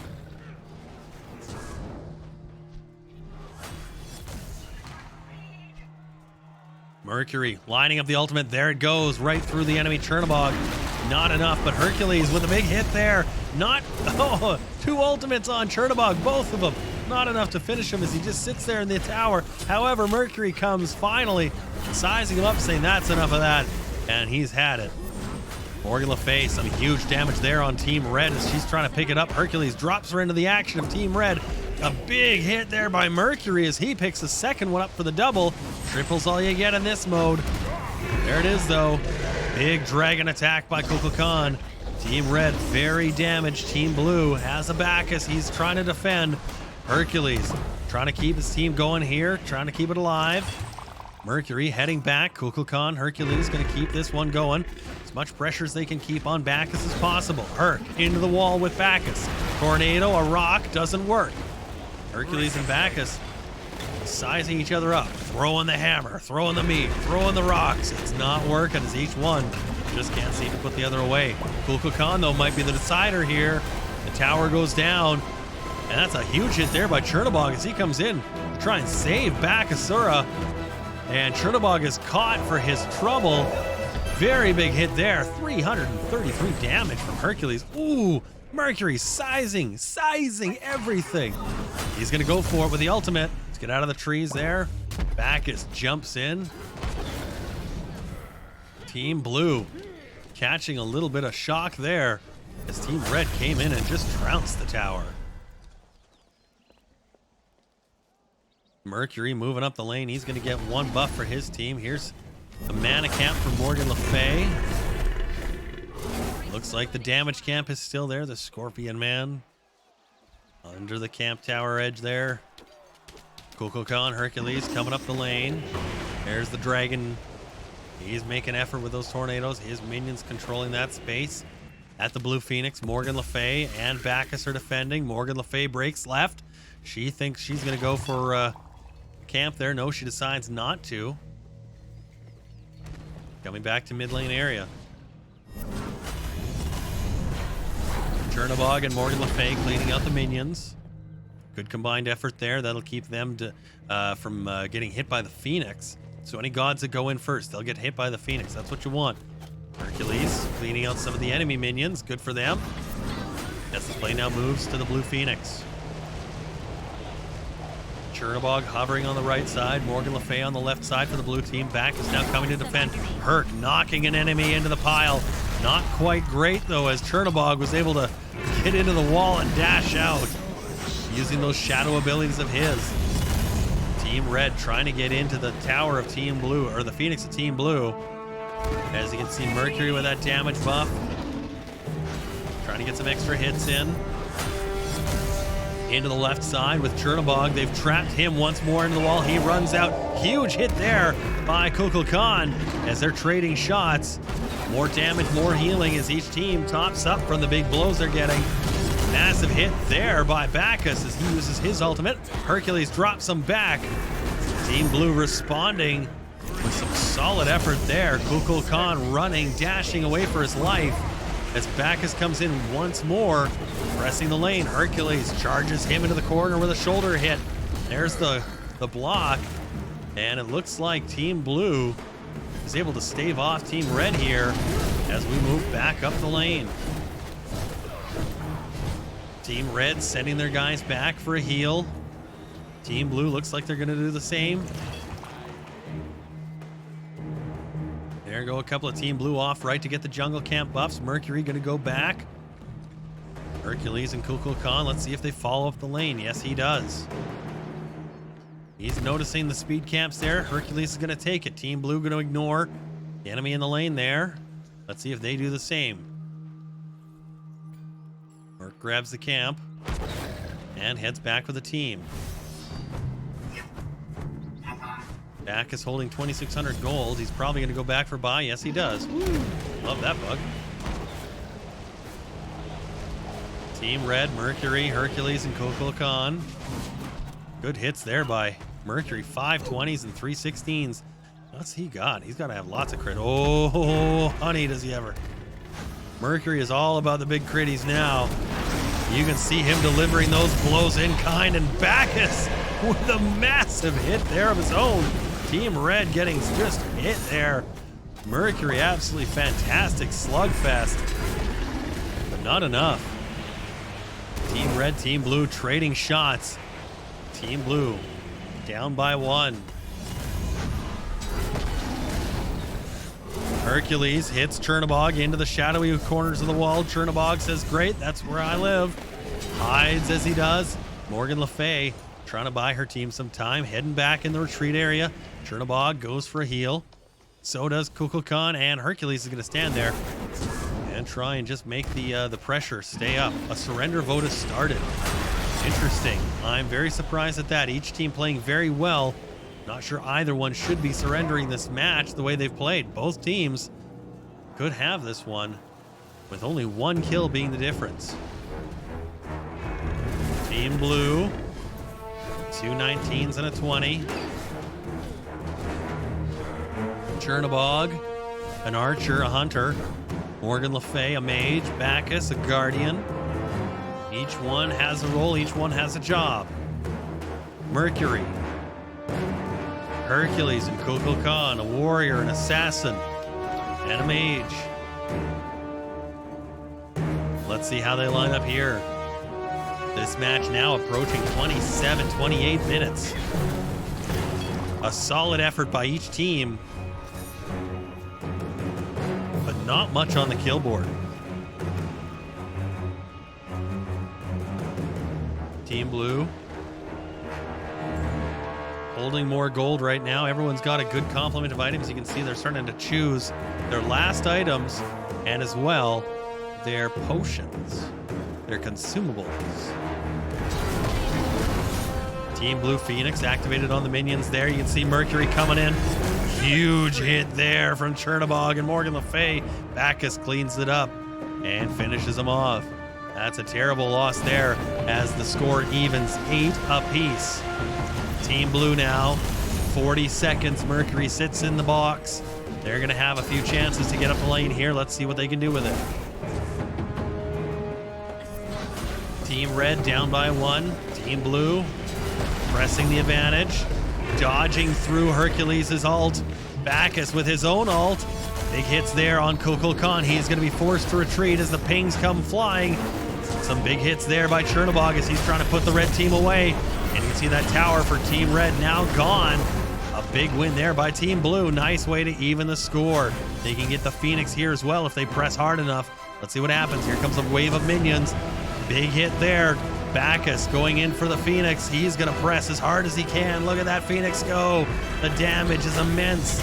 Mercury lining up the ultimate. There it goes, right through the enemy Chernobog. Not enough, but Hercules with a big hit there. Not, oh, 2 ultimates on Chernobog, both of them. Not enough to finish him as he just sits there in the tower. However, Mercury comes finally, sizing him up, saying that's enough of that. And he's had it. Morgan Le Fay, some huge damage there on Team Red as she's trying to pick it up. Hercules drops her into the action of Team Red. A big hit there by Mercury as he picks the second one up for the double. Triple's all you get in this mode. There it is, though. Big dragon attack by Kukulkan. Team Red very damaged. Team Blue has a Bacchus. He's trying to defend. Hercules trying to keep his team going here, trying to keep it alive. Mercury heading back. Kukulkan, Hercules going to keep this one going. As much pressure as they can keep on Bacchus as possible. Herc into the wall with Bacchus. Tornado, a rock, doesn't work. Hercules and Bacchus sizing each other up, throwing the hammer, throwing the meat, throwing the rocks. It's not working as each one just can't seem to put the other away. Kukulkan, though, might be the decider here. The tower goes down, and that's a huge hit there by Chernobog as he comes in to try and save Bacchusura. And Chernobog is caught for his trouble. Very big hit there. 333 damage from Hercules. Ooh, Mercury sizing everything. He's going to go for it with the ultimate. Let's get out of the trees there. Bacchus jumps in. Team Blue catching a little bit of shock there as Team Red came in and just trounced the tower. Mercury moving up the lane. He's going to get 1 buff for his team. Here's the mana camp for Morgan Le Fay. Looks like the damage camp is still there. The Scorpion Man under the camp tower edge there. Kukulkan, Hercules coming up the lane. There's the dragon. He's making effort with those tornadoes. His minions controlling that space. At the Blue Phoenix, Morgan Le Fay and Bacchus are defending. Morgan Le Fay breaks left. She thinks she's going to go for camp there. No, she decides not to. Coming back to mid lane area. Chernobog and Morgan Le Fay cleaning out the minions. Good combined effort there. That'll keep them from getting hit by the Phoenix. So any gods that go in first, they'll get hit by the Phoenix. That's what you want. Hercules cleaning out some of the enemy minions. Good for them. As the play now moves to the Blue Phoenix. Chernobog hovering on the right side. Morgan Le Fay on the left side for the blue team. Bacchus now coming to defend. Herc knocking an enemy into the pile. Not quite great, though, as Chernobog was able to get into the wall and dash out using those shadow abilities of his. Team Red trying to get into the tower of Team Blue, or the Phoenix of Team Blue. As you can see, Mercury with that damage buff. Trying to get some extra hits in. Into the left side with Chernobog. They've trapped him once more into the wall. He runs out. Huge hit there by Kukulkan as they're trading shots. More damage, more healing as each team tops up from the big blows they're getting. Massive hit there by Bacchus as he uses his ultimate. Hercules drops him back. Team Blue responding with some solid effort there. Kukulkan running, dashing away for his life as Bacchus comes in once more, pressing the lane. Hercules charges him into the corner with a shoulder hit. There's the block, and it looks like Team Blue is able to stave off Team Red here as we move back up the lane. Team Red sending their guys back for a heal. Team Blue looks like they're going to do the same. There go a couple of Team Blue off right to get the jungle camp buffs. Mercury going to go back. Hercules and Kukulkan, let's see if they follow up the lane. Yes, he does. He's noticing the speed camps there. Hercules is going to take it. Team Blue going to ignore the enemy in the lane there. Let's see if they do the same. Merc grabs the camp and heads back with the team. Bacchus holding 2,600 gold. He's probably going to go back for buy. Yes, he does. Woo. Love that bug. Team Red, Mercury, Hercules, and Kukulkan. Good hits there by Mercury. 5 20s and 3 16s. What's he got? He's got to have lots of crit. Oh, honey, does he ever. Mercury is all about the big critties now. You can see him delivering those blows in kind, and Bacchus with a massive hit there of his own. Team Red getting just hit there. Mercury, absolutely fantastic slugfest, but not enough. Team Red, Team Blue trading shots. Team Blue down by 1. Hercules hits Chernobog into the shadowy corners of the wall. Chernobog says, great, that's where I live. Hides as he does. Morgan Le Fay trying to buy her team some time, heading back in the retreat area. Chernobog goes for a heal. So does Kukulkan, and Hercules is going to stand there and try and just make the pressure stay up. A surrender vote has started. Interesting. I'm very surprised at that. Each team playing very well. Not sure either one should be surrendering this match the way they've played. Both teams could have this one with only 1 kill being the difference. Team Blue, 2 19s and a 20. Chernobog, an archer, a hunter. Morgan Le Fay, a mage. Bacchus, a guardian. Each one has a role, each one has a job. Mercury, Hercules, and Kukulkan, a warrior, an assassin, and a mage. Let's see how they line up here. This match now approaching 27-28 minutes. A solid effort by each team, but not much on the kill board. Team Blue holding more gold right now. Everyone's got a good complement of items. You can see they're starting to choose their last items and as well their potions, their consumables. Team Blue Phoenix activated on the minions there. You can see Mercury coming in. Huge hit there from Chernobog and Morgan Le Fay. Bacchus cleans it up and finishes them off. That's a terrible loss there as the score evens 8 apiece. Team Blue now, 40 seconds. Mercury sits in the box. They're going to have a few chances to get up the lane here. Let's see what they can do with it. Team Red down by 1. Team Blue pressing the advantage. Dodging through Hercules' ult. Bacchus with his own ult. Big hits there on Kukulkan. He's going to be forced to retreat as the pings come flying. Some big hits there by Chernobog as he's trying to put the red team away. And you can see that tower for Team Red now gone. A big win there by Team Blue. Nice way to even the score. They can get the Phoenix here as well if they press hard enough. Let's see what happens. Here comes a wave of minions. Big hit there. Bacchus going in for the Phoenix. He's going to press as hard as he can. Look at that Phoenix go. The damage is immense.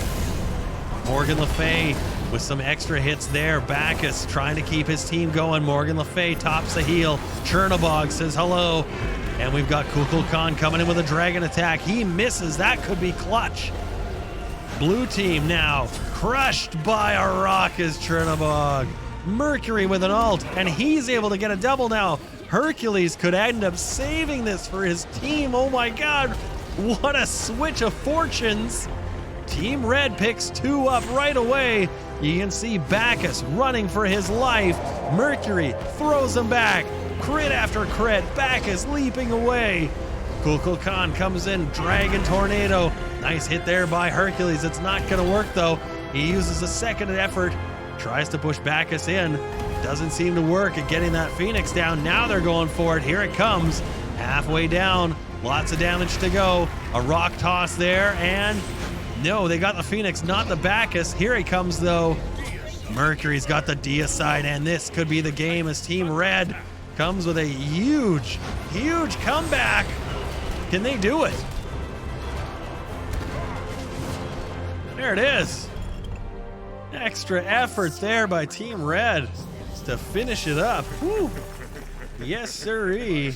Morgan Le Fay with some extra hits there. Bacchus trying to keep his team going. Morgan Le Fay tops the heel. Chernobog says hello. And we've got Kukulkan coming in with a dragon attack. He misses. That could be clutch. Blue team now crushed by a rock is Chernobog. Mercury with an ult, and he's able to get a double now. Hercules could end up saving this for his team. Oh my God, what a switch of fortunes. Team Red picks 2 up right away. You can see Bacchus running for his life. Mercury throws him back. Crit after crit. Bacchus leaping away. Kukulkan comes in. Dragon Tornado. Nice hit there by Hercules. It's not going to work though. He uses a second effort. Tries to push Bacchus in. Doesn't seem to work at getting that Phoenix down. Now they're going for it. Here it comes. Halfway down. Lots of damage to go. A rock toss there, and no, they got the Phoenix, not the Bacchus. Here he comes though. Mercury's got the deicide, and this could be the game as Team Red comes with a huge, huge comeback. Can they do it? There it is. Extra effort there by Team Red to finish it up. Woo. Yes, sirree.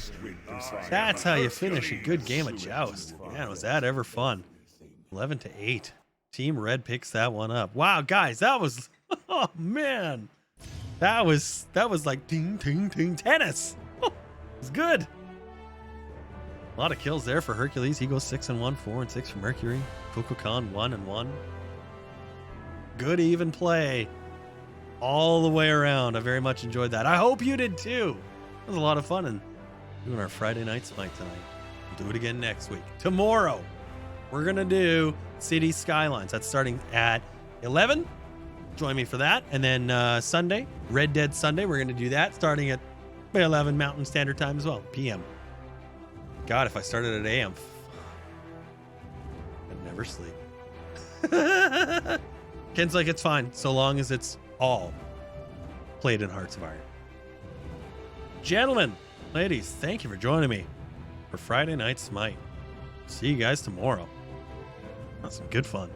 That's how you finish a good game of Joust. Man, was that ever fun. 11-8. Team Red picks that one up. Wow, guys, that was, oh man, that was like ding, ding, ding tennis. It was good. A lot of kills there for Hercules. He goes 6-1, 4-6 for Mercury. Fukukan 1-1. Good even play all the way around. I very much enjoyed that. I hope you did too. It was a lot of fun and doing our Friday night Smite tonight. We'll do it again next week. Tomorrow, we're going to do City Skylines. That's starting at 11. Join me for that. And then Sunday, Red Dead Sunday, we're going to do that starting at 11 Mountain Standard Time as well, PM. God, if I started at AM, I'd never sleep. Ken's like, it's fine, so long as it's all played in Hearts of Iron. Gentlemen, ladies, thank you for joining me for Friday Night Smite. See you guys tomorrow. That's some good fun.